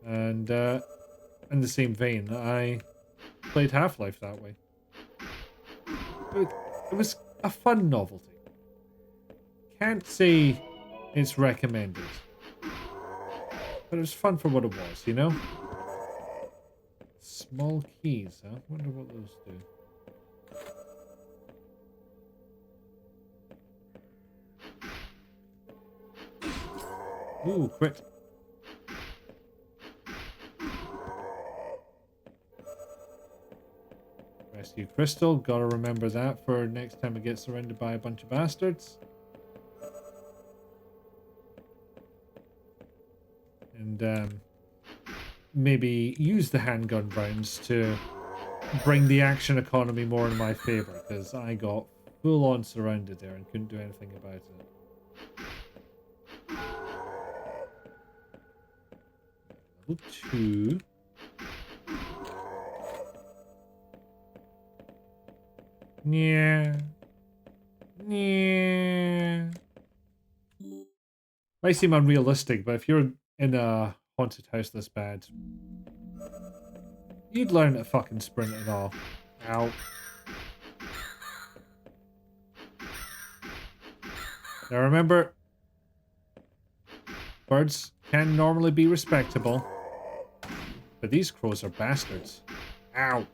And in the same vein, I played Half-Life that way. It was a fun novelty. Can't say it's recommended. But it was fun for what it was, you know? Small keys, huh? Wonder what those do. Ooh, quit. Rescue crystal. Gotta remember that for next time I get surrounded by a bunch of bastards. And maybe use the handgun rounds to bring the action economy more in my favor, because I got full on surrounded there and couldn't do anything about it. Level 2. Yeah. Yeah. Might seem unrealistic, but if you're in a haunted house this bad, you'd learn to fucking sprint and all. Ow. Now remember, birds can normally be respectable, but these crows are bastards. Ow.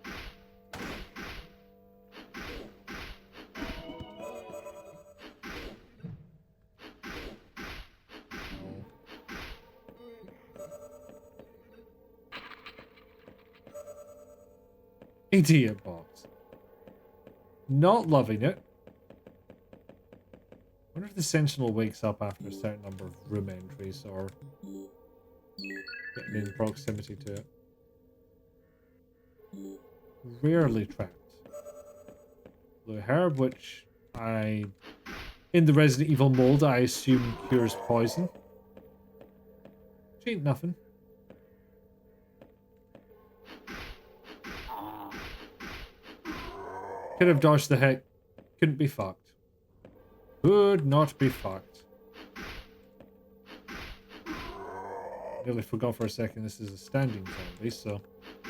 Idiot box. Not loving it. I wonder if the Sentinel wakes up after a certain number of room entries or getting in proximity to it. Rarely trapped. The herb, which in the Resident Evil mold, I assume cures poison. Which ain't nothing. Could have dodged the hit. Couldn't be fucked. Could not be fucked. Nearly forgot for a second this is a standing zombie, so a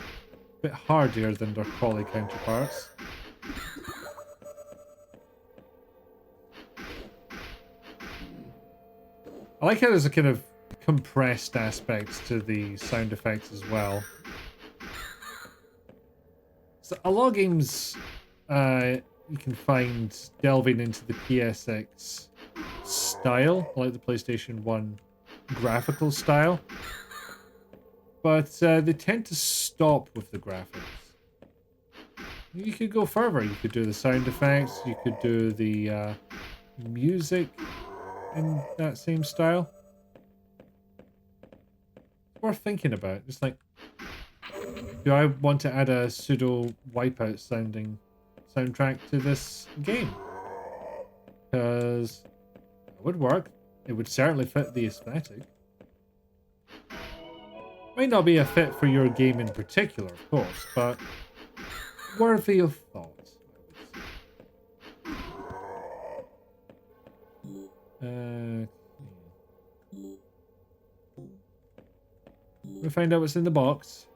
bit hardier than their crawly counterparts. I like how there's a kind of compressed aspect to the sound effects as well. So a lot of games you can find delving into the PSX style, like the PlayStation 1 graphical style. But they tend to stop with the graphics. You could go further. You could do the sound effects. You could do the music in that same style. It's worth thinking about. It's like, do I want to add a pseudo Wipeout sounding soundtrack to this game? Because it would work. It would certainly fit the aesthetic. Might not be a fit for your game in particular, of course, but worthy of thought. We find out what's in the box.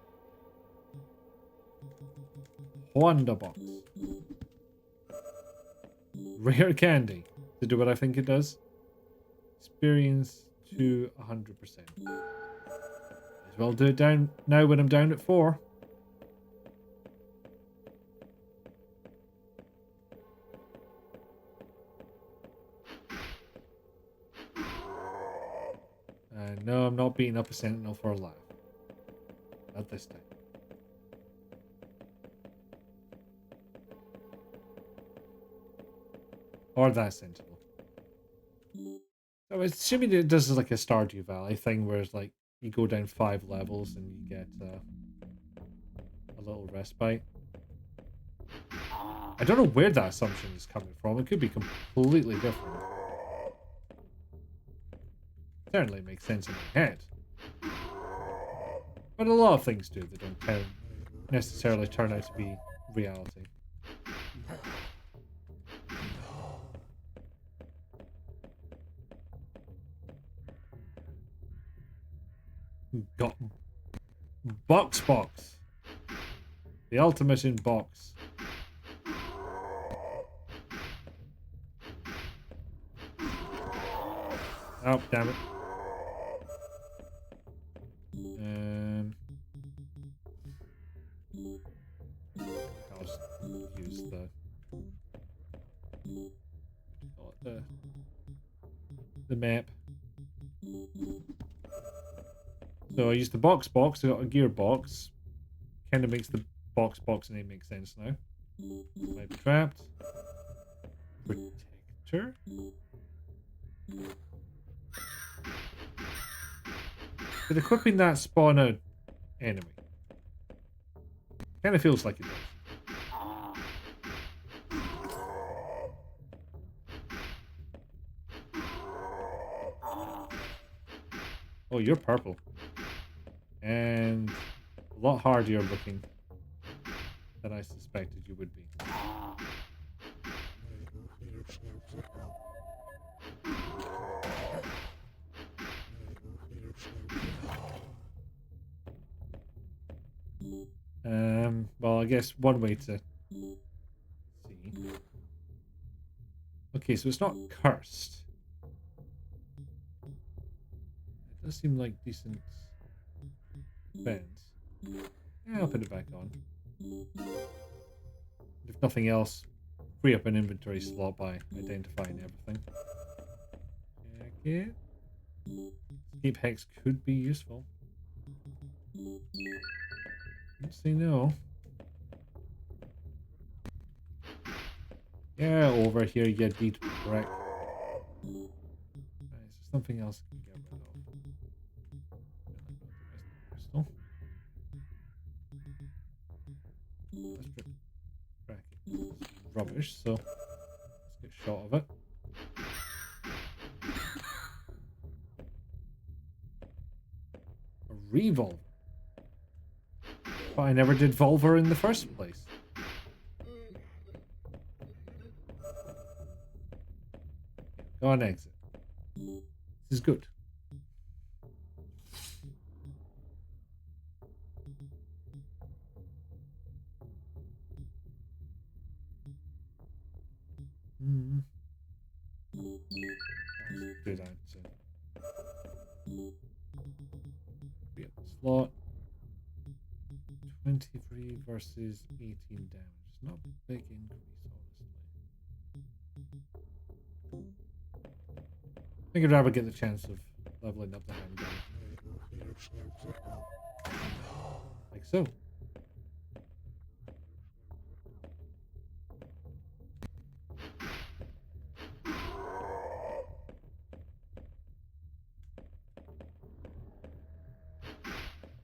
Wonder box. Rare candy. To do what I think it does. Experience to 100%. Might as well do it down now when I'm down at 4. No, I'm not beating up a Sentinel for a laugh. Not this time. Or that Sentinel. So assuming it does like a Stardew Valley thing where it's like you go down 5 levels and you get a little respite. I don't know where that assumption is coming from. It could be completely different. Certainly makes sense in my head. But a lot of things do that don't necessarily turn out to be reality. Got box. The ultimate in box. Oh, damn it. I'll just use the map. So I used the box. I got a gearbox. Kind of makes the box name make sense now. Might be trapped. Protector. Did equipping that spawn an enemy? Kind of feels like it does. Oh, you're purple. And a lot hardier looking than I suspected you would be. Well, I guess one way to see. Okay, so it's not cursed. It does seem like decent defense. Yeah, I'll put it back on. If nothing else, free up an inventory slot by identifying everything. Check it. Escape hex could be useful. Let's say no. Yeah, over here, you deed wreck. Is there something else I can get rid of? Crystal. Let's track it. It's rubbish, so let's get shot of it. A revolver. But I never did Volver in the first place. Go on exit. This is good. Let's do that. So. Get the slot. 23 versus 18 damage. It's not a big increase, honestly. I think I'd rather get the chance of leveling up the handgun. Like so.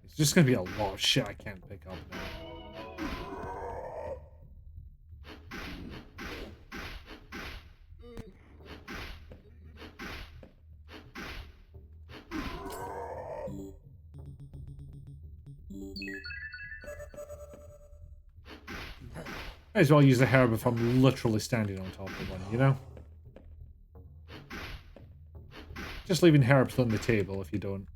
It's just going to be a lot of shit I can't pick up now. Might as well use a herb if I'm literally standing on top of one, you know? Just leaving herbs on the table if you don't.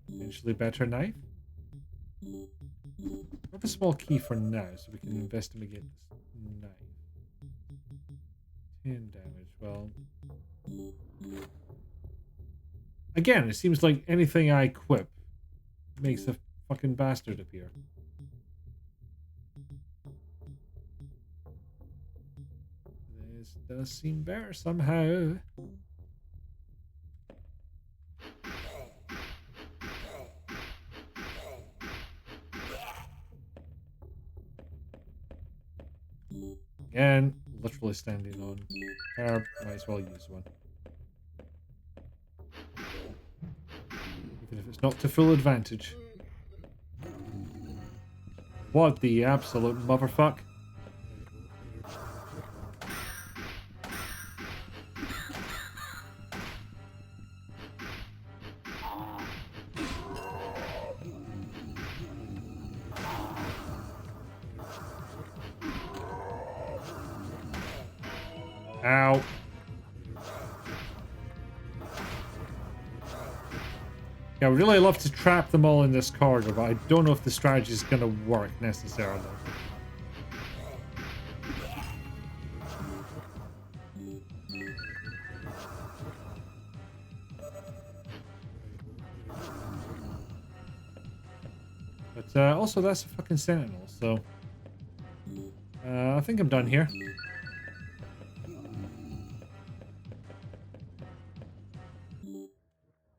Potentially better knife. I have a small key for now, so we can investigate this knife. 10 damage, well... Again, it seems like anything I equip makes a fucking bastard appear. This does seem better somehow. Again, literally standing on herb, might as well use one. Even if it's not to full advantage. What the absolute motherfuck? Ow. Yeah, I would really love to trap them all in this corridor, but I don't know if the strategy is going to work necessarily. But also, that's a fucking sentinel, so... I think I'm done here.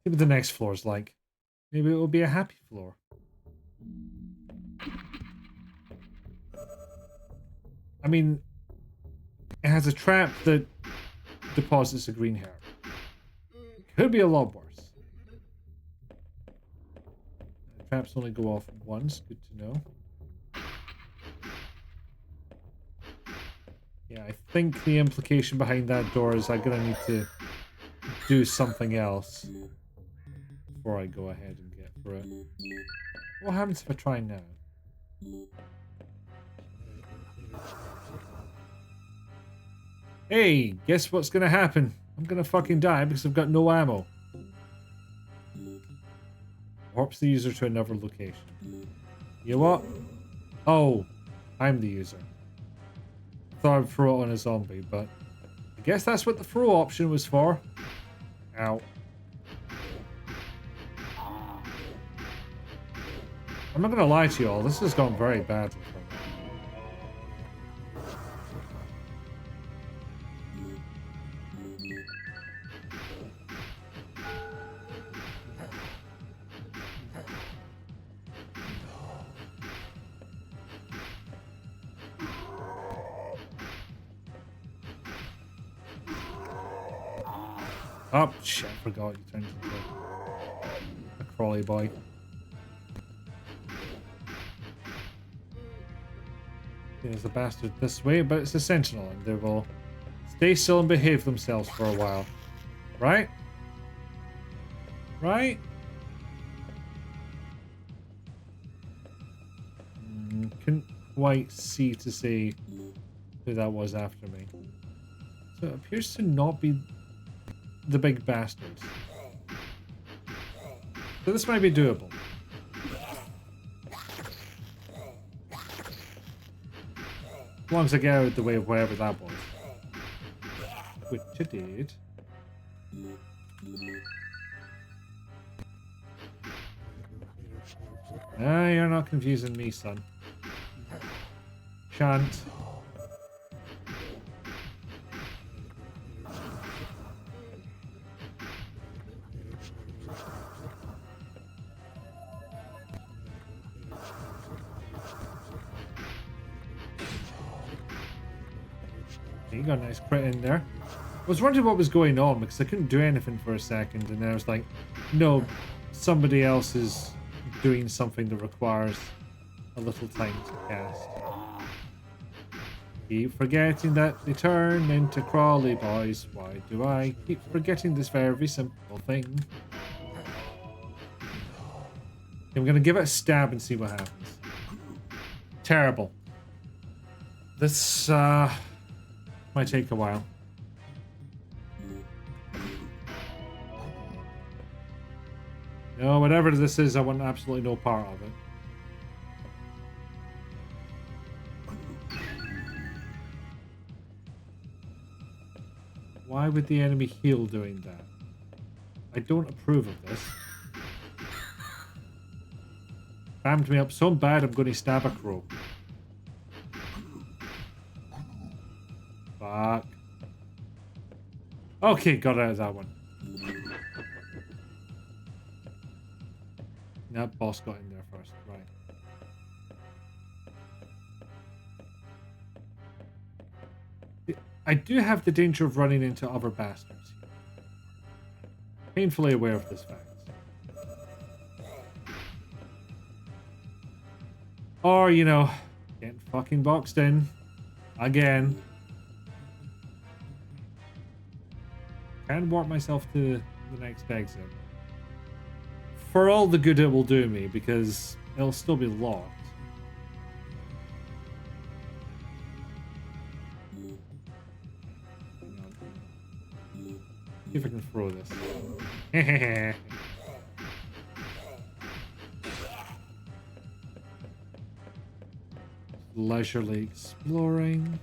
See what the next floor is like. Maybe it will be a happy floor. I mean, it has a trap that deposits a green herb. Could be a lot worse. Traps only go off once. Good to know. Yeah, I think the implication behind that door is I'm gonna need to do something else before I go ahead and get for it. What happens if I try now? Hey, guess what's gonna happen? I'm gonna fucking die because I've got no ammo. Warps the user to another location. You know what? Oh, I'm the user. I thought I'd throw it on a zombie, but I guess that's what the throw option was for. Ow. I'm not gonna lie to you all, this has gone very badly for me. Oh, shit, I forgot you turned into a crawly boy. There's a bastard this way, but it's a sentinel, and they will stay still and behave themselves for a while. Right? Right? Couldn't quite see to say who that was after me. So it appears to not be the big bastards. So this might be doable. As long as I get out of the way of wherever that was. Which I did. Ah, you're not confusing me, son. Shan't. You got a nice crit in there. I was wondering what was going on because I couldn't do anything for a second, and then I was like, no, somebody else is doing something that requires a little time to cast. Keep forgetting that they turn into crawly boys. Why do I keep forgetting this very simple thing? I'm gonna give it a stab and see what happens. Terrible. This might take a while. No, whatever this is, I want absolutely no part of it. Why would the enemy heal doing that? I don't approve of this. Bammed me up so bad I'm going to stab a crow. Fuck. Okay, got out of that one. That boss got in there first, right. I do have the danger of running into other bastards here. Painfully aware of this fact. Or, you know, getting fucking boxed in. Again. Can warp myself to the next exit. For all the good it will do me, because it'll still be locked. See if I can throw this. Leisurely exploring.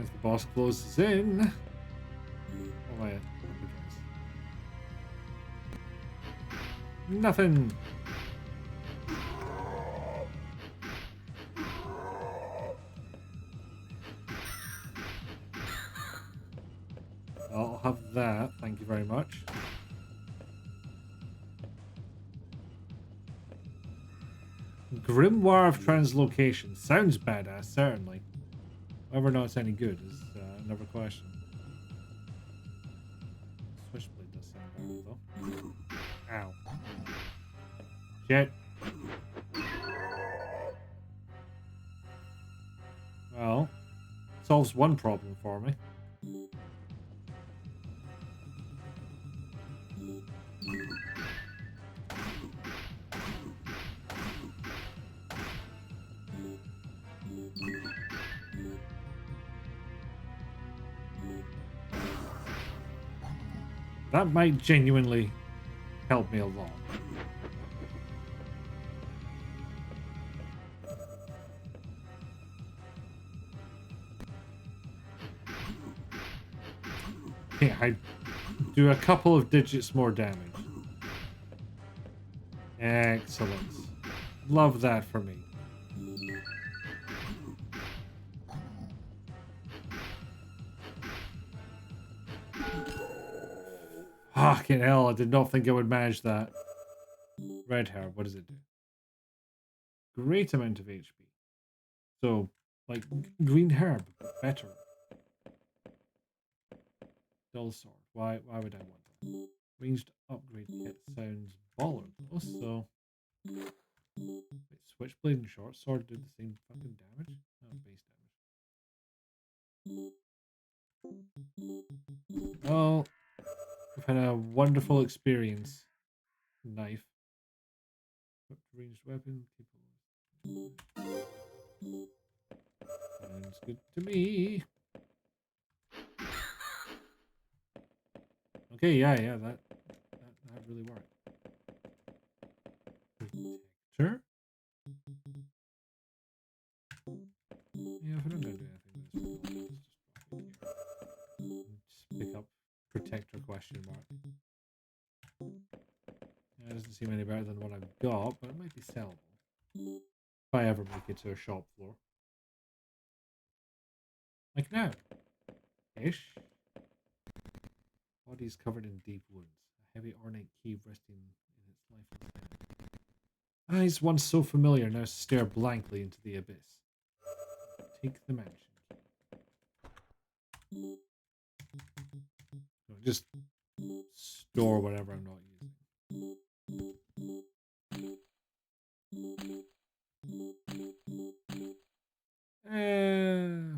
As the boss closes in. Oh, my. Nothing. I'll have that. Thank you very much. Grimoire of Translocation. Sounds badass, certainly. Whether or not it's any good is another question. Switchblade does sound better, though. Ow. Shit. Well, solves one problem for me. That might genuinely help me a lot. Yeah, I do a couple of digits more damage. Excellent. Love that for me. Fucking hell, I did not think I would manage that. Red hair, what does it do? great amount of HP. So, like, green herb, but better. Dull sword. Why would I want that? Ranged upgrade kit sounds baller. Also, wait, switchblade and short sword do the same fucking damage? Oh, base damage. Well, we've had a wonderful experience. Knife. Ranged weapon. Sounds good to me. Okay, yeah, that really worked. Protector? Yeah, if I don't go do anything with this, I'll just drop it here. Just pick up protector question mark. Yeah, it doesn't seem any better than what I've got, but it might be sellable. If I ever make it to a shop floor. Like now. Ish. Body's covered in deep wounds. A heavy ornate key resting in its lifeless hand. Eyes once so familiar now stare blankly into the abyss. Take the mansion key. No, just store whatever I'm not using.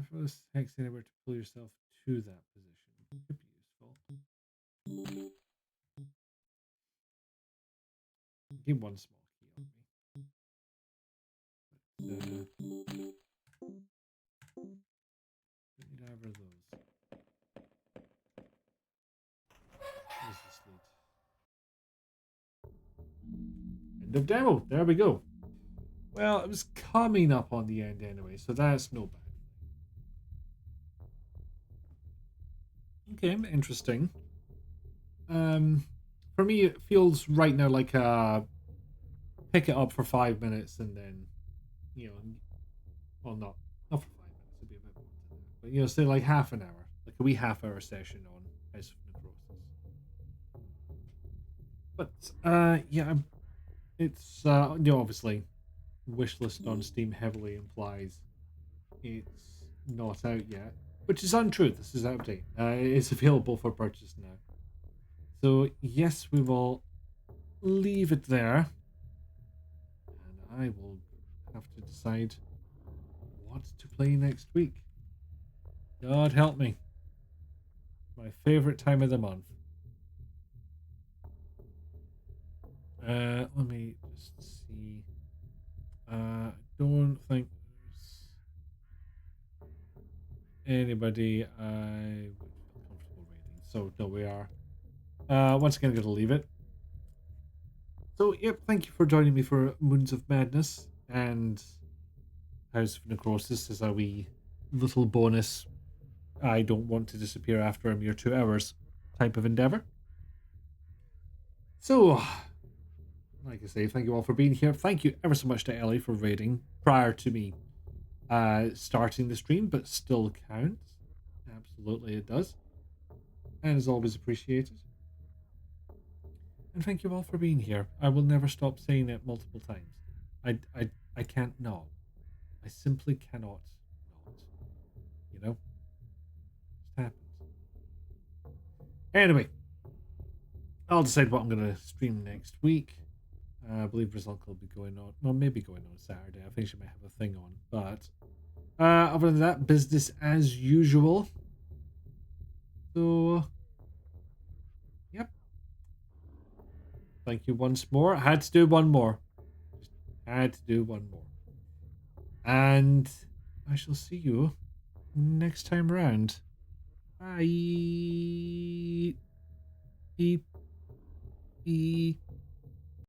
For this hex anywhere to pull yourself to that position. Could be useful. Give one small key on me. But, don't need either of those. Where's this lead? End of demo. There we go. Well, it was coming up on the end anyway, so that's no bad. Okay, interesting. For me, it feels right now like pick it up for 5 minutes and then, well, not for 5 minutes. It'd be a bit more than that. But say like half an hour, like a wee half-hour session on House of Necrosis. But yeah, it's obviously wishlist on Steam heavily implies it's not out yet, which is untrue. This is out of date. It's available for purchase now. So yes, we will leave it there, and I will have to decide what to play next week. God help me. My favorite time of the month. Let me just see. Don't think there's anybody I would feel comfortable rating. So no, we are. Once again, going to leave it. So yep, thank you for joining me for Moons of Madness and House of Necrosis as a wee little bonus. I don't want to disappear after a mere 2 hours type of endeavor. So, like I say, thank you all for being here. Thank you ever so much to Ellie for raiding prior to me starting the stream, but still counts. Absolutely it does. And is always appreciated. And thank you all for being here. I will never stop saying it multiple times. I can't not. I simply cannot not. You know? It happens. Anyway, I'll decide what I'm going to stream next week. I believe Brazil will be going on. Well, maybe going on Saturday. I think she might have a thing on. But other than that, business as usual. So, yep. Thank you once more. I had to do one more. Just had to do one more. And I shall see you next time round. Bye. Beep. Beep.